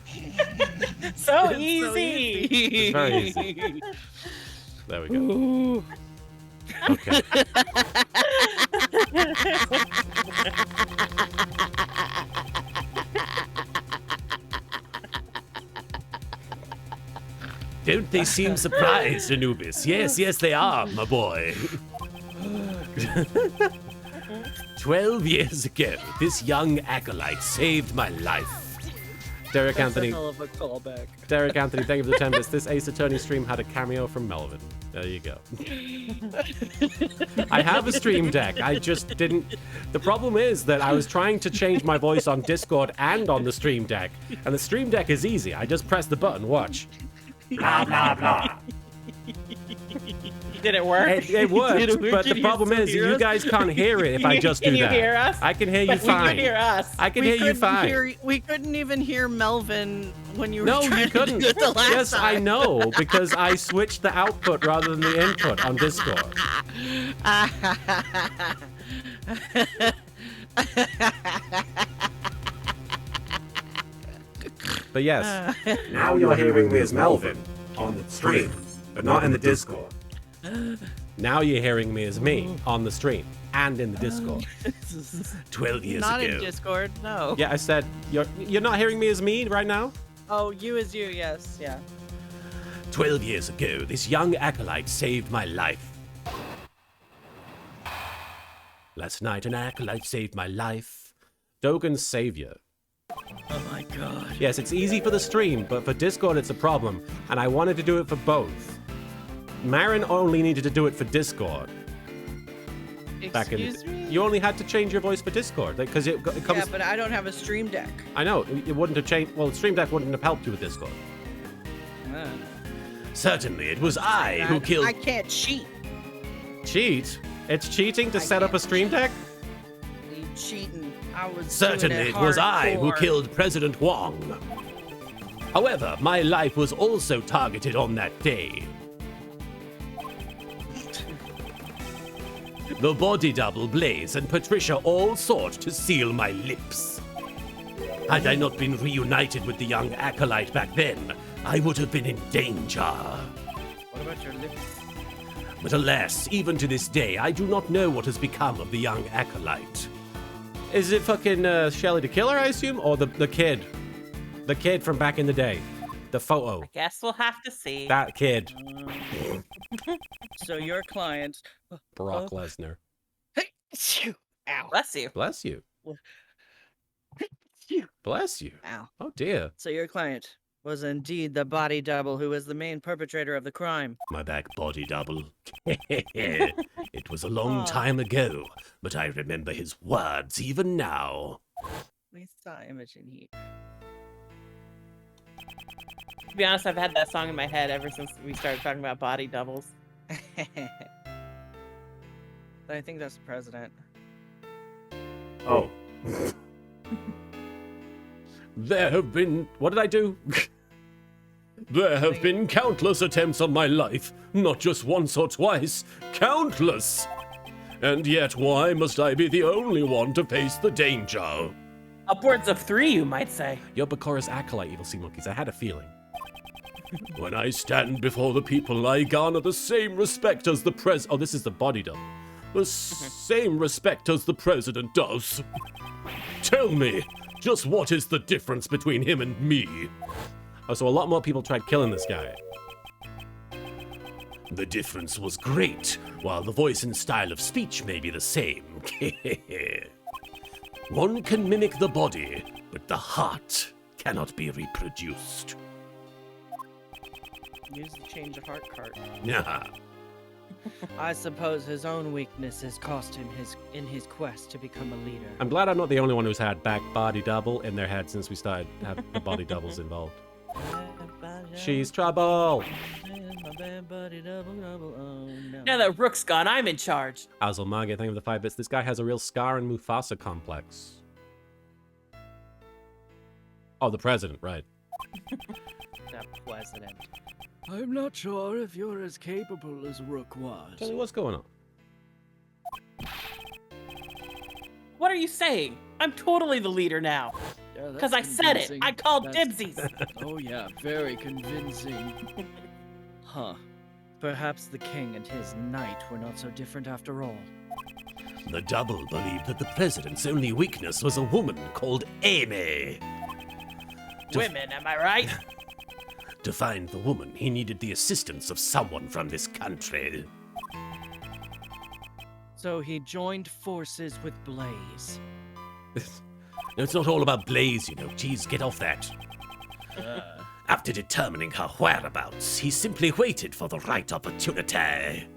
Speaker 3: So
Speaker 2: It's
Speaker 3: easy.
Speaker 1: It's very easy. There we go.
Speaker 2: Ooh.
Speaker 1: Okay. Don't they seem surprised, Anubis? Yes, yes, they are, my boy. 12 years ago, this young acolyte saved my life. Derek Anthony.
Speaker 2: That's a hell of a callback.
Speaker 1: Derek Anthony, thank you for the 10 bits. This Ace Attorney stream had a cameo from Melvin. There you go. I have a stream deck. I just didn't. The problem is that I was trying to change my voice on Discord and on the stream deck. And the stream deck is easy. I just press the button, watch. Blah, blah, blah.
Speaker 3: Did it work?
Speaker 1: It worked,
Speaker 2: Did it work?
Speaker 1: but the
Speaker 2: Can you
Speaker 1: problem
Speaker 2: still
Speaker 1: is
Speaker 2: hear
Speaker 1: you
Speaker 2: us?
Speaker 1: guys can't hear it if I just do
Speaker 3: Can you
Speaker 1: that.
Speaker 3: hear us?
Speaker 1: I can hear you
Speaker 3: But
Speaker 1: fine.
Speaker 3: We can hear us.
Speaker 1: I can hear you fine.
Speaker 2: We couldn't even hear Melvin when you were
Speaker 1: No,
Speaker 2: trying
Speaker 1: you couldn't.
Speaker 2: to do it the last
Speaker 1: Yes, I
Speaker 2: time.
Speaker 1: know, because I switched the output rather than the input on Discord. But yes, now you're hearing me as Melvin on the stream, but not in the Discord. Now you're hearing me as me on the stream and in the Discord. 12 years
Speaker 2: Not
Speaker 1: ago.
Speaker 2: in Discord, no.
Speaker 1: Yeah, I said you're not hearing me as me right now?
Speaker 2: Oh, you is you, yes, yeah.
Speaker 1: 12 years ago, this young acolyte saved my life. Last night, an acolyte saved my life. Dogan's savior.
Speaker 2: Oh my god.
Speaker 1: Yes, it's easy for the stream, but for Discord, it's a problem, and I wanted to do it for both. Marin only needed to do it for Discord. Back in
Speaker 2: Excuse me?
Speaker 1: You only had to change your voice for Discord because it comes.
Speaker 2: Yeah, but I don't have a stream deck.
Speaker 1: I know it wouldn't have changed. Well, Stream Deck wouldn't have helped you with Discord. Certainly, it was I who killed.
Speaker 2: I can't cheat.
Speaker 1: Cheat? It's cheating to
Speaker 2: I
Speaker 1: set up a
Speaker 2: can't
Speaker 1: Stream Deck?
Speaker 2: You cheating. I was
Speaker 1: Certainly,
Speaker 2: doing
Speaker 1: it was I who
Speaker 2: hardcore.
Speaker 1: killed President Wong. However, my life was also targeted on that day. The body double, Blaze, and Patricia all sought to seal my lips. Had I not been reunited with the young acolyte back then, I would have been in danger.
Speaker 2: What about your lips?
Speaker 1: But alas, even to this day, I do not know what has become of the young acolyte. Is it fucking Shelly the Killer, I assume? Or the kid? The kid from back in the day. The photo.
Speaker 3: I guess we'll have to see.
Speaker 1: That kid.
Speaker 2: So your client.
Speaker 1: Brock Lesnar.
Speaker 2: Ow.
Speaker 3: Bless you.
Speaker 1: Bless you. Bless you.
Speaker 2: Ow.
Speaker 1: Oh dear.
Speaker 2: So your client was indeed the body double who was the main perpetrator of the crime.
Speaker 1: My back body double. It was a long time ago, but I remember his words even now.
Speaker 2: We saw Imogen Heap.
Speaker 3: To be honest, I've had that song in my head ever since we started talking about body doubles.
Speaker 2: I think that's the president.
Speaker 1: Oh. There have been... What did I do? There have been countless attempts on my life. Not just once or twice. Countless! And yet why must I be the only one to face the danger?
Speaker 3: Upwards of 3, you might say.
Speaker 1: You're Bakura's acolyte, Evil Sea Monkeys. I had a feeling. When I stand before the people, I garner the same respect as the Oh, this is the body double. The same respect as the president does. Tell me, just what is the difference between him and me? Oh, so a lot more people tried killing this guy. The difference was great, while the voice and style of speech may be the same. One can mimic the body, but the heart cannot be reproduced.
Speaker 2: Use the change of heart card.
Speaker 1: Nah.
Speaker 2: I suppose his own weaknesses cost him in his quest to become a leader.
Speaker 1: I'm glad I'm not the only one who's had back body double in their head since we started having the body doubles involved. She's trouble!
Speaker 3: Now that Rook's gone, I'm in charge.
Speaker 1: Azul Mage, thank you for the 5 bits. This guy has a real Scar and Mufasa complex. Oh, the president, right.
Speaker 2: The president. I'm not sure if you're as capable as Rook was.
Speaker 1: Tell me what's going on.
Speaker 3: What are you saying? I'm totally the leader now. Because I said it. I called dibsies.
Speaker 2: Oh yeah, very convincing. Huh.
Speaker 7: Perhaps the king and his knight were not so different after all.
Speaker 6: The double believed that the president's only weakness was a woman called Amy.
Speaker 3: Women, am I right?
Speaker 6: To find the woman, he needed the assistance of someone from this country.
Speaker 7: So he joined forces with Blaze.
Speaker 6: It's not all about Blaze, you know. Jeez, get off that. After determining her whereabouts, he simply waited for the right opportunity.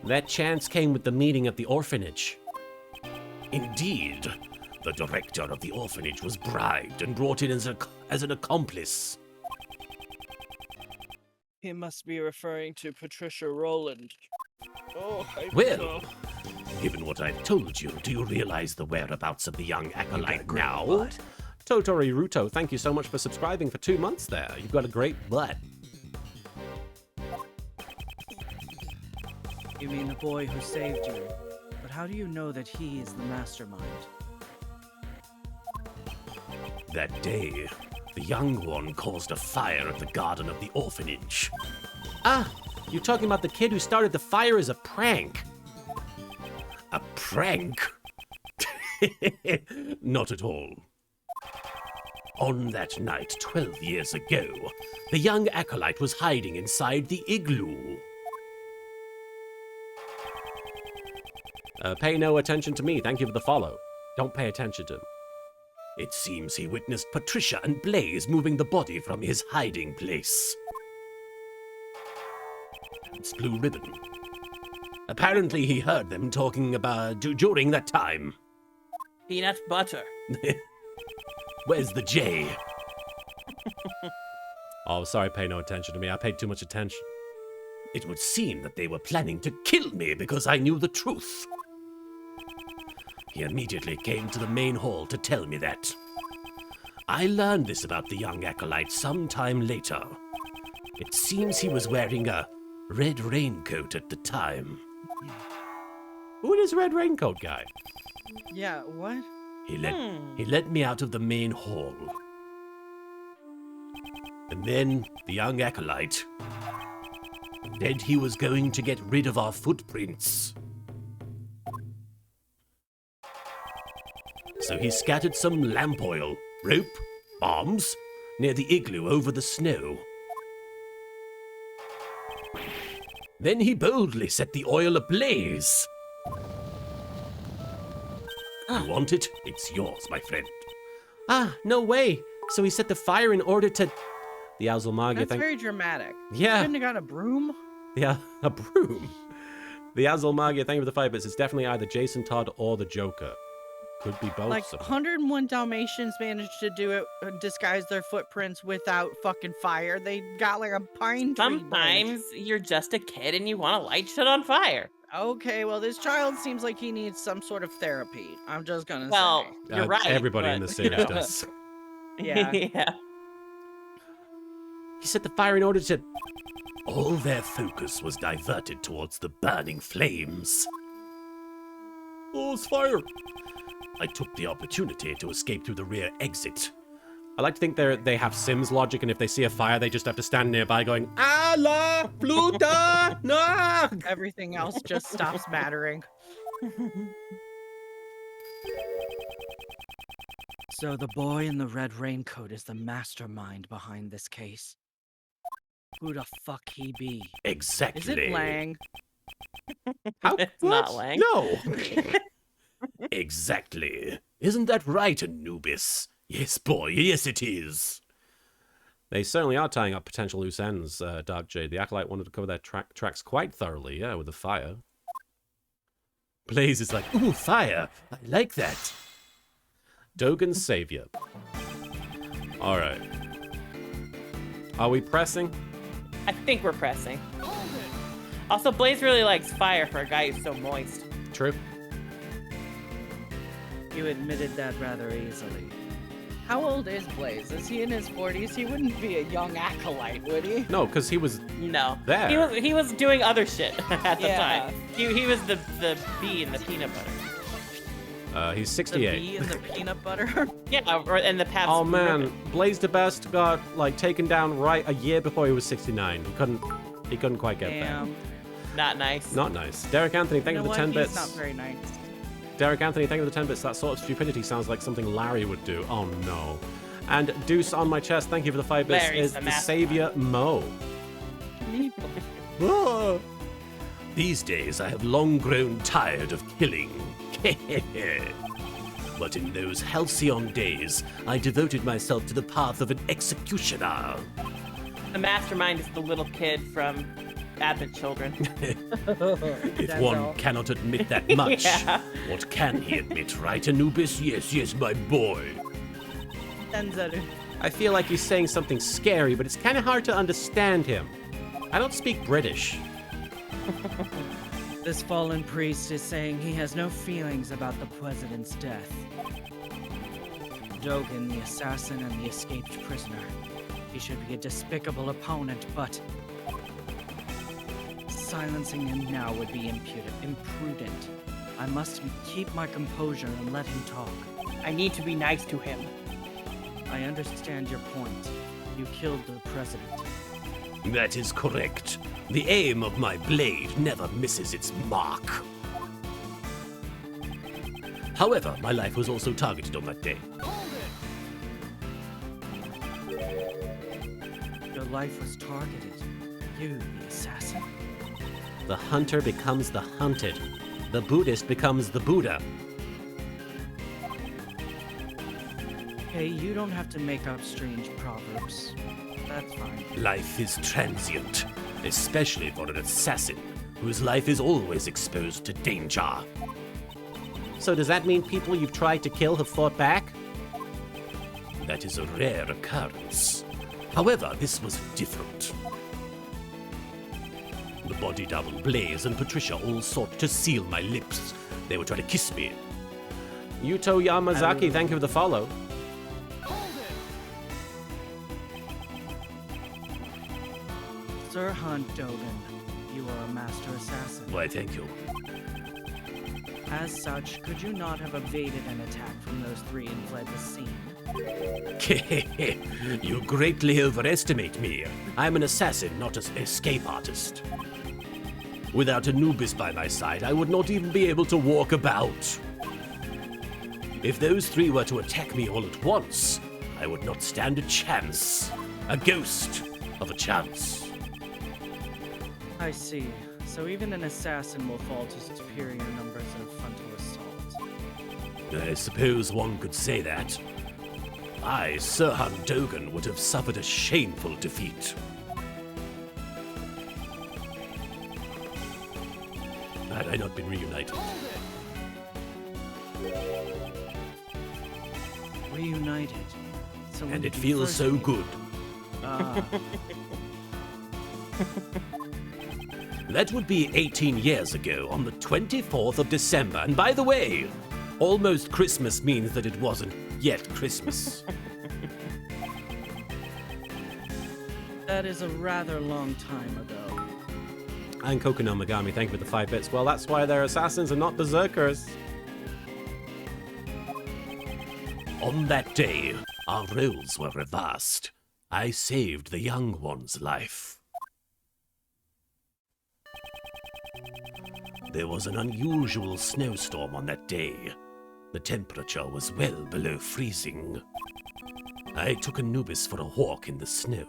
Speaker 1: That chance came with the meeting at the orphanage.
Speaker 6: Indeed, the director of the orphanage was bribed and brought in as an accomplice.
Speaker 7: He must be referring to Patricia Rowland. Oh,
Speaker 6: Well, given what I've told you, do you realize the whereabouts of the young acolyte now?
Speaker 1: Totori Ruto, thank you so much for subscribing for 2 months there. You've got a great butt.
Speaker 7: You mean the boy who saved you? But how do you know that he is the mastermind?
Speaker 6: That day, the young one caused a fire at the garden of the orphanage.
Speaker 1: Ah, you're talking about the kid who started the fire as a prank.
Speaker 6: A prank? Not at all. On that night, 12 years ago, the young acolyte was hiding inside the igloo.
Speaker 1: Pay no attention to me. Thank you for the follow. Don't pay attention to him.
Speaker 6: It seems he witnessed Patricia and Blaze moving the body from his hiding place. It's Blue Ribbon. Apparently he heard them talking about during that time.
Speaker 3: Peanut butter.
Speaker 6: Where's the J?
Speaker 1: Oh, sorry, pay no attention to me. I paid too much attention.
Speaker 6: It would seem that they were planning to kill me because I knew the truth. He immediately came to the main hall to tell me that. I learned this about the young acolyte some time later. It seems he was wearing a red raincoat at the time.
Speaker 1: Who is Red Raincoat guy?
Speaker 7: Yeah, what?
Speaker 6: He let me out of the main hall. And then the young acolyte said he was going to get rid of our footprints. So he scattered some lamp oil, rope, bombs near the igloo over the snow. Then he boldly set the oil ablaze. You want it? It's yours, my friend.
Speaker 1: Ah, no way. So he set the fire in order to... The Azulmagia
Speaker 7: That's
Speaker 1: thing.
Speaker 7: very dramatic.
Speaker 1: Yeah.
Speaker 7: Couldn't have got a broom?
Speaker 1: Yeah, a broom. The Azulmagia, thank you for the 5 bits. It's definitely either Jason Todd or the Joker. Could be both.
Speaker 7: Like,
Speaker 1: so.
Speaker 7: 101 Dalmatians managed to do it, disguise their footprints without fucking fire. They got like a pine tree branch.
Speaker 3: Sometimes you're just a kid and you want to light shit on fire.
Speaker 7: Okay, well, this child seems like he needs some sort of therapy. I'm just gonna
Speaker 3: Well,
Speaker 7: say.
Speaker 3: you're right.
Speaker 1: Everybody in
Speaker 3: but,
Speaker 1: the
Speaker 3: you
Speaker 1: series
Speaker 3: know.
Speaker 1: does.
Speaker 7: Yeah.
Speaker 3: Yeah.
Speaker 1: He set the fire in order to...
Speaker 6: All their focus was diverted towards the burning flames.
Speaker 1: Oh, it's fire.
Speaker 6: I took the opportunity to escape through the rear exit.
Speaker 1: I like to think they have Sims logic, and if they see a fire, they just have to stand nearby going, Allah, Pluta, no!
Speaker 7: Everything else just stops mattering. So the boy in the red raincoat is the mastermind behind this case. Who the fuck he be?
Speaker 6: Exactly.
Speaker 7: Is it Lang?
Speaker 1: How?
Speaker 3: It's not Lang.
Speaker 1: No.
Speaker 6: Exactly. Isn't that right, Anubis? Yes, boy, yes it is.
Speaker 1: They certainly are tying up potential loose ends, Dark Jade. The Acolyte wanted to cover their tracks quite thoroughly, yeah, with the fire.
Speaker 6: Blaze is like, ooh, fire. I like that.
Speaker 1: Dogen's Savior. Alright. Are we pressing?
Speaker 3: I think we're pressing. Also, Blaze really likes fire for a guy who's so moist.
Speaker 1: True.
Speaker 7: You admitted that rather easily. How old is Blaze? Is he in his 40s? He wouldn't be a young acolyte, would he?
Speaker 1: No, because he was...
Speaker 3: No.
Speaker 1: There.
Speaker 3: He was doing other shit at the
Speaker 7: Yeah.
Speaker 3: time. He was the bee in the peanut butter.
Speaker 1: He's
Speaker 7: The
Speaker 1: 68.
Speaker 7: bee and the peanut butter?
Speaker 3: Yeah, or in the Pabst
Speaker 1: Oh
Speaker 3: Blue
Speaker 1: man,
Speaker 3: Ribbon.
Speaker 1: Blaze the Best got like taken down right a year before he was 69. He couldn't. He couldn't quite get there.
Speaker 2: Damn.
Speaker 3: Not nice.
Speaker 1: Not nice. Derek Anthony, thank you for the 10
Speaker 2: He's
Speaker 1: bits.
Speaker 2: not very nice.
Speaker 1: Derek Anthony, thank you for the 10 bits. That sort of stupidity sounds like something Larry would do. Oh no. And Deuce on my chest, thank you for the 5 bits.
Speaker 3: Larry's
Speaker 1: Is
Speaker 3: the
Speaker 1: the
Speaker 3: mastermind.
Speaker 1: savior Mo. Ah.
Speaker 6: These days I have long grown tired of killing. But in those halcyon days, I devoted myself to the path of an executioner.
Speaker 3: The mastermind is the little kid from Advent Children.
Speaker 6: If one cannot admit that much,
Speaker 3: Yeah.
Speaker 6: what can he admit, right, Anubis? Yes, yes, my boy.
Speaker 2: Denzel.
Speaker 1: I feel like he's saying something scary, but it's kind of hard to understand him. I don't speak British.
Speaker 7: This fallen priest is saying he has no feelings about the president's death. Dogen, the assassin and the escaped prisoner. He should be a despicable opponent, but silencing him now would be imprudent. I must keep my composure and let him talk.
Speaker 3: I need to be nice to him.
Speaker 7: I understand your point. You killed the president.
Speaker 6: That is correct. The aim of my blade never misses its mark. However, my life was also targeted on that day.
Speaker 7: Your life was targeted. You, the assassin?
Speaker 1: The hunter becomes the hunted. The Buddhist becomes the Buddha.
Speaker 7: Hey, you don't have to make up strange proverbs. That's fine.
Speaker 6: Life is transient, especially for an assassin whose life is always exposed to danger.
Speaker 1: So does that mean people you've tried to kill have fought back?
Speaker 6: That is a rare occurrence. However, this was different. The body double Blaze and Patricia all sought to seal my lips. They were trying to kiss me.
Speaker 1: Yuto Yamazaki, thank you for the follow.
Speaker 7: Sir Hunt Dogen, you are a master assassin.
Speaker 6: Why, thank you.
Speaker 7: As such, could you not have evaded an attack from those three and fled the scene?
Speaker 6: You greatly overestimate me. I'm an assassin, not an escape artist. Without Anubis by my side, I would not even be able to walk about. If those three were to attack me all at once, I would not stand a chance. A ghost of a chance.
Speaker 7: I see. So even an assassin will fall to superior numbers of frontal assault.
Speaker 6: I suppose one could say that. I, Sir Han Dogen, would have suffered a shameful defeat. Had I not been reunited.
Speaker 7: Reunited. So when
Speaker 6: And
Speaker 7: did
Speaker 6: it
Speaker 7: you
Speaker 6: feels
Speaker 7: first
Speaker 6: so
Speaker 7: meet?
Speaker 6: good.
Speaker 7: Ah,
Speaker 6: That would be 18 years ago, on the 24th of December. And by the way, almost Christmas means that it wasn't yet Christmas.
Speaker 7: that is a rather long time ago.
Speaker 1: And Kokono Megami, thank you for the 5 bits. Well, that's why they're assassins and not berserkers.
Speaker 6: On that day, our roles were reversed. I saved the young one's life. There was an unusual snowstorm on that day. The temperature was well below freezing. I took Anubis for a walk in the snow.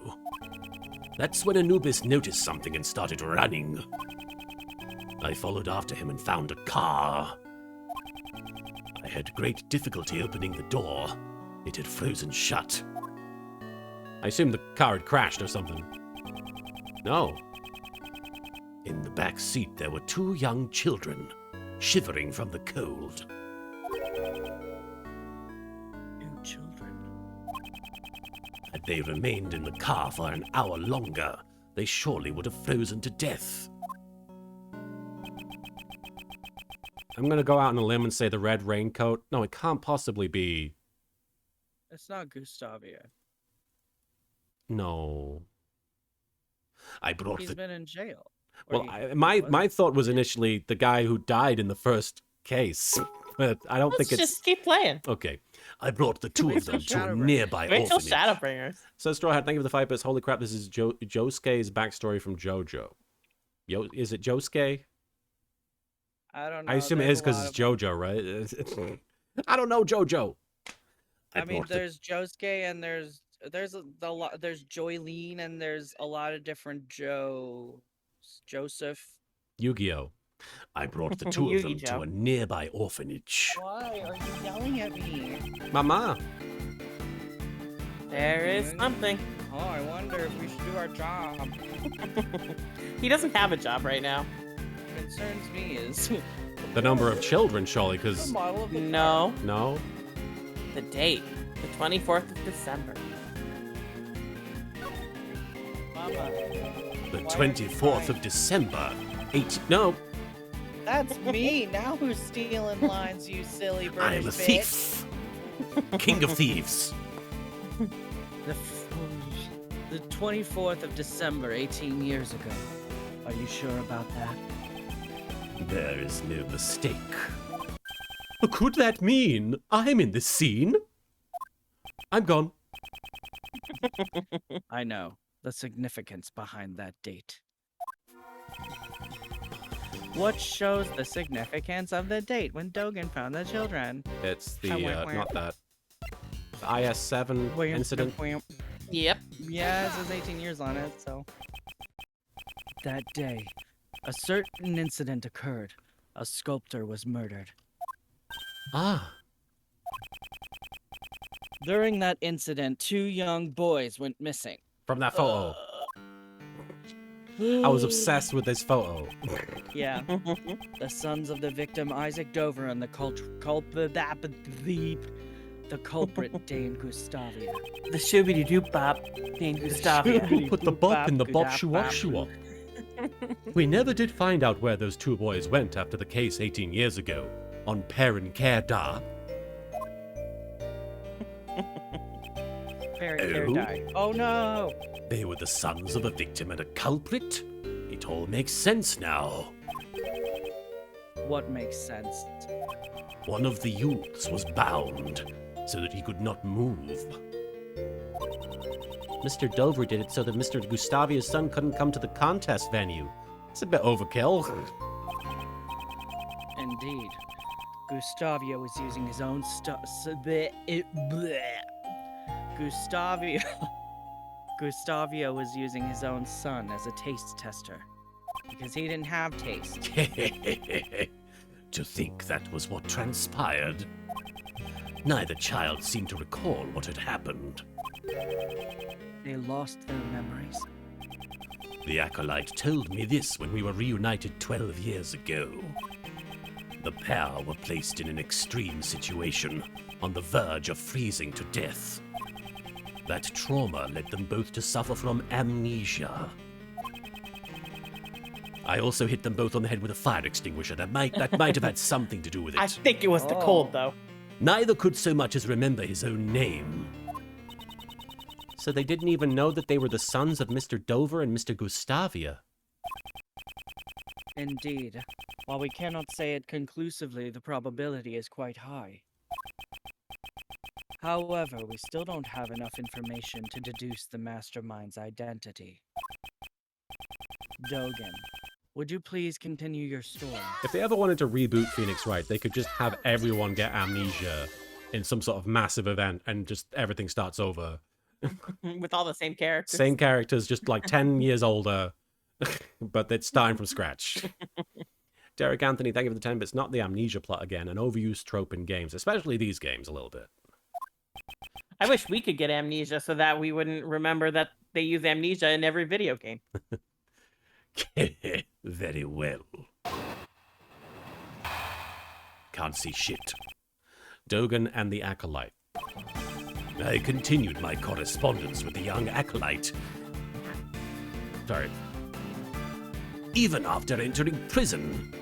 Speaker 6: That's when Anubis noticed something and started running. I followed after him and found a car. I had great difficulty opening the door. It had frozen shut.
Speaker 1: I assume the car had crashed or something. No.
Speaker 6: In the back seat, there were two young children, shivering from the cold.
Speaker 7: Two children.
Speaker 6: Had they remained in the car for an hour longer, they surely would have frozen to death.
Speaker 1: I'm gonna go out on a limb and say the red raincoat. No, it can't possibly be.
Speaker 7: It's not Gustavia.
Speaker 1: No.
Speaker 6: I brought
Speaker 7: He's
Speaker 6: the...
Speaker 7: been in jail. Or
Speaker 1: Well,
Speaker 7: he
Speaker 1: my
Speaker 7: was.
Speaker 1: thought was initially the guy who died in the first case. I don't
Speaker 3: Let's
Speaker 1: think it's
Speaker 3: just keep playing.
Speaker 6: Okay. I brought the two
Speaker 7: Wait
Speaker 6: of
Speaker 7: till
Speaker 6: them to a
Speaker 7: Shadowbringers.
Speaker 6: nearby
Speaker 3: Wait till
Speaker 6: orphanage.
Speaker 3: Shadowbringers.
Speaker 1: So Straw Hat, thank you for the 5 bits. Holy crap, this is Josuke's backstory from JoJo. Is it Josuke?
Speaker 2: I don't know.
Speaker 1: I assume it
Speaker 2: there's
Speaker 1: is
Speaker 2: a
Speaker 1: because
Speaker 2: lot
Speaker 1: it's
Speaker 2: of-
Speaker 1: JoJo, right? I don't know JoJo.
Speaker 2: I mean,
Speaker 6: brought the-
Speaker 2: there's Josuke and there's there's Joylene and there's a lot of different Joseph.
Speaker 1: Yu-Gi-Oh.
Speaker 6: I brought the two of them
Speaker 3: Yugi
Speaker 6: to
Speaker 3: Joe.
Speaker 6: a nearby orphanage.
Speaker 2: Why are you yelling at me?
Speaker 1: Mama.
Speaker 3: There is something.
Speaker 2: Oh, I wonder if we should do our job.
Speaker 3: He doesn't have a job right now.
Speaker 2: What concerns me is
Speaker 1: The number of children, surely,
Speaker 2: the
Speaker 1: because...
Speaker 2: model of the
Speaker 3: No.
Speaker 1: No?
Speaker 3: The date. The 24th of December.
Speaker 2: Mama.
Speaker 6: The
Speaker 2: Why aren't you
Speaker 6: 24th
Speaker 2: crying?
Speaker 6: of December.
Speaker 1: No.
Speaker 2: That's me. Now who's stealing lines, you silly British
Speaker 6: I am a
Speaker 2: bitch?
Speaker 6: thief. King of thieves.
Speaker 7: The 24th of December, 18 years ago. Are you sure about that?
Speaker 6: There is no mistake.
Speaker 1: Could that mean I'm in this scene? I'm gone.
Speaker 7: I know the significance behind that date.
Speaker 2: What shows the significance of the date when Dogen found the children?
Speaker 1: It's the,
Speaker 2: Wah, wah.
Speaker 1: not that. The IS-7 incident.
Speaker 3: Yep.
Speaker 2: Yeah, it says 18 years on it, so.
Speaker 7: That day, a certain incident occurred. A sculptor was murdered.
Speaker 1: Ah.
Speaker 2: During that incident, 2 young boys went missing.
Speaker 1: From that photo. I was obsessed with this photo.
Speaker 2: Yeah. The sons of the victim, Isaac Dover, and the culprit, Dane Gustavia.
Speaker 3: The shooby doo bop. Dane Gustavia.
Speaker 1: Who put the bop in the bob shua? We never did find out where those 2 boys went after the case 18 years ago. On Perrin Care Da.
Speaker 2: Oh no!
Speaker 6: They were the sons of a victim and a culprit? It all makes sense now.
Speaker 7: What makes sense?
Speaker 6: One of the youths was bound so that he could not move.
Speaker 1: Mr. Dover did it so that Mr. Gustavia's son couldn't come to the contest venue. It's a bit overkill.
Speaker 7: Indeed. Gustavia was using his own Gustavia was using his own son as a taste tester.
Speaker 2: Because he didn't have taste.
Speaker 6: To think that was what transpired. Neither child seemed to recall what had happened.
Speaker 7: They lost their memories.
Speaker 6: The acolyte told me this when we were reunited 12 years ago. The pair were placed in an extreme situation, on the verge of freezing to death. That trauma led them both to suffer from amnesia. I also hit them both on the head with a fire extinguisher. That might have had something to do with it.
Speaker 3: I think it was the cold, though.
Speaker 6: Neither could so much as remember his own name.
Speaker 1: So they didn't even know that they were the sons of Mr. Dover and Mr. Gustavia.
Speaker 7: Indeed. While we cannot say it conclusively, the probability is quite high. However, we still don't have enough information to deduce the mastermind's identity. Dogen, would you please continue your story?
Speaker 1: If they ever wanted to reboot Phoenix Wright, they could just have everyone get amnesia in some sort of massive event and just everything starts over.
Speaker 3: With all the same characters.
Speaker 1: Same characters, just like 10 years older, but it's starting from scratch. Derek Anthony, thank you for the 10 bits. Not the amnesia plot again, an overused trope in games, especially these games a little bit.
Speaker 3: I wish we could get amnesia so that we wouldn't remember that they use amnesia in every video game.
Speaker 6: Very well. Can't see shit.
Speaker 1: Dogen and the Acolyte.
Speaker 6: I continued my correspondence with the young acolyte.
Speaker 1: Sorry.
Speaker 6: Even after entering prison.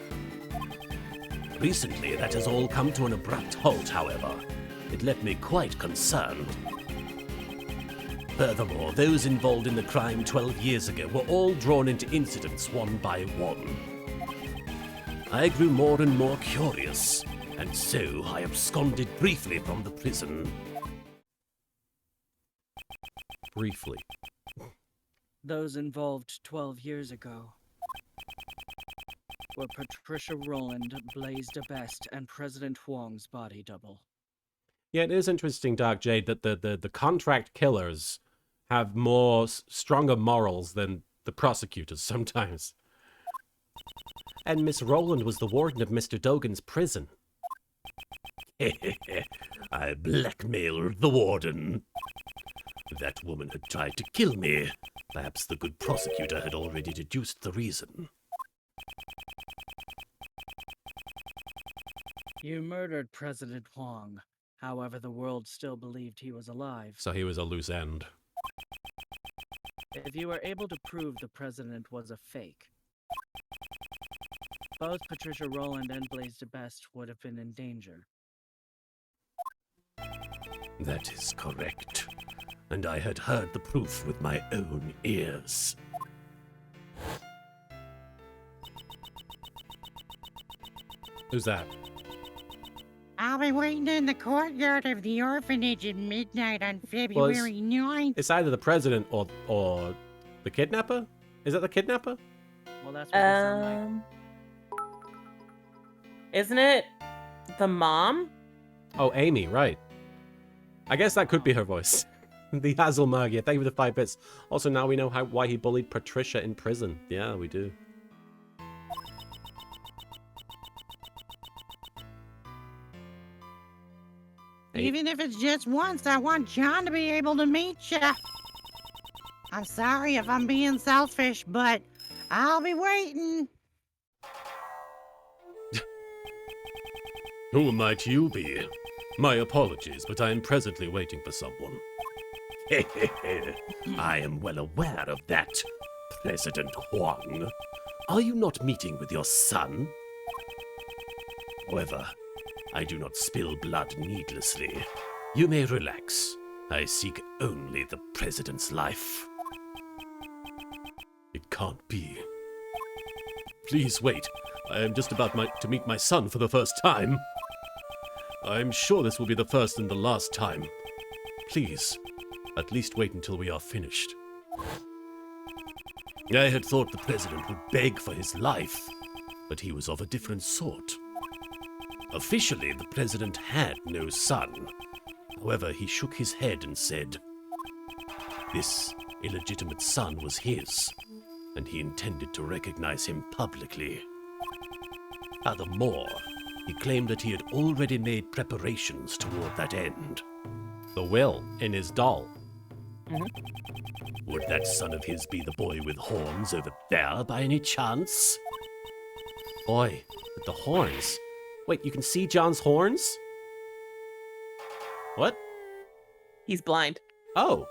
Speaker 6: Recently, that has all come to an abrupt halt, however. It left me quite concerned. Furthermore, those involved in the crime 12 years ago were all drawn into incidents one by one. I grew more and more curious, And so I absconded briefly from the prison.
Speaker 1: Briefly.
Speaker 7: Those involved 12 years ago were Patricia Rowland, Blaze DeBest, and President Huang's body double.
Speaker 1: Yeah, it is interesting, Dark Jade, that the contract killers have more stronger morals than the prosecutors sometimes. And Miss Rowland was the warden of Mr. Dogan's prison.
Speaker 6: I blackmailed the warden. That woman had tried to kill me. Perhaps the good prosecutor had already deduced the reason.
Speaker 7: You murdered President Huang. However, the world still believed he was alive.
Speaker 1: So he was a loose end.
Speaker 7: If you were able to prove the president was a fake, both Patricia Rowland and Blaze DeBest would have been in danger.
Speaker 6: That is correct. And I had heard the proof with my own ears.
Speaker 1: Who's that?
Speaker 8: I'll be waiting in the courtyard of the orphanage at midnight on February 9th.
Speaker 1: It's either the president or the kidnapper? Is that the kidnapper?
Speaker 7: Well, that's what they sound
Speaker 3: Isn't it the mom?
Speaker 1: Oh, Amy, right. I guess that could be her voice. The Hazelmug, yeah, thank you for the 5 bits. Also, now we know why he bullied Patricia in prison. Yeah, we do.
Speaker 8: Even if it's just once, I want John to be able to meet you. I'm sorry if I'm being selfish, but I'll be waiting.
Speaker 6: Who might you be? My apologies, but I am presently waiting for someone. I am well aware of that, President Huang. Are you not meeting with your son? However, I do not spill blood needlessly. You may relax. I seek only the President's life. It can't be. Please wait. I am just about to meet my son for the first time. I'm sure this will be the first and the last time. Please, at least wait until we are finished. I had thought the President would beg for his life, but he was of a different sort. Officially, the President had no son. However, he shook his head and said, this illegitimate son was his, and he intended to recognize him publicly. Furthermore, he claimed that he had already made preparations toward that end.
Speaker 1: The will in his doll.
Speaker 6: Would that son of his be the boy with horns over there by any chance?
Speaker 1: Boy, with the horns. Wait, you can see John's horns? What?
Speaker 3: He's blind.
Speaker 1: Oh.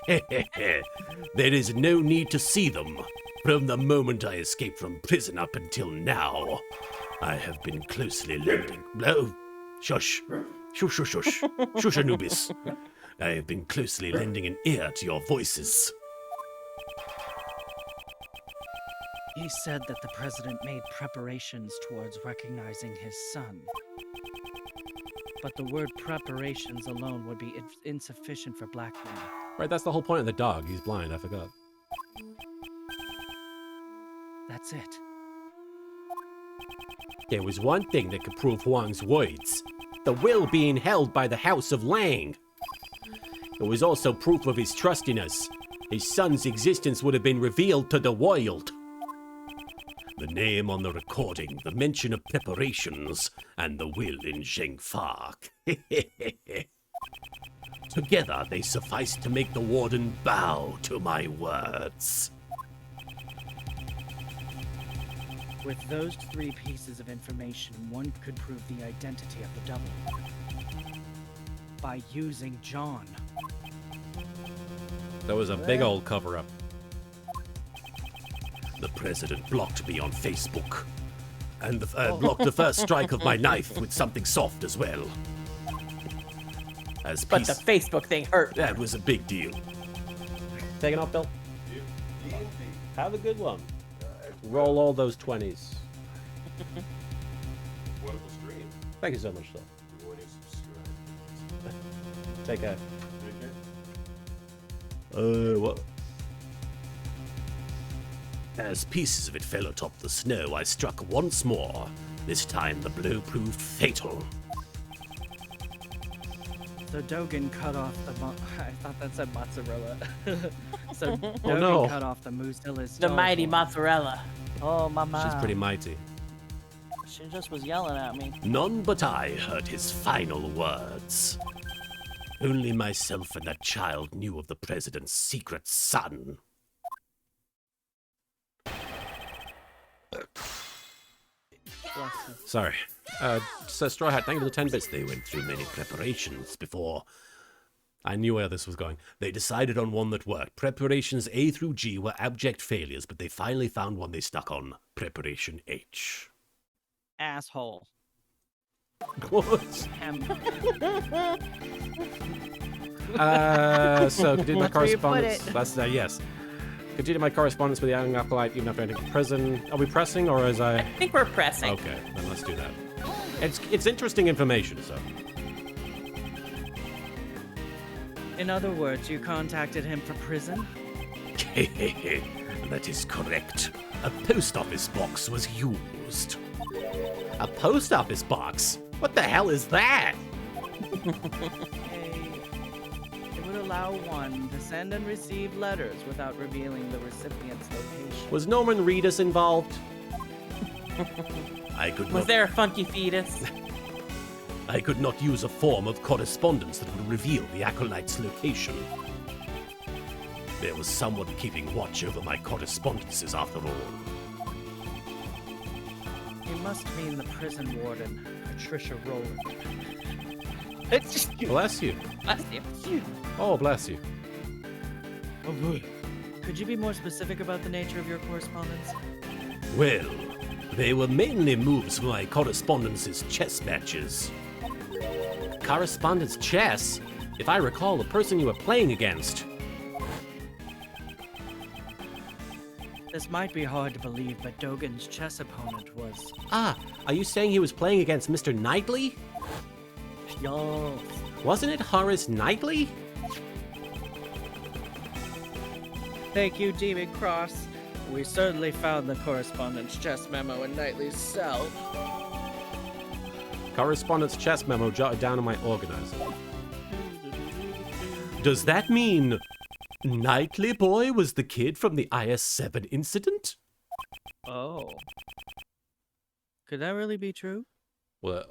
Speaker 6: There is no need to see them. From the moment I escaped from prison up until now, I have been closely lending. Oh, shush. Shush, shush, shush. Shush, Anubis. I have been closely lending an ear to your voices.
Speaker 7: He said that the president made preparations towards recognizing his son. But the word preparations alone would be insufficient for blackmail.
Speaker 1: Right, that's the whole point of the dog. He's blind, I forgot.
Speaker 7: That's it.
Speaker 1: There was one thing that could prove Huang's words. The will being held by the House of Lang. It was also proof of his trust in us. His son's existence would have been revealed to the world.
Speaker 6: The name on the recording, the mention of preparations, and the will in Zhengfa. Together they suffice to make the warden bow to my words.
Speaker 7: With those 3 pieces of information, one could prove the identity of the double. By using John.
Speaker 1: That was a big old cover-up.
Speaker 6: The president blocked me on Facebook. And blocked the first strike of my knife with something soft as well.
Speaker 3: But the Facebook thing hurt.
Speaker 6: That was a big deal.
Speaker 1: Taking off, Bill? Have a good one. Roll all those 20s.
Speaker 4: Wonderful stream.
Speaker 1: Thank you so much, sir.
Speaker 4: Everybody subscribe.
Speaker 1: Take care.
Speaker 4: Okay.
Speaker 1: What?
Speaker 6: As pieces of it fell atop the snow, I struck once more. This time the blow proved fatal.
Speaker 7: So Dogen cut off the I thought that said mozzarella. So Dogen
Speaker 1: no.
Speaker 7: cut off the Moozilla's
Speaker 3: The
Speaker 7: dog
Speaker 3: mighty
Speaker 7: horn.
Speaker 3: mozzarella.
Speaker 9: Oh, mama.
Speaker 1: She's pretty mighty.
Speaker 9: She just was yelling at me.
Speaker 6: None but I heard his final words. Only myself and that child knew of the president's secret son.
Speaker 9: Bless you.
Speaker 1: Sorry.
Speaker 6: Sir Straw Hat, thank you for the 10 bits. They went through many preparations before.
Speaker 1: I knew where this was going.
Speaker 6: They decided on one that worked. Preparations A through G were abject failures, but they finally found one they stuck on. Preparation H.
Speaker 9: Asshole.
Speaker 1: What?
Speaker 9: Hem.
Speaker 1: So continue my
Speaker 9: That's where you put
Speaker 1: correspondence.
Speaker 9: it.
Speaker 1: That's yes. Continue my correspondence with the young acolyte even after entering prison. Are we pressing or is I?
Speaker 3: I think we're pressing.
Speaker 1: Okay, then let's do that. It's interesting information, so.
Speaker 7: In other words, you contacted him for prison?
Speaker 6: That is correct. A post office box was used.
Speaker 1: A post office box? What the hell is that?
Speaker 7: It would allow one to send and receive letters without revealing the recipient's location.
Speaker 1: Was Norman Reedus involved?
Speaker 6: I could
Speaker 3: Was
Speaker 6: not.
Speaker 3: there a funky fetus?
Speaker 6: I could not use a form of correspondence that would reveal the acolyte's location. There was someone keeping watch over my correspondences after all.
Speaker 7: You must mean the prison warden, Patricia Rowland.
Speaker 1: Bless you.
Speaker 3: Bless you.
Speaker 1: Oh, bless you.
Speaker 7: Could you be more specific about the nature of your correspondence?
Speaker 6: Well, they were mainly moves for my correspondence's chess matches.
Speaker 1: Correspondence chess? If I recall, the person you were playing against.
Speaker 7: This might be hard to believe, but Dogen's chess opponent was...
Speaker 1: Ah, are you saying he was playing against Mr. Knightley?
Speaker 7: Yo.
Speaker 1: Wasn't it Horace Knightley?
Speaker 7: Thank you, Demon Cross. We certainly found the correspondence chess memo in Knightley's cell.
Speaker 1: Correspondence chess memo jotted down in my organizer. Does that mean Knightley Boy was the kid from the IS-7 incident?
Speaker 7: Oh. Could that really be true?
Speaker 1: Well,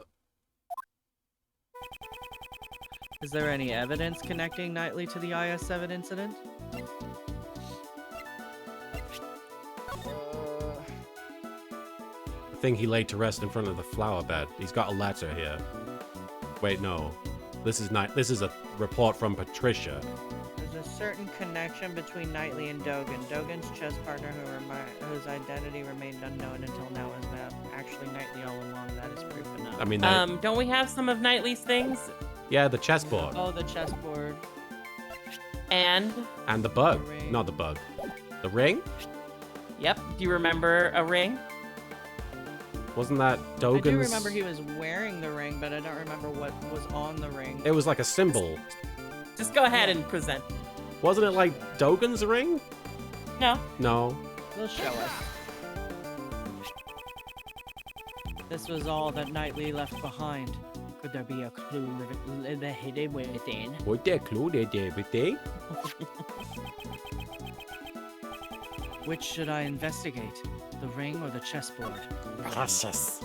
Speaker 7: Is there any evidence connecting Knightley to the IS-7 incident?
Speaker 1: I think he laid to rest in front of the flower bed. He's got a letter here. Wait, no. This is a report from Patricia.
Speaker 7: There's a certain connection between Knightley and Dogen. Dogen's chess partner, whose identity remained unknown until now, is not actually Knightley all along. That is proof enough.
Speaker 1: I mean,
Speaker 3: Don't we have some of Knightley's things?
Speaker 1: yeah, the chessboard.
Speaker 7: Oh, the chessboard.
Speaker 3: And,
Speaker 1: And the bug.
Speaker 7: The ring.
Speaker 1: Not the bug. The ring?
Speaker 3: yep, do you remember a ring?
Speaker 1: Wasn't that Dogen's?
Speaker 7: I do remember he was wearing the ring, but I don't remember what was on the ring.
Speaker 1: It was like a symbol.
Speaker 3: Just go ahead and present.
Speaker 1: Wasn't it like Dogen's ring?
Speaker 3: No.
Speaker 1: No.
Speaker 7: They'll show us. This was all that Knightley left behind. Could there be a clue hidden within?
Speaker 1: Would they included everything?
Speaker 7: Which should I investigate? The ring or the chessboard?
Speaker 9: Precious.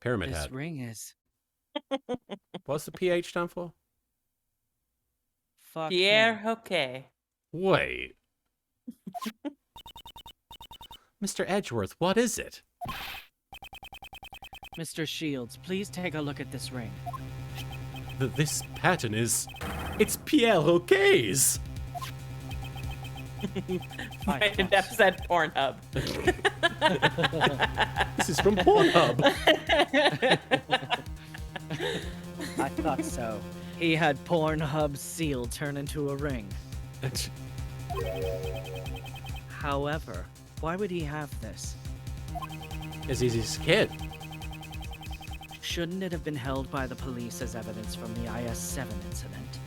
Speaker 1: Pyramid
Speaker 7: This
Speaker 1: Head.
Speaker 7: ring is...
Speaker 1: What's the PH stand for?
Speaker 7: Fuck
Speaker 3: Pierre,
Speaker 7: him.
Speaker 3: okay.
Speaker 1: Wait. Mr. Edgeworth, what is it?
Speaker 7: Mr. Shields, please take a look at this ring.
Speaker 1: This pattern is... It's Pierre Roquet's!
Speaker 7: I
Speaker 3: Right, and
Speaker 7: thought
Speaker 3: that said Pornhub.
Speaker 1: This is from Pornhub.
Speaker 7: I thought so. He had Pornhub's seal turn into a ring. However, why would he have this?
Speaker 1: Is he his kid?
Speaker 7: Shouldn't it have been held by the police as evidence from the IS-7 incident?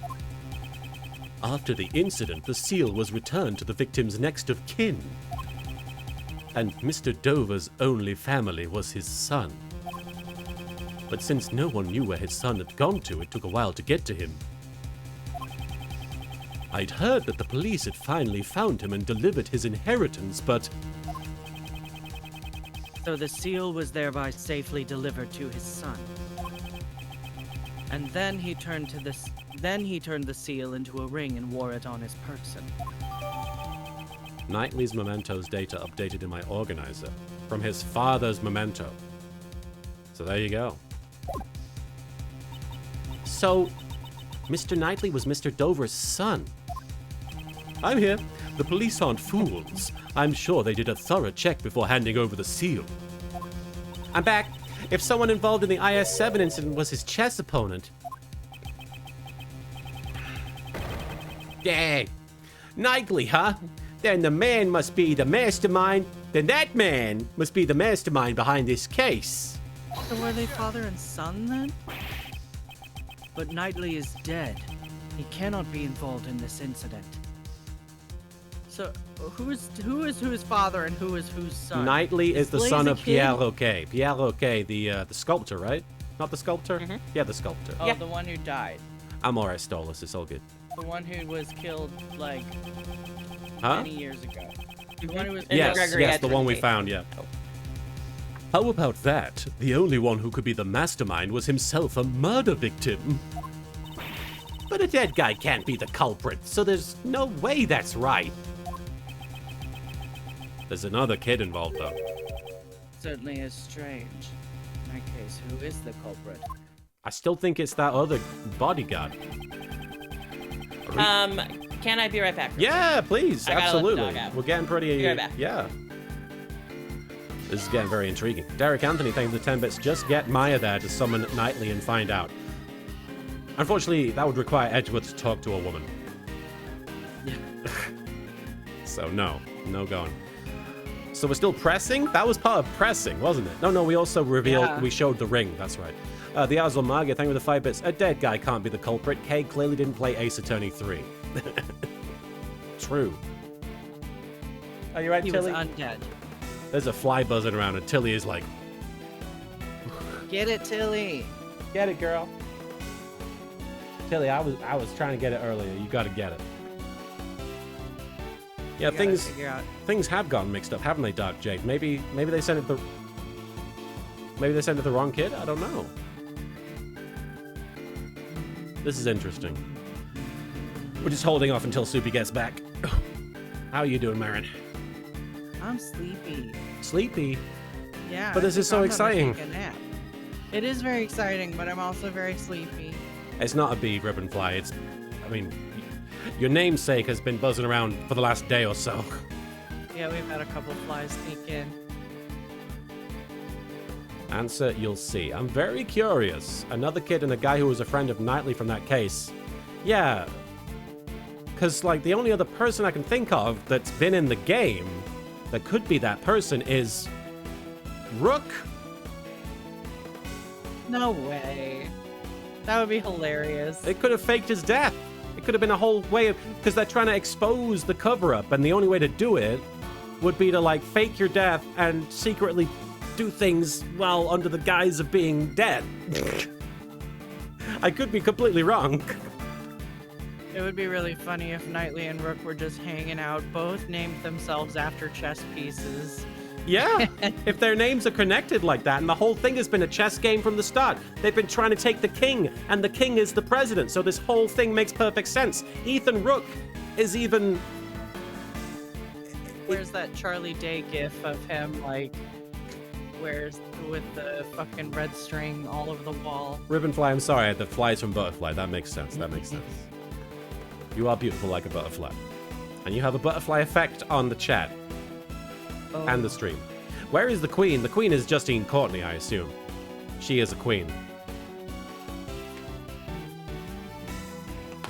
Speaker 6: After the incident, the seal was returned to the victim's next of kin. And Mr. Dover's only family was his son. But since no one knew where his son had gone to, it took a while to get to him. I'd heard that the police had finally found him and delivered his inheritance, but
Speaker 7: So the seal was thereby safely delivered to his son. And then he turned the seal into a ring and wore it on his person.
Speaker 1: Knightley's mementos data updated in my organizer from his father's memento. So there you go.
Speaker 6: so Mr. Knightley was Mr. Dover's son.
Speaker 1: I'm here. The police aren't fools. I'm sure they did a thorough check before handing over the seal.
Speaker 6: I'm back. If someone involved in the IS-7 incident was his chess opponent. Dang. Knightley, huh? Then the man must be the mastermind. Then that man must be the mastermind behind this case.
Speaker 7: So were they father and son then? But Knightley is dead. He cannot be involved in this incident. So who is whose father and who is whose son?
Speaker 1: Knightley is the
Speaker 7: Blaze
Speaker 1: son
Speaker 7: a
Speaker 1: of
Speaker 7: kid?
Speaker 1: Pierre Loquet. Pierre Loquet, the sculptor, right? Not the sculptor?
Speaker 3: Mhm.
Speaker 1: Yeah, the sculptor.
Speaker 2: Oh,
Speaker 3: Yeah.
Speaker 2: the one who died.
Speaker 1: Amore Stolas, it's all good.
Speaker 2: The one who was killed, like,
Speaker 1: Huh?
Speaker 2: many years ago. The one who was
Speaker 3: And
Speaker 1: Yes,
Speaker 3: Gregory
Speaker 1: yes, the
Speaker 3: Edgerton
Speaker 1: one we
Speaker 3: case.
Speaker 1: found, yeah.
Speaker 6: How about that? The only one who could be the mastermind was himself a murder victim. But a dead guy can't be the culprit, so there's no way that's right.
Speaker 1: There's another kid involved, though.
Speaker 7: Certainly is strange. In that case, who is the culprit?
Speaker 1: I still think it's that other bodyguard.
Speaker 3: Can I be right back?
Speaker 1: Yeah, please,
Speaker 3: I gotta let the
Speaker 1: absolutely.
Speaker 3: dog out.
Speaker 1: We're getting pretty.
Speaker 3: Be right back.
Speaker 1: Yeah. This is getting very intriguing. Derek Anthony, thank you for the 10 bits. Just get Maya there to summon Knightley and find out. Unfortunately, that would require Edgeworth to talk to a woman. So no going. So we're still pressing? That was part of pressing, wasn't it? No, we also revealed,
Speaker 7: Yeah.
Speaker 1: we showed the ring, that's right. The Azul Magia, thank you for the 5 bits. A dead guy can't be the culprit. Kay clearly didn't play Ace Attorney 3. True. Are you right,
Speaker 7: He was
Speaker 1: Tilly?
Speaker 7: undead.
Speaker 1: There's a fly buzzing around and Tilly is like,
Speaker 7: Get it, Tilly.
Speaker 1: get it, girl. Tilly, I was trying to get it earlier. You gotta get it. Yeah,
Speaker 7: You gotta
Speaker 1: things
Speaker 7: figure out.
Speaker 1: things have gotten mixed up, haven't they, Dark Jade? Maybe they sent it the wrong kid? I don't know. This is interesting. We're just holding off until Soupy gets back. How are you doing, Marin?
Speaker 7: I'm sleepy.
Speaker 1: Sleepy?
Speaker 7: Yeah.
Speaker 1: But this is so
Speaker 7: I'm gonna
Speaker 1: exciting.
Speaker 7: take a nap. It is very exciting, but I'm also very sleepy.
Speaker 1: It's not a bee, Ribbon Fly. Your namesake has been buzzing around for the last day or so.
Speaker 7: Yeah, we've had a couple flies sneak in.
Speaker 1: Answer, you'll see. I'm very curious. Another kid and a guy who was a friend of Knightley from that case. Yeah. Because, the only other person I can think of that's been in the game that could be that person is Rook.
Speaker 7: No way. That would be hilarious.
Speaker 1: It could have faked his death. It could have been a whole way of... Because they're trying to expose the cover-up, and the only way to do it would be to, fake your death and secretly do things while under the guise of being dead. I could be completely wrong.
Speaker 7: It would be really funny if Knightley and Rook were just hanging out, both named themselves after chess pieces.
Speaker 1: Yeah, if their names are connected like that, and the whole thing has been a chess game from the start. They've been trying to take the king, and the king is the president, so this whole thing makes perfect sense. Ethan Rook is even...
Speaker 7: Where's that Charlie Day gif of him, where's with the fucking red string all over the wall?
Speaker 1: Ribbonfly, I'm sorry, the flies from Butterfly. That makes sense, You are beautiful like a butterfly. And you have a butterfly effect on the chat.
Speaker 7: Oh.
Speaker 1: And the stream. Where is the queen? The queen is Justine Courtney, I assume. She is a queen.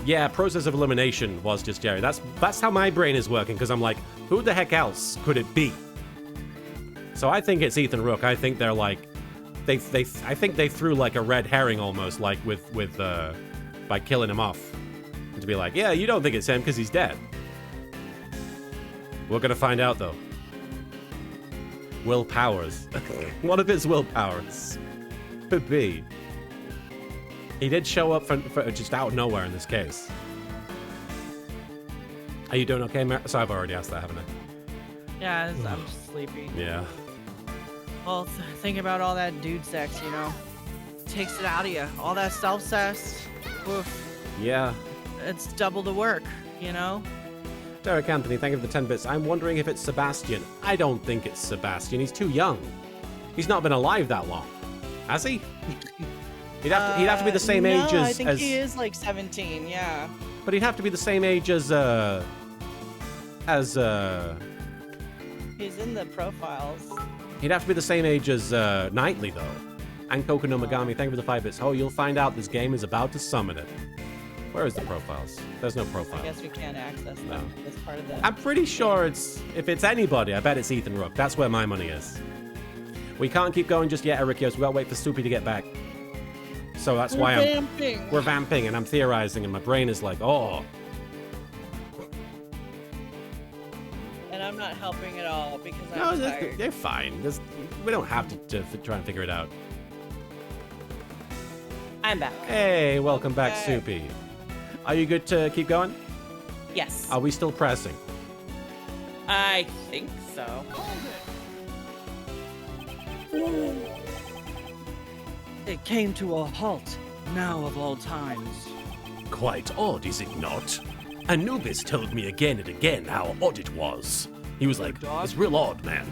Speaker 1: Yeah, process of elimination was just Jerry. That's how my brain is working, because I'm like, who the heck else could it be? So I think it's Ethan Rook. I think they're like, I think they threw like a red herring almost, like with by killing him off, to be like, yeah, you don't think it's him because he's dead. We're gonna find out though. Will Powers. One of his Will Powers could be. He did show up for just out of nowhere in this case. Are you doing okay, Mar? So I've already asked that, haven't I?
Speaker 9: Yeah, I'm just sleepy.
Speaker 1: Yeah.
Speaker 9: Well, think about all that dude sex, you know. Takes it out of you. All that self-cess. Oof.
Speaker 1: Yeah.
Speaker 9: It's double the work, you know?
Speaker 1: Derek Anthony, thank you for the 10 bits. I'm wondering if it's Sebastian. I don't think it's Sebastian. He's too young. He's not been alive that long. Has he? He'd have to be the same age as...
Speaker 2: I think he is like 17, yeah.
Speaker 1: But he'd have to be the same age as
Speaker 2: He's in the profiles.
Speaker 1: he'd have to be the same age as Knightley, though. And Kokono Megami, thank you for the 5 bits. Oh, you'll find out this game is about to summon it. Where is the profiles? There's no profile.
Speaker 2: I guess we can't access them.
Speaker 1: No.
Speaker 2: It's part of the...
Speaker 1: I'm pretty sure if it's anybody, I bet it's Ethan Rook. That's where my money is. We can't keep going just yet, Erikios. We gotta wait for Soupy to get back. So that's why we're vamping, and I'm theorizing, and my brain is like, oh.
Speaker 2: And I'm not helping at all because
Speaker 1: No,
Speaker 2: I'm tired.
Speaker 1: they're fine. We don't have to try and figure it out.
Speaker 3: I'm back.
Speaker 1: Hey, welcome back,
Speaker 2: Okay.
Speaker 1: Soupy. Are you good to keep going?
Speaker 3: Yes.
Speaker 1: Are we still pressing?
Speaker 3: I think so.
Speaker 7: It came to a halt, now of all times.
Speaker 6: Quite odd, is it not? Anubis told me again and again how odd it was. He was like,
Speaker 7: dog?
Speaker 6: it's real odd, man.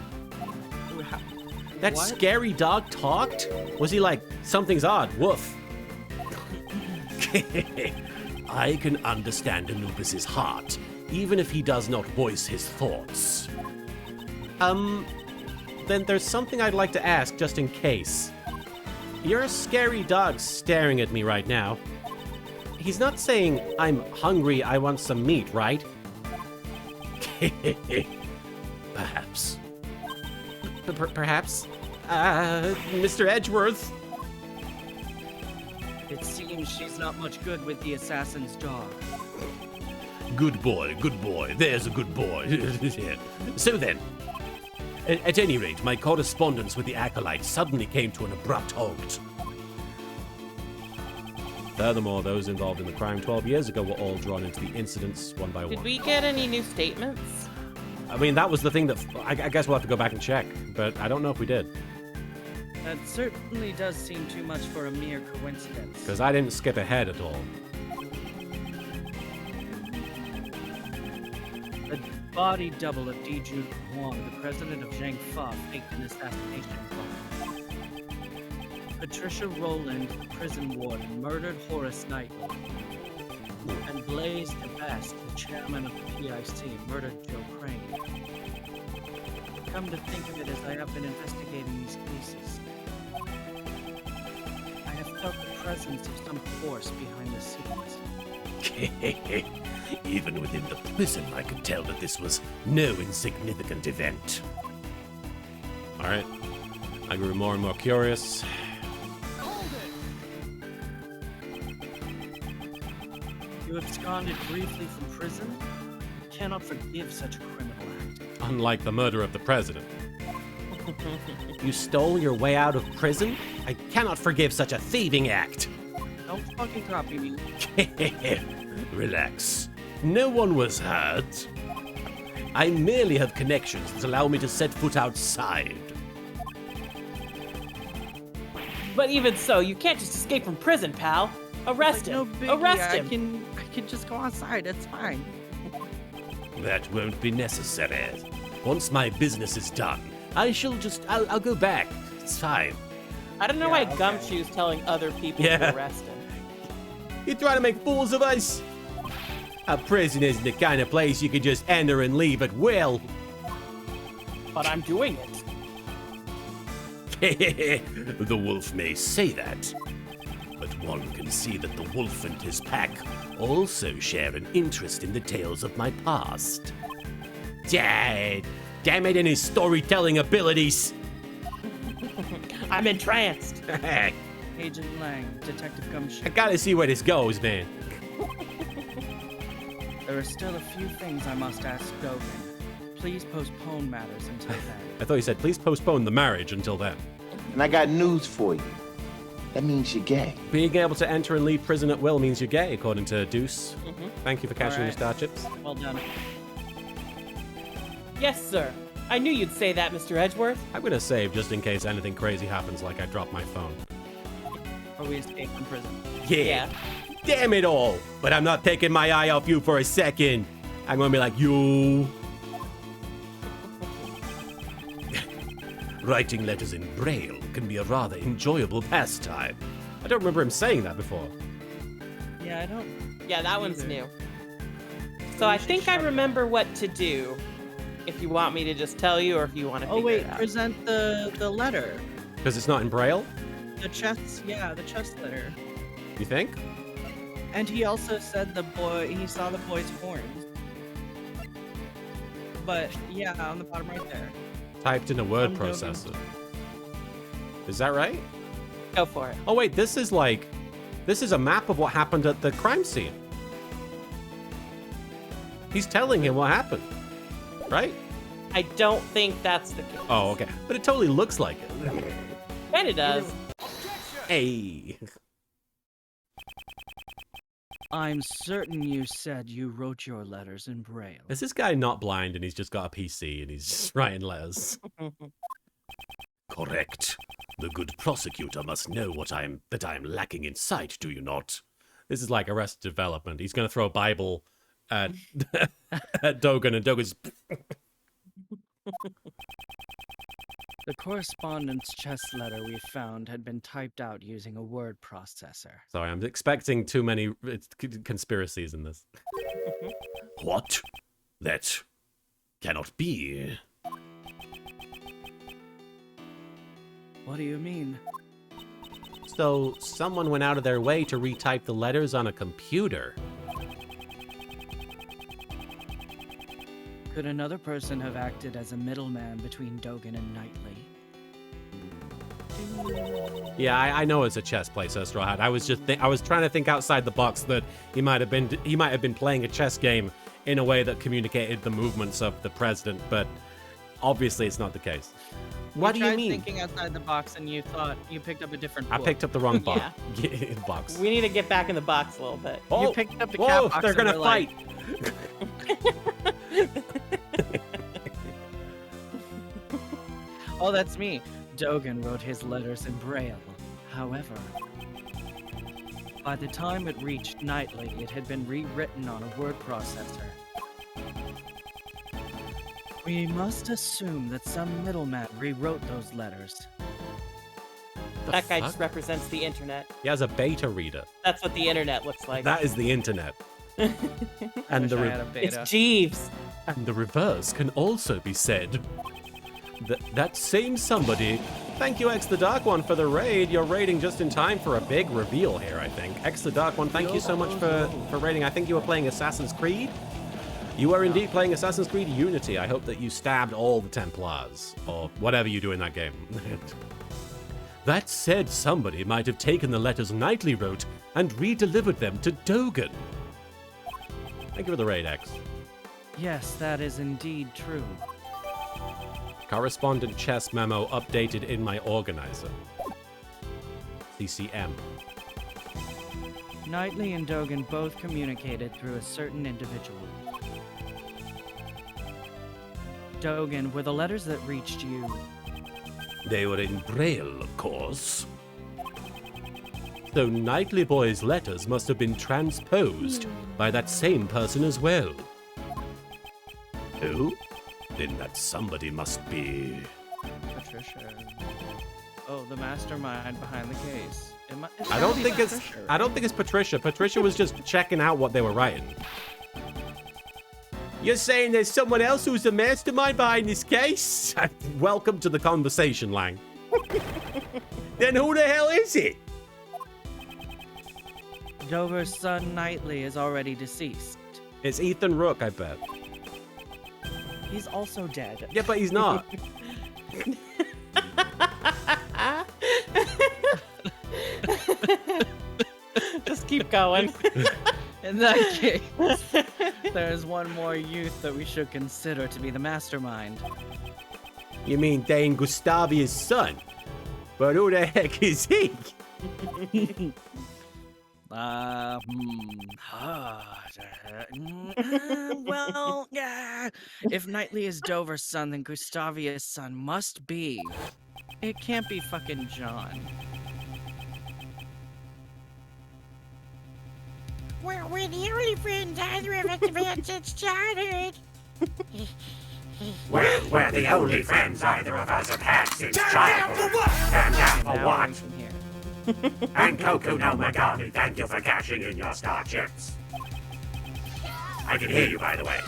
Speaker 1: That
Speaker 7: What?
Speaker 1: scary dog talked? Was he like, something's odd, woof?
Speaker 6: I can understand Anubis's heart, even if he does not voice his thoughts.
Speaker 1: Then there's something I'd like to ask just in case. You're a scary dog staring at me right now. He's not saying, I'm hungry, I want some meat, right?
Speaker 6: Perhaps.
Speaker 1: Perhaps? Mr. Edgeworth?
Speaker 7: It seems she's not much good with the assassin's dog.
Speaker 6: Good boy, there's a good boy. So then, at any rate, my correspondence with the Acolyte suddenly came to an abrupt halt.
Speaker 1: Furthermore, those involved in the crime 12 years ago were all drawn into the incidents one by
Speaker 3: Did
Speaker 1: one.
Speaker 3: we get any new statements?
Speaker 1: I mean, that was the thing that... I guess we'll have to go back and check, but I don't know if we did.
Speaker 7: That certainly does seem too much for a mere coincidence.
Speaker 1: Because I didn't skip ahead at all.
Speaker 7: The body double of Diju Huang, the president of Zhang Fa, faked an assassination plot. Patricia Rowland, prison warden, murdered Horace Knightley. And Blaise DeBest, the chairman of the PIC, murdered Joe Crane. Come to think of it, as I have been investigating these cases, I have felt the presence of some force behind the scenes.
Speaker 6: Even within the prison, I could tell that this was no insignificant event.
Speaker 1: Alright. I grew more and more curious.
Speaker 7: You absconded briefly from prison? You cannot forgive such a criminal act.
Speaker 1: Unlike the murder of the president. You stole your way out of prison? I cannot forgive such a thieving act.
Speaker 7: Don't fucking copy me.
Speaker 6: Relax. No one was hurt. I merely have connections that allow me to set foot outside.
Speaker 3: But even so, you can't just escape from prison, pal. Arrest
Speaker 7: Like, no
Speaker 3: him.
Speaker 7: biggie,
Speaker 3: Arrest him.
Speaker 7: I can just go outside. It's fine.
Speaker 6: That won't be necessary. Once my business is done, I'll go back. It's fine.
Speaker 3: I don't know why Gumshoe's telling other people to arrest him.
Speaker 1: You trying to make fools of us? A prison isn't the kind of place you can just enter and leave at will.
Speaker 3: But I'm doing it.
Speaker 6: The wolf may say that, but one can see that the wolf and his pack also share an interest in the tales of my past. Dad, damn it, and his storytelling abilities.
Speaker 3: I'm entranced.
Speaker 7: Agent Lang, Detective Gumshoe.
Speaker 6: I gotta see where this goes, man.
Speaker 7: There are still a few things I must ask Dogan. Please postpone matters until then.
Speaker 1: I thought you said, please postpone the marriage until then.
Speaker 5: And I got news for you. That means you're gay.
Speaker 1: Being able to enter and leave prison at will means you're gay, according to Deuce. Thank you for catching your
Speaker 7: Alright.
Speaker 1: star chips.
Speaker 7: Well done.
Speaker 3: Yes, sir. I knew you'd say that, Mr. Edgeworth.
Speaker 1: I'm gonna save just in case anything crazy happens, like I drop my phone.
Speaker 7: Or we escape from prison.
Speaker 6: Yeah. Damn it all. But I'm not taking my eye off you for a second. I'm gonna be like, you. Writing letters in Braille can be a rather enjoyable pastime.
Speaker 1: I don't remember him saying that before.
Speaker 7: Yeah, I don't.
Speaker 3: Yeah, that one's
Speaker 7: Either.
Speaker 3: new. So I think I remember what to do. If you want me to just tell you, or if you want to
Speaker 7: Oh
Speaker 3: figure
Speaker 7: wait,
Speaker 3: it out.
Speaker 7: present the letter.
Speaker 1: Because it's not in Braille,
Speaker 7: The chest, yeah, the chest letter.
Speaker 1: you think?
Speaker 7: And he also said he saw the boy's horns. But yeah, on the bottom right there.
Speaker 1: Typed in a word
Speaker 7: From Dogan.
Speaker 1: processor. Is that right?
Speaker 3: Go for it.
Speaker 1: Oh wait, this is a map of what happened at the crime scene. He's telling him what happened, right?
Speaker 3: I don't think that's the case.
Speaker 1: Oh, okay. But it totally looks like it.
Speaker 3: Kinda does.
Speaker 1: Hey.
Speaker 7: I'm certain you said you wrote your letters in Braille.
Speaker 1: Is this guy not blind and he's just got a PC and he's just writing letters?
Speaker 6: Correct. The good prosecutor must know that I am lacking in sight, do you not?
Speaker 1: This is like Arrested Development. He's going to throw a Bible at, at Dogan, and Dogan's...
Speaker 7: The correspondence chest letter we found had been typed out using a word processor.
Speaker 1: Sorry, I'm expecting too many conspiracies in this.
Speaker 6: What? That cannot be.
Speaker 7: What do you mean?
Speaker 1: So, someone went out of their way to retype the letters on a computer.
Speaker 7: Could another person have acted as a middleman between Dogan and Knightley?
Speaker 1: Yeah, I know it's a chess play, Sir Straw Hat. I was trying to think outside the box that he might have been playing a chess game in a way that communicated the movements of the president, but obviously it's not the case. What do you
Speaker 7: tried
Speaker 1: mean?
Speaker 7: Thinking outside the box, and you thought you picked up a different.
Speaker 1: I
Speaker 7: book.
Speaker 1: picked up the wrong box.
Speaker 3: Yeah.
Speaker 1: box.
Speaker 3: We need to get back in the box a little bit.
Speaker 1: Oh,
Speaker 7: You picked up the
Speaker 1: whoa,
Speaker 7: cat box.
Speaker 1: they're
Speaker 7: and
Speaker 1: gonna
Speaker 7: were
Speaker 1: fight.
Speaker 7: Oh, that's me. Dogan wrote his letters in Braille. However, by the time it reached Knightley, it had been rewritten on a word processor. We must assume that some middleman rewrote those letters.
Speaker 1: The
Speaker 3: That guy
Speaker 1: fuck?
Speaker 3: just represents the internet.
Speaker 1: He has a beta reader.
Speaker 3: That's what the internet looks like.
Speaker 1: That is the internet. And
Speaker 7: Wish
Speaker 1: the
Speaker 7: I
Speaker 1: re-
Speaker 7: had a beta.
Speaker 3: It's Jeeves.
Speaker 1: and the reverse can also be said. That same somebody. Thank you, X the Dark One, for the raid. You're raiding just in time for a big reveal here, I think. X the Dark One, thank you so much for raiding. I think you were playing Assassin's Creed. You were indeed playing Assassin's Creed Unity. I hope that you stabbed all the Templars, or whatever you do in that game. That said, somebody might have taken the letters Knightley wrote and re-delivered them to Dogan. Thank you for the raid, X.
Speaker 7: Yes, that is indeed true.
Speaker 1: Correspondent chess memo updated in my organizer. CCM.
Speaker 7: Knightley and Dogan both communicated through a certain individual. Dogan, were the letters that reached you?
Speaker 6: They were in Braille, of course.
Speaker 1: So Knightley Boy's letters must have been transposed by that same person as well.
Speaker 6: Who? Then that somebody must be...
Speaker 7: Patricia. Oh, the mastermind behind the case.
Speaker 1: I don't think it's Patricia. Patricia was just checking out what they were writing. You're saying there's someone else who's the mastermind behind this case? Welcome to the conversation, Lang. Then who the hell is it?
Speaker 7: Dover's son Knightley is already deceased.
Speaker 1: It's Ethan Rook, I bet.
Speaker 7: He's also dead.
Speaker 1: Yeah, but he's not.
Speaker 3: Just keep going.
Speaker 7: In that case, there's one more youth that we should consider to be the mastermind.
Speaker 1: You mean Dane Gustavia's son? But who the heck is he?
Speaker 7: Well, yeah. If Knightley is Dover's son, then Gustavia's son must be. It can't be fucking John.
Speaker 8: Well, we're the only friends either of us have had since childhood.
Speaker 6: Well, we're the only friends either of us have had since childhood. And now for
Speaker 7: Now
Speaker 6: what?
Speaker 7: we can hear.
Speaker 6: And Koku no Megami, thank you for cashing in your star chips. I can hear you, by the way.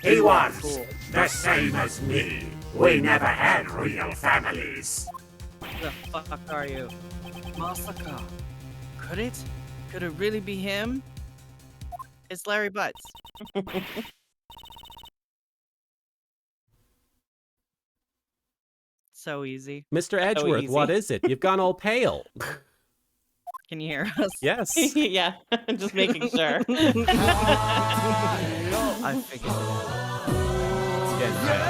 Speaker 6: He was the same as me. We never had real families.
Speaker 7: The fuck are you? Masaka. Could it? Could it really be him? It's Larry Butts. So easy.
Speaker 1: Mr. Edgeworth, what
Speaker 3: easy.
Speaker 1: is it? You've gone all pale.
Speaker 7: Can you hear us?
Speaker 1: Yes.
Speaker 3: Yeah, just making sure.
Speaker 7: I figured it out.
Speaker 1: It's getting pale.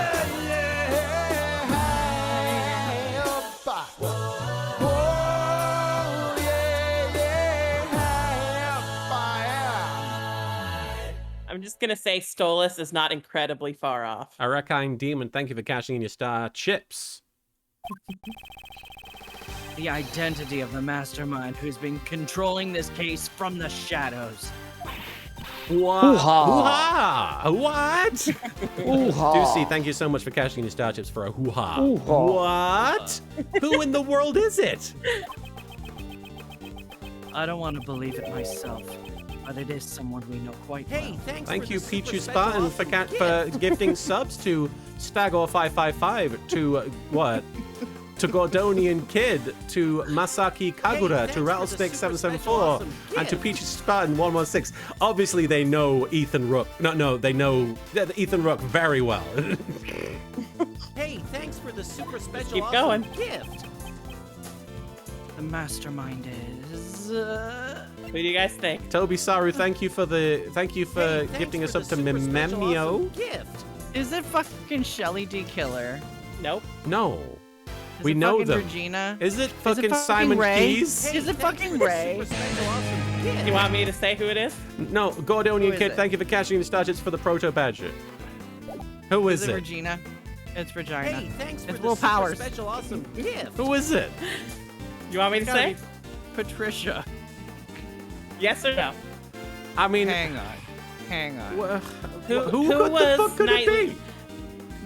Speaker 3: I'm just gonna say Stolas is not incredibly far off.
Speaker 1: Arakine Demon, thank you for cashing in your star chips.
Speaker 7: The identity of the mastermind who's been controlling this case from the shadows.
Speaker 1: What? Hoo-ha! What? Deucey, thank you so much for cashing in your star chips for a hoo-ha. What? Who in the world is it?
Speaker 7: I don't want to believe it myself, but it is someone we know quite well.
Speaker 1: Thank you, Pichu Spartan, for gifting subs to Stagor555, to what? To Gordonian Kid, to Masaki Kagura, to Rattlesnake774, and to Pichu Spartan 116. Obviously, they know Ethan Rook. No, they know Ethan Rook very well.
Speaker 6: Hey, thanks for the super special
Speaker 3: Keep going.
Speaker 6: gift.
Speaker 7: The mastermind is.
Speaker 3: What do you guys think?
Speaker 1: Toby Saru, thank you for gifting us up to Mememio.
Speaker 6: Gift.
Speaker 7: Is it fucking Shelly D. Killer?
Speaker 3: Nope.
Speaker 1: No.
Speaker 7: Is
Speaker 1: We
Speaker 7: it
Speaker 1: know
Speaker 7: fucking
Speaker 1: them.
Speaker 7: Regina?
Speaker 1: Is it fucking
Speaker 7: fucking
Speaker 1: Simon
Speaker 7: Ray?
Speaker 1: Keys?
Speaker 7: Is it fucking Ray?
Speaker 3: You want me to say who it is?
Speaker 1: No, Gordonian
Speaker 7: Who is
Speaker 1: Kid,
Speaker 7: it?
Speaker 1: thank you for cashing the star chips for the Proto Badger. Who is
Speaker 7: Is it
Speaker 1: it?
Speaker 7: Regina? It's Regina.
Speaker 6: thanks
Speaker 7: It's Will Powers.
Speaker 6: special awesome gift.
Speaker 1: Who is it?
Speaker 3: You want me to say?
Speaker 7: Patricia.
Speaker 3: Yes or no?
Speaker 1: I mean,
Speaker 7: Hang on.
Speaker 1: who
Speaker 3: Who
Speaker 1: could the
Speaker 3: was
Speaker 1: fuck could it
Speaker 3: Knightley?
Speaker 1: be?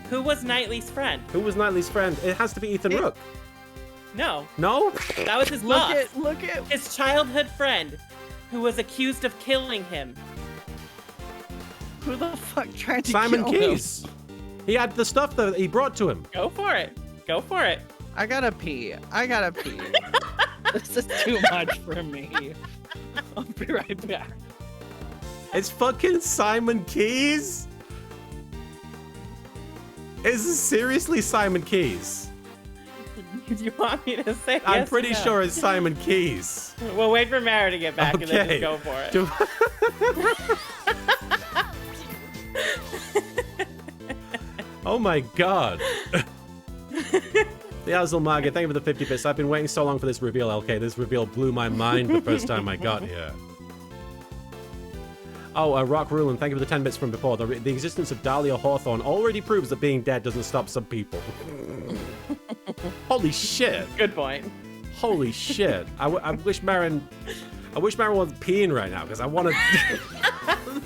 Speaker 3: Who was Knightley's friend?
Speaker 1: Who was Knightley's friend? It has to be Ethan Rook.
Speaker 3: No,
Speaker 1: No?
Speaker 3: that was his boss.
Speaker 7: Look at.
Speaker 3: His childhood friend, who was accused of killing him.
Speaker 7: Who the fuck tried to
Speaker 1: Simon
Speaker 7: kill him?
Speaker 1: Keys. He had the stuff that he brought to him.
Speaker 3: Go for it. Go for it.
Speaker 7: I gotta pee. This is too much for me. I'll be right back.
Speaker 1: It's fucking Simon Keys? Is this seriously Simon Keys?
Speaker 3: Do you want me to say
Speaker 1: I'm
Speaker 3: yes or
Speaker 1: pretty
Speaker 3: no?
Speaker 1: sure it's Simon Keys.
Speaker 3: We'll wait for Marin to get back and then
Speaker 1: Okay.
Speaker 3: just go for it.
Speaker 1: Do- Oh my god. The Azel Margaret, thank you for the 50 bits. I've been waiting so long for this reveal, LK. This reveal blew my mind the first time I got here. Oh, Rock Rulin, thank you for the 10 bits from before. The existence of Dahlia Hawthorne already proves that being dead doesn't stop some people. Holy shit.
Speaker 3: Good point.
Speaker 1: Holy shit. I wish Marin wasn't peeing right now, because I want to...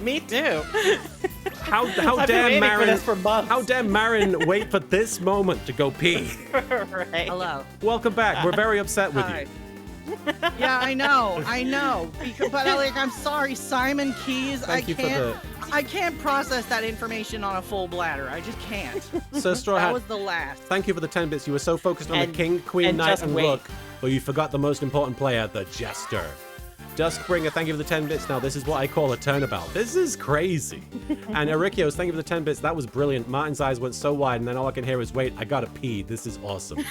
Speaker 3: Me too.
Speaker 1: How
Speaker 3: I've been
Speaker 1: dare
Speaker 3: waiting for
Speaker 1: Marin...
Speaker 3: this for months.
Speaker 1: How dare Marin wait for this moment to go pee?
Speaker 3: Right.
Speaker 7: Hello.
Speaker 1: Welcome back. We're very upset with
Speaker 7: Hi.
Speaker 1: you.
Speaker 7: Yeah, I know. But I'm sorry, Simon Keys.
Speaker 1: Thank you for the...
Speaker 7: I can't process that information on a full bladder. I just can't.
Speaker 1: Sir Straw
Speaker 7: That
Speaker 1: Hat,
Speaker 7: was the last.
Speaker 1: thank you for the 10 bits. You were so focused on
Speaker 3: And-
Speaker 1: the king, queen,
Speaker 3: and
Speaker 1: knight,
Speaker 3: just
Speaker 1: and
Speaker 3: wait.
Speaker 1: rook, but you forgot the most important player, the jester. Duskbringer, thank you for the 10 bits. Now, this is what I call a turnabout. This is crazy. And Erikios, thank you for the 10 bits. That was brilliant. Martin's eyes went so wide, and then all I can hear is, wait, I gotta pee. This is awesome.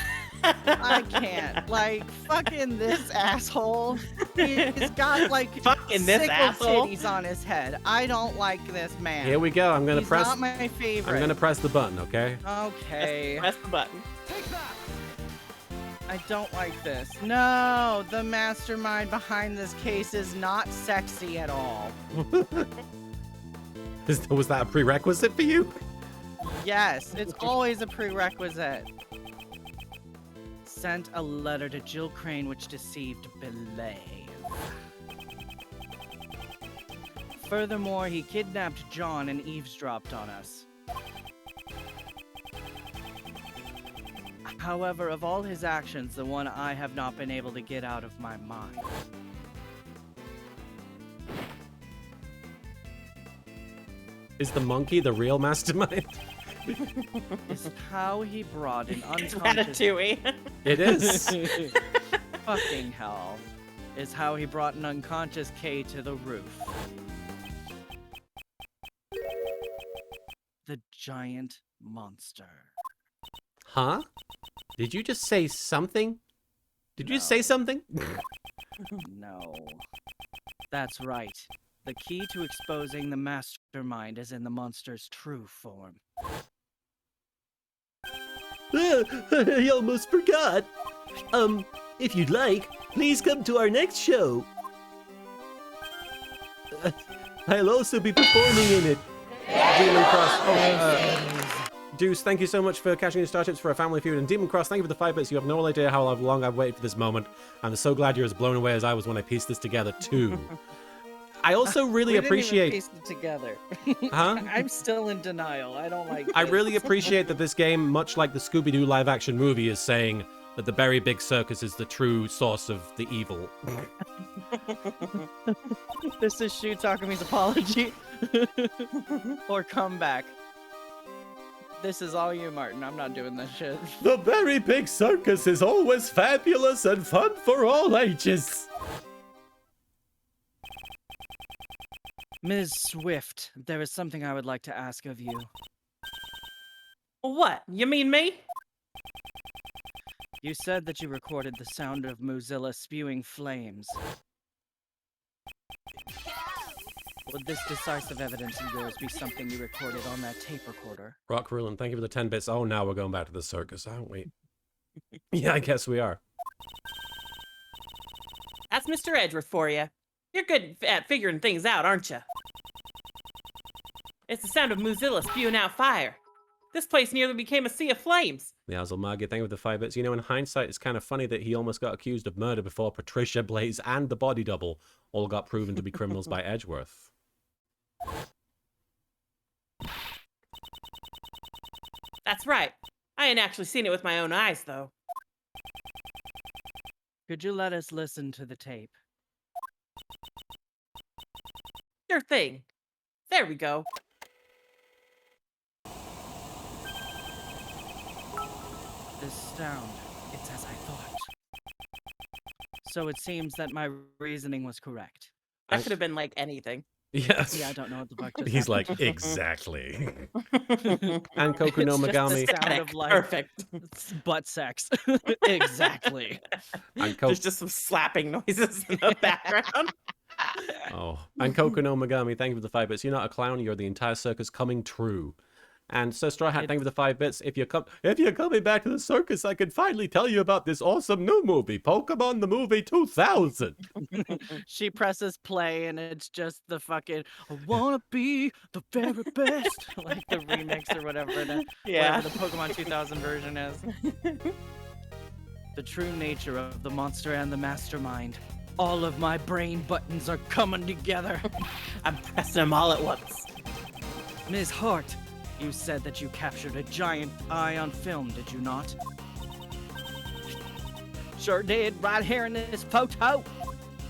Speaker 9: I can't. Like, fucking this asshole. He's got, like,
Speaker 3: Fucking this
Speaker 9: sickle
Speaker 3: asshole.
Speaker 9: titties on his head. I don't like this man.
Speaker 1: Here we go. I'm gonna
Speaker 9: He's
Speaker 1: press.
Speaker 9: not my favorite.
Speaker 1: I'm gonna press the button, okay?
Speaker 9: Okay.
Speaker 3: Press the button.
Speaker 9: I don't like this. No, the mastermind behind this case is not sexy at all.
Speaker 1: Was that a prerequisite for you?
Speaker 9: Yes, it's always a prerequisite. Sent a letter to Jill Crane which deceived Belay. Furthermore, he kidnapped John and eavesdropped on us. However, of all his actions, the one I have not been able to get out of my mind
Speaker 1: Is the monkey the real mastermind?
Speaker 9: is how he brought an
Speaker 3: It's
Speaker 9: unconscious
Speaker 3: Ratatouille.
Speaker 1: It is.
Speaker 9: fucking hell is how he brought an unconscious K to the roof. The giant monster.
Speaker 1: Huh? Did you just say something? Did you just
Speaker 9: No.
Speaker 1: say something?
Speaker 9: No. That's right. The key to exposing the mastermind is in the monster's true form.
Speaker 6: I almost forgot. If you'd like, please come to our next show. I'll also be performing in it.
Speaker 1: Demon Cross. Deuce, thank you so much for cashing in starships for a family feud. And Demon Cross, thank you for the 5 bits. You have no idea how long I've waited for this moment. I'm so glad you're as blown away as I was when I pieced this together, too. I also really appreciate.
Speaker 9: piece it together.
Speaker 1: Huh?
Speaker 9: I'm still in denial. I don't like.
Speaker 1: I
Speaker 9: this.
Speaker 1: really appreciate that this game, much like the Scooby-Doo live-action movie, is saying that the Very Big Circus is the true source of the evil.
Speaker 9: This is Shu Takami's apology or comeback. This is all you, Martin. I'm not doing this shit.
Speaker 6: The Very Big Circus is always fabulous and fun for all ages.
Speaker 9: Ms. Swift, there is something I would like to ask of you.
Speaker 3: What? You mean me?
Speaker 9: You said that you recorded the sound of Mozilla spewing flames. Would this decisive evidence of yours be something you recorded on that tape recorder?
Speaker 1: Rock Ruland, thank you for the 10 bits. Oh, now we're going back to the circus, aren't we? Yeah, I guess we are.
Speaker 3: That's Mr. Edgeworth for you. You're good at figuring things out, aren't you? It's the sound of Mozilla spewing out fire. This place nearly became a sea of flames.
Speaker 1: The Azulmagi, thank you for the 5 bits. You know, in hindsight, it's kind of funny that he almost got accused of murder before Patricia, Blaze, and the body double all got proven to be criminals by Edgeworth.
Speaker 3: That's right. I ain't actually seen it with my own eyes, though.
Speaker 9: Could you let us listen to the tape?
Speaker 3: Sure thing. There we go.
Speaker 9: This sound, it's as I thought. So it seems that my reasoning was correct.
Speaker 3: That could have been like anything.
Speaker 1: Yes.
Speaker 9: Yeah, I don't know what the fuck just
Speaker 1: He's
Speaker 9: happened.
Speaker 1: like, exactly. And Koku no
Speaker 9: It's just
Speaker 1: Megami.
Speaker 9: the sound of like
Speaker 3: Perfect.
Speaker 9: butt sex. Exactly.
Speaker 1: And
Speaker 3: There's just some slapping noises in the background.
Speaker 1: Oh, and Koku no Megami, thank you for the 5 bits. You're not a clown, you're the entire circus coming true. And Sir Straw Hat, thank you for the 5 bits. If you're coming back to the circus, I can finally tell you about this awesome new movie, Pokemon the Movie 2000.
Speaker 9: She presses play and it's just the fucking I wanna be the very best, like the remix or whatever
Speaker 3: Yeah.
Speaker 9: whatever the Pokemon 2000 version is. The true nature of the monster and the mastermind. All of my brain buttons are coming together.
Speaker 3: I'm pressing them all at once.
Speaker 9: Ms. Hart, you said that you captured a giant eye on film, did you not? Sure did, right here in this photo.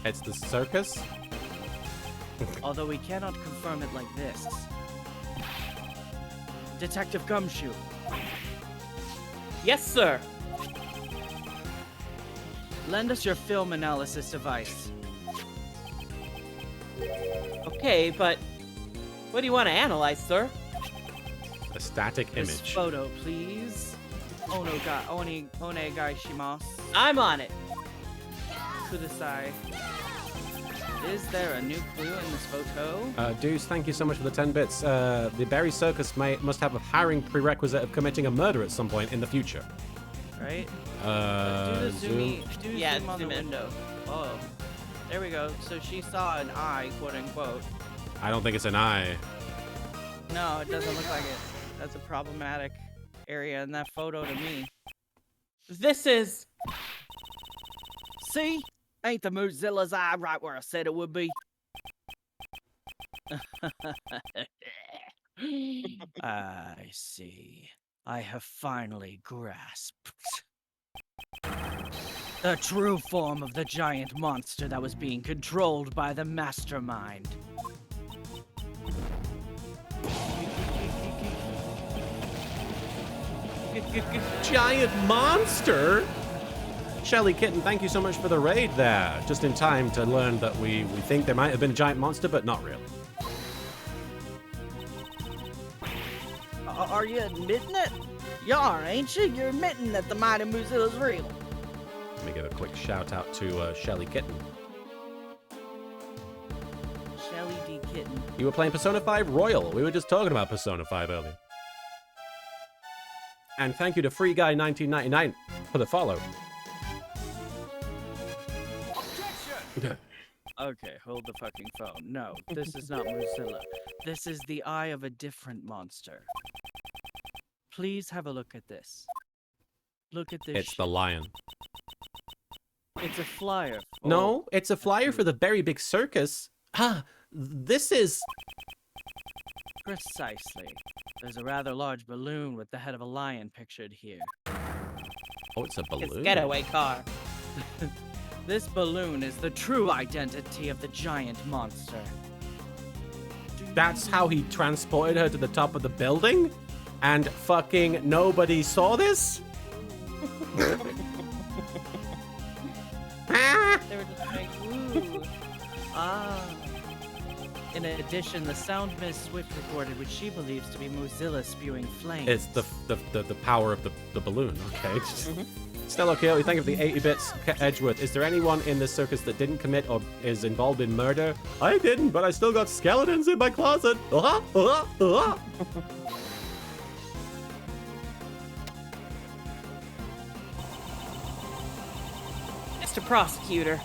Speaker 1: It's the circus?
Speaker 9: Although we cannot confirm it like this. Detective Gumshoe,
Speaker 3: Yes, sir.
Speaker 9: lend us your film analysis device.
Speaker 3: Okay, but what do you want to analyze, sir?
Speaker 1: A static
Speaker 7: This
Speaker 1: image.
Speaker 7: photo, please. Onegai shimasu.
Speaker 3: I'm on it.
Speaker 7: Kudasai. Is there a new clue in this photo?
Speaker 1: Deuce, thank you so much for the 10 bits. The Berry Circus must have a hiring prerequisite of committing a murder at some point in the future.
Speaker 7: Right?
Speaker 1: Zoom.
Speaker 7: Zoom on the
Speaker 3: zoom in.
Speaker 7: window. Oh. There we go. So she saw an eye, quote unquote.
Speaker 1: I don't think it's an eye.
Speaker 7: No, it doesn't look like it. That's a problematic area in that photo to me.
Speaker 3: This is...
Speaker 7: See? Ain't the Mozilla's eye right where I said it would be? I see. I have finally grasped the true form of the giant monster that was being controlled by the mastermind.
Speaker 1: Giant monster? Shelly Kitten, thank you so much for the raid there. Just in time to learn that we think there might have been a giant monster, but not really.
Speaker 7: Are you admitting it? You are, ain't you? You're admitting that the mighty Mozilla's real.
Speaker 1: Let me give a quick shout out to Shelly Kitten.
Speaker 7: Shelly D. Kitten.
Speaker 1: You were playing Persona 5 Royal. We were just talking about Persona 5 earlier. And thank you to Free Guy 1999 for the follow.
Speaker 7: Okay, hold the fucking phone. No, this is not Mozilla. This is the eye of a different monster. Please have a look at this. Look at this.
Speaker 1: It's the lion.
Speaker 7: It's a flyer.
Speaker 1: No, it's a flyer for the Very Big Circus. Ah, this is...
Speaker 7: Precisely. There's a rather large balloon with the head of a lion pictured here.
Speaker 1: Oh, it's a balloon.
Speaker 3: It's getaway car.
Speaker 7: This balloon is the true identity of the giant monster.
Speaker 1: That's how he transported her to the top of the building? And fucking nobody saw this?
Speaker 7: They were just like, ooh. Ah. In addition, the sound Ms. Swift recorded, which she believes to be Mozilla spewing flames.
Speaker 1: It's the power of the balloon, okay. Stella Keoly, thank you for the 80 bits. Edgeworth, is there anyone in this circus that didn't commit or is involved in murder? I didn't, but I still got skeletons in my closet.
Speaker 3: Mr. Prosecutor,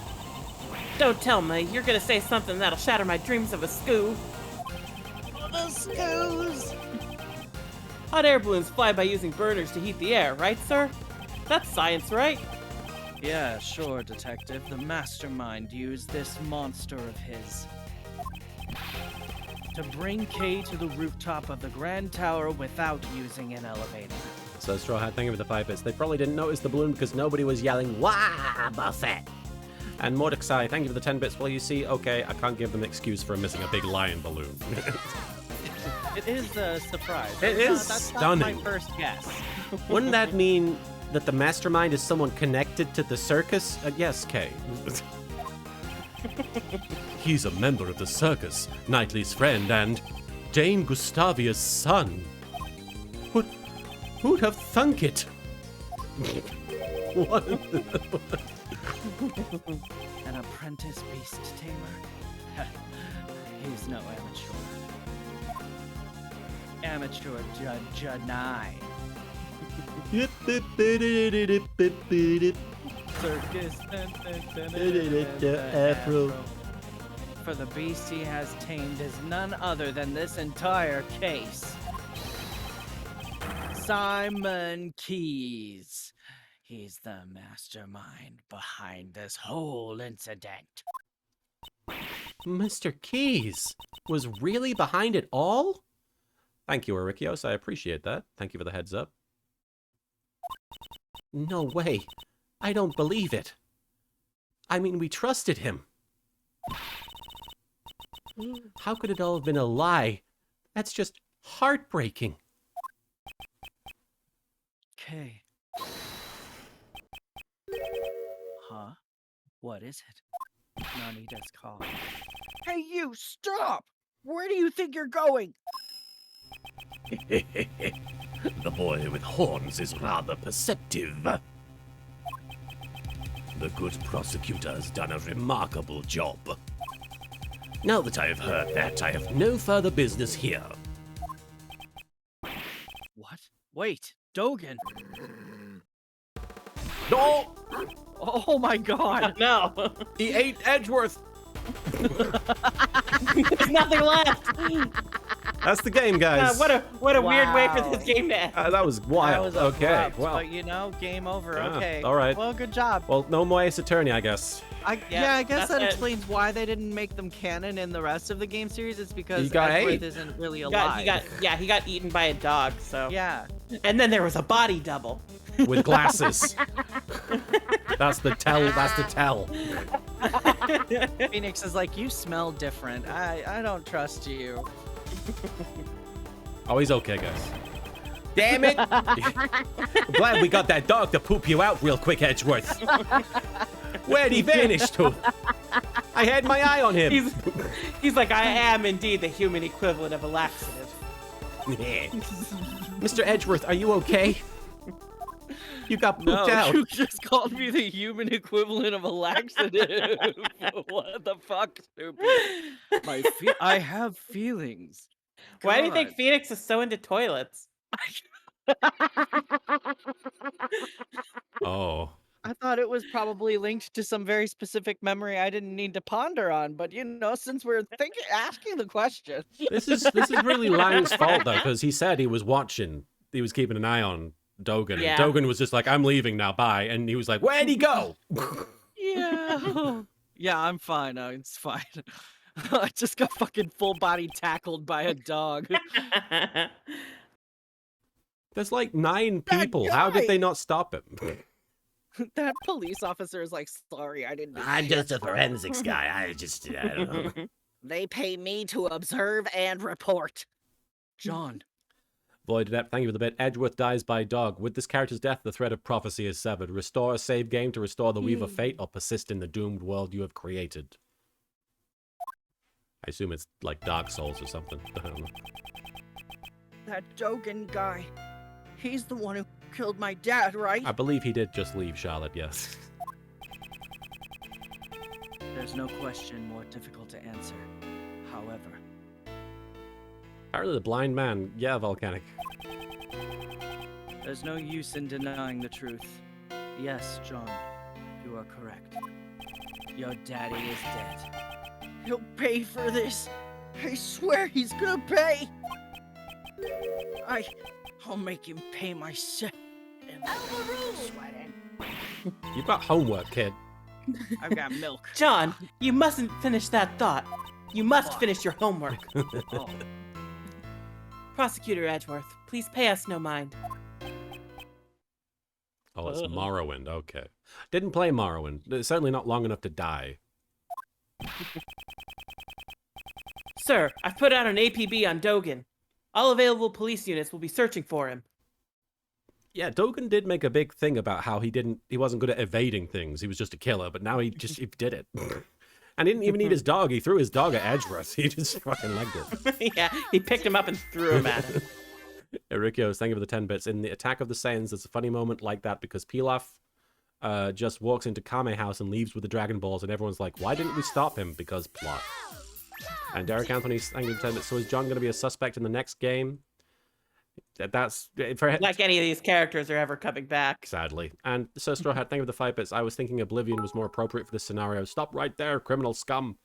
Speaker 3: don't tell me you're gonna say something that'll shatter my dreams of a scoo.
Speaker 7: The scoos!
Speaker 3: Hot air balloons fly by using burners to heat the air, right, sir? That's science, right?
Speaker 7: Yeah, sure, Detective. The mastermind used this monster of his to bring Kay to the rooftop of the Grand Tower without using an elevator.
Speaker 1: So Straw Hat, thank you for the 5 bits. They probably didn't notice the balloon because nobody was yelling, "Wah, Buffett!" And Mordecai, thank you for the 10 bits. Well, you see, okay, I can't give them an excuse for missing a big lion balloon.
Speaker 7: It is a surprise.
Speaker 1: It is
Speaker 7: That's
Speaker 1: stunning.
Speaker 7: not my first guess.
Speaker 1: Wouldn't that mean that the mastermind is someone connected to the circus? Yes, Kay. He's a member of the circus, Knightley's friend, and Dame Gustavia's son. Who'd have thunk it? What?
Speaker 7: An apprentice beast tamer? He's no amateur. Amateur Judge Circus.
Speaker 1: Afro.
Speaker 7: For the beast he has tamed is none other than this entire case. Simon Keys. He's the mastermind behind this whole incident.
Speaker 1: Mr. Keys was really behind it all? Thank you, Arikios. I appreciate that. Thank you for the heads up. No way. I don't believe it. I mean, we trusted him. How could it all have been a lie? That's just heartbreaking.
Speaker 7: Okay. Huh? What is it? Nani does call.
Speaker 9: Hey, you, stop! Where do you think you're going?
Speaker 6: The boy with horns is rather perceptive. The good prosecutor has done a remarkable job. Now that I have heard that, I have no further business here.
Speaker 9: What? Wait, Dogen.
Speaker 1: No!
Speaker 9: Oh my god.
Speaker 3: No.
Speaker 1: He ate Edgeworth!
Speaker 3: There's nothing left.
Speaker 1: That's the game, guys.
Speaker 3: What a weird way for
Speaker 9: Wow.
Speaker 3: this game to end.
Speaker 1: That was
Speaker 9: That
Speaker 1: wild.
Speaker 9: was
Speaker 1: Okay,
Speaker 9: abrupt,
Speaker 1: well.
Speaker 9: but you know, game over.
Speaker 1: Ah,
Speaker 9: Okay.
Speaker 1: all right.
Speaker 9: Well, good job.
Speaker 1: Well, no more Ace Attorney, I guess.
Speaker 9: Yeah, I guess
Speaker 3: that's
Speaker 9: that
Speaker 3: it.
Speaker 9: explains why they didn't make them canon in the rest of the game series. It's because
Speaker 1: He got
Speaker 9: Edgeworth
Speaker 1: ate.
Speaker 9: isn't really
Speaker 3: He
Speaker 9: alive.
Speaker 3: got eaten by a dog. So
Speaker 9: Yeah.
Speaker 3: and then there was a body double.
Speaker 1: With glasses. That's the tell.
Speaker 9: Phoenix is like, you smell different. I don't trust you.
Speaker 1: Oh, he's okay, guys. Damn it! Glad we got that dog to poop you out real quick, Edgeworth. Where'd he vanish to? I had my eye on him.
Speaker 3: He's like, I am indeed the human equivalent of a laxative.
Speaker 1: Mr. Edgeworth, are you okay? You got pooped
Speaker 9: No,
Speaker 1: out.
Speaker 9: you just called me the human equivalent of a laxative. What the fuck, stupid? I have feelings.
Speaker 3: Why do you think
Speaker 9: God.
Speaker 3: Phoenix is so into toilets?
Speaker 1: Oh.
Speaker 9: I thought it was probably linked to some very specific memory I didn't need to ponder on, but you know, since we're asking the question.
Speaker 1: This is really Lang's fault, though, because he said he was watching. He was keeping an eye on Dogen.
Speaker 3: Yeah.
Speaker 1: And Dogen was just like, I'm leaving now, bye. And he was like, where'd he go?
Speaker 9: Yeah. Yeah, I'm fine. It's fine. I just got fucking full body tackled by a dog.
Speaker 1: There's like 9
Speaker 9: That
Speaker 1: people. How did
Speaker 9: guy!
Speaker 1: they not stop him?
Speaker 9: That police officer is like, sorry, I didn't. do
Speaker 6: I'm
Speaker 9: shit
Speaker 6: just a
Speaker 9: for 'em."
Speaker 6: forensics guy. I don't know.
Speaker 9: They pay me to observe and report. John.
Speaker 1: Void Adept, thank you for the bit. Edgeworth dies by dog. With this character's death, the thread of prophecy is severed. Restore a save game to restore the Weave of Fate, or persist in the doomed world you have created. I assume it's like Dark Souls or something. I don't know.
Speaker 9: That Dogen guy. He's the one who killed my dad, right?
Speaker 1: I believe he did just leave Charlotte, yes.
Speaker 7: There's no question more difficult to answer. However,
Speaker 1: Apparently the blind man, yeah, volcanic.
Speaker 7: there's no use in denying the truth. Yes, John, you are correct. Your daddy is dead.
Speaker 9: He'll pay for this. I swear he's gonna pay. I'll make him pay myself. Sweating.
Speaker 1: You've got homework, kid.
Speaker 9: I've got milk.
Speaker 3: John, you mustn't finish that thought. You must finish your homework.
Speaker 9: Oh.
Speaker 3: Prosecutor Edgeworth, please pay us no mind.
Speaker 1: Oh, it's Morrowind, okay. Didn't play Morrowind. It's certainly not long enough to die.
Speaker 3: Sir, I've put out an APB on Dogen. All available police units will be searching for him.
Speaker 1: Yeah, Dogen did make a big thing about how he wasn't good at evading things. He was just a killer, but now he did it. And he didn't even need his dog. He threw his dog at Edgeworth. He just fucking legged it.
Speaker 3: Yeah, he picked him up and threw him at him.
Speaker 1: Ericchio, thank you for the 10 bits. In the Attack of the Saiyans, there's a funny moment like that because Pilaf just walks into Kame house and leaves with the Dragon Balls, and everyone's like, why didn't we stop him? Because plot. And Derek Anthony, thank you for the 10 bits. So is John going to be a suspect in the next game? That's for
Speaker 3: Like any of these characters are ever coming back.
Speaker 1: sadly. And so Straw Hat, thank you for the 5 bits. I was thinking Oblivion was more appropriate for this scenario. Stop right there, criminal scum.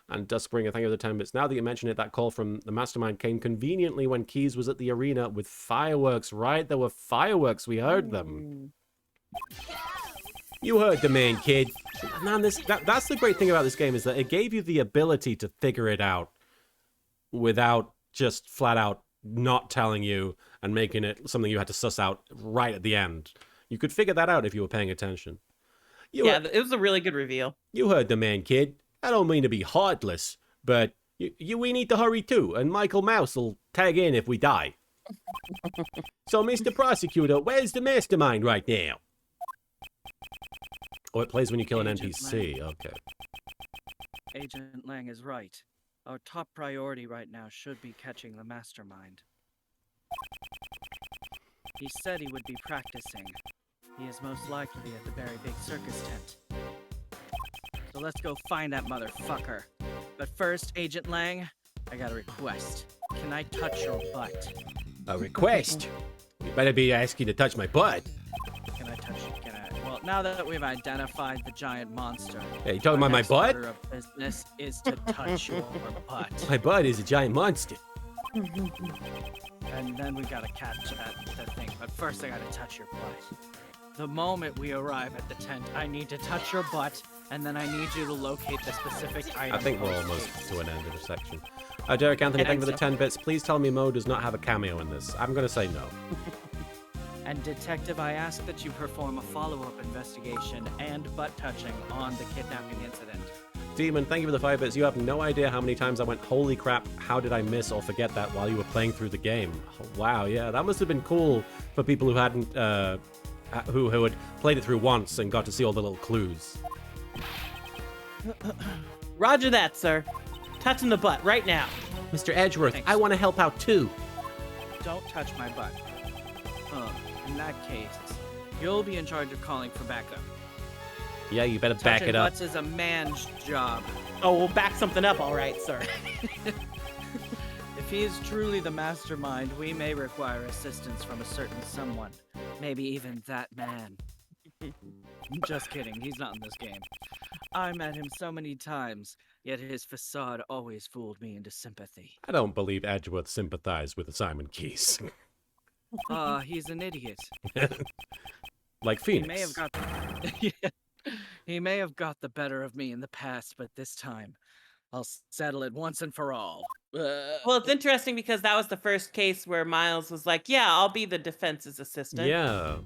Speaker 1: And Duskbringer, thank you for the 10 bits. Now that you mention it, that call from the Mastermind came conveniently when Keys was at the arena with fireworks, right? There were fireworks. We heard them. You heard the main kid. Man, that's the great thing about this game is that it gave you the ability to figure it out without just flat out not telling you and making it something you had to suss out right at the end. You could figure that out if you were paying attention.
Speaker 3: It was a really good reveal.
Speaker 1: You heard the man, kid. I don't mean to be heartless, but we need to hurry too, and Michael Mouse will tag in if we die. So, Mr. Prosecutor, where's the mastermind right now? Oh, it plays when you kill an NPC. Okay.
Speaker 7: Agent Lang is right. Our top priority right now should be catching the mastermind. He said he would be practicing. He is most likely at the very big circus tent. So let's go find that motherfucker. But first, Agent Lang, I got a request. Can I touch your butt?
Speaker 1: A request? You better be asking to touch my butt.
Speaker 7: Can I? Well, now that we've identified the giant monster,
Speaker 1: Hey, you talking
Speaker 7: our
Speaker 1: about my
Speaker 7: next
Speaker 1: butt?
Speaker 7: order of business is to touch your butt.
Speaker 1: My butt is a giant monster.
Speaker 7: And then we gotta catch that thing. But first, I gotta touch your butt. The moment we arrive at the tent, I need to touch your butt, and then I need you to locate the specific item.
Speaker 1: I think we're
Speaker 7: on the
Speaker 1: almost
Speaker 7: case.
Speaker 1: to an end of the section. Derek Anthony,
Speaker 3: I
Speaker 1: thank you for
Speaker 3: think
Speaker 1: the 10 bits. Please tell me Mo does not have a cameo in this. I'm going to say no.
Speaker 7: And Detective, I ask that you perform a follow-up investigation and butt touching on the kidnapping incident.
Speaker 1: Demon, thank you for the 5 bits. You have no idea how many times I went, holy crap, how did I miss or forget that while you were playing through the game? Oh, wow, yeah, that must have been cool for people who hadn't, who had played it through once and got to see all the little clues.
Speaker 3: Roger that, sir. Touching the butt right now.
Speaker 1: Mr. Edgeworth,
Speaker 7: Thanks.
Speaker 1: I want to help out too.
Speaker 7: Don't touch my butt. In that case, you'll be in charge of calling for backup.
Speaker 1: Yeah, you better back
Speaker 7: Touching
Speaker 1: it up.
Speaker 7: butts is a man's job.
Speaker 3: Oh, we'll back something up, all right, sir.
Speaker 7: If he is truly the mastermind, we may require assistance from a certain someone. Maybe even that man. Just kidding, he's not in this game. I met him so many times, yet his facade always fooled me into sympathy.
Speaker 1: I don't believe Edgeworth sympathized with Simon Keys.
Speaker 7: He's an idiot.
Speaker 1: Like
Speaker 7: He
Speaker 1: Phoenix.
Speaker 7: may have got Yeah. He may have got the better of me in the past, but this time, I'll settle it once and for all.
Speaker 3: Well, it's interesting because that was the first case where Miles was like, yeah, I'll be the defense's assistant.
Speaker 1: Yeah.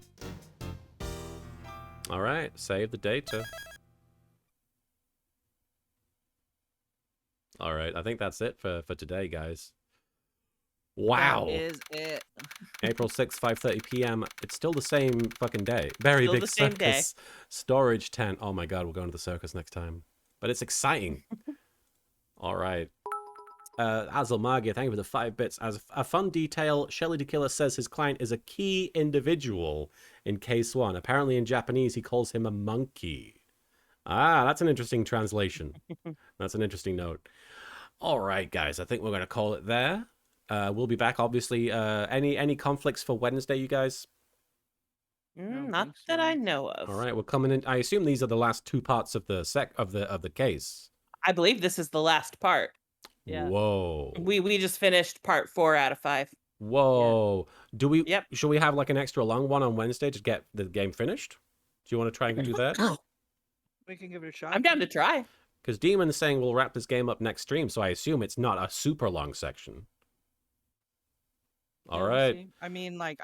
Speaker 1: All right, save the data. All right, I think that's it for today, guys. Wow.
Speaker 9: That is it.
Speaker 1: April 6th, 5:30 p.m. It's still the same fucking day. Very
Speaker 3: Still
Speaker 1: big
Speaker 3: the same day.
Speaker 1: circus. Storage tent. Oh my god, we're going to the circus next time. But it's exciting. All right. Azel Magia, thank you for the 5 bits. As a fun detail, Shelly the Killer says his client is a key individual in case 1. Apparently in Japanese, he calls him a monkey. Ah, that's an interesting translation. That's an interesting note. All right, guys, I think we're going to call it there. We'll be back, obviously. Any conflicts for Wednesday, you guys?
Speaker 3: Not that I know of.
Speaker 1: All right, we're coming in. I assume these are the last 2 parts of the of the case.
Speaker 3: I believe this is the last part.
Speaker 9: Yeah.
Speaker 1: Whoa.
Speaker 3: We just finished part 4 out of 5.
Speaker 1: Whoa. Do we?
Speaker 3: Yep.
Speaker 1: Should we have like an extra long one on Wednesday to get the game finished? Do you want to try and do that?
Speaker 9: We can give it a shot.
Speaker 3: I'm down to try.
Speaker 1: Because Demon's saying we'll wrap this game up next stream, so I assume it's not a super long section. All
Speaker 9: Yeah, we'll
Speaker 1: right.
Speaker 9: see. I mean, like,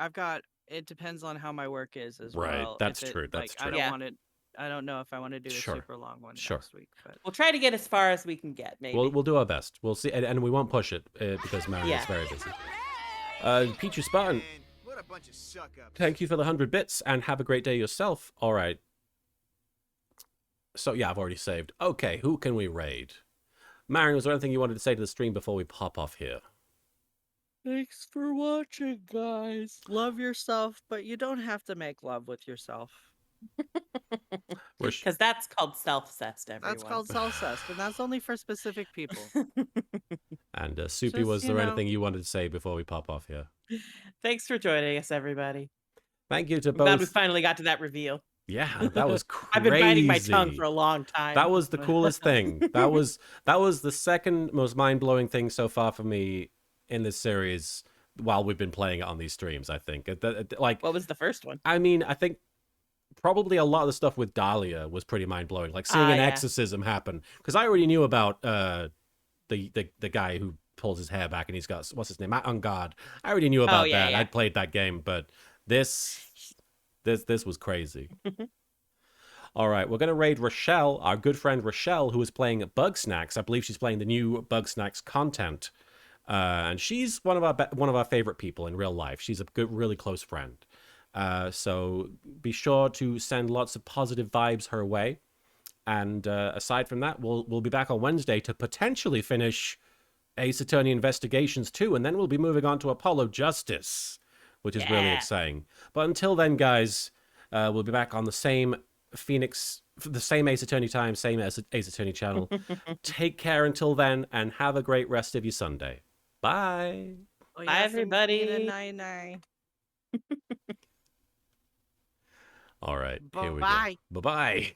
Speaker 9: it depends on how my work is as
Speaker 1: Right,
Speaker 9: well.
Speaker 1: that's
Speaker 9: If it-
Speaker 1: true, that's
Speaker 9: like, I
Speaker 1: true.
Speaker 9: don't
Speaker 3: Yeah.
Speaker 9: want it. I don't know if I want to do a
Speaker 1: Sure.
Speaker 9: super long one
Speaker 1: Sure.
Speaker 9: next week, but
Speaker 3: We'll try to get as far as we can get, maybe.
Speaker 1: We'll do our best. We'll see, and we won't push it because Marin is
Speaker 3: Yeah.
Speaker 1: very busy. Peachy Spartan,
Speaker 4: What a bunch of suck ups.
Speaker 1: thank you for the 100 bits, and have a great day yourself. All right. So yeah, I've already saved. Okay, who can we raid? Marin, was there anything you wanted to say to the stream before we pop off here?
Speaker 9: thanks for watching, guys. Love yourself, but you don't have to make love with yourself.
Speaker 1: We're sh-
Speaker 3: Because that's called self-cessed, everyone.
Speaker 9: That's called self-cessed, and that's only for specific people.
Speaker 1: and Soupy,
Speaker 9: Just,
Speaker 1: was
Speaker 9: you
Speaker 1: there
Speaker 9: know.
Speaker 1: anything you wanted to say before we pop off here?
Speaker 3: Thanks for joining us, everybody.
Speaker 1: Thank you to
Speaker 3: I'm glad we
Speaker 1: both.
Speaker 3: finally got to that reveal.
Speaker 1: Yeah, that was crazy.
Speaker 3: I've been biting my tongue for a long time.
Speaker 1: That was the coolest thing. That was the second most mind-blowing thing so far for me in this series while we've been playing it on these streams, I think. Like,
Speaker 3: What was the first one?
Speaker 1: I mean, I think probably a lot of the stuff with Dahlia was pretty mind-blowing. Like seeing an
Speaker 3: yeah.
Speaker 1: exorcism happen. Because I already knew about the guy who pulls his hair back and he's got, what's his name? On Guard. I already knew about
Speaker 3: yeah,
Speaker 1: that.
Speaker 3: yeah.
Speaker 1: I'd played that game, but this was crazy. All right, we're going to raid Rochelle, our good friend Rochelle, who is playing Bug Snacks. I believe she's playing the new Bug Snacks content. And she's one of our favorite people in real life. She's a good, really close friend. So be sure to send lots of positive vibes her way. And aside from that, we'll be back on Wednesday to potentially finish Ace Attorney Investigations 2, and then we'll be moving on to Apollo Justice, which is really
Speaker 3: Yeah.
Speaker 1: exciting. But until then, guys, we'll be back on the same the same Ace Attorney time, same Ace Attorney channel. Take care until then, and have a great rest of your Sunday. Bye.
Speaker 3: Bye, everybody.
Speaker 2: Night.
Speaker 1: All right, here we
Speaker 8: Bye-bye.
Speaker 1: go. Bye-bye.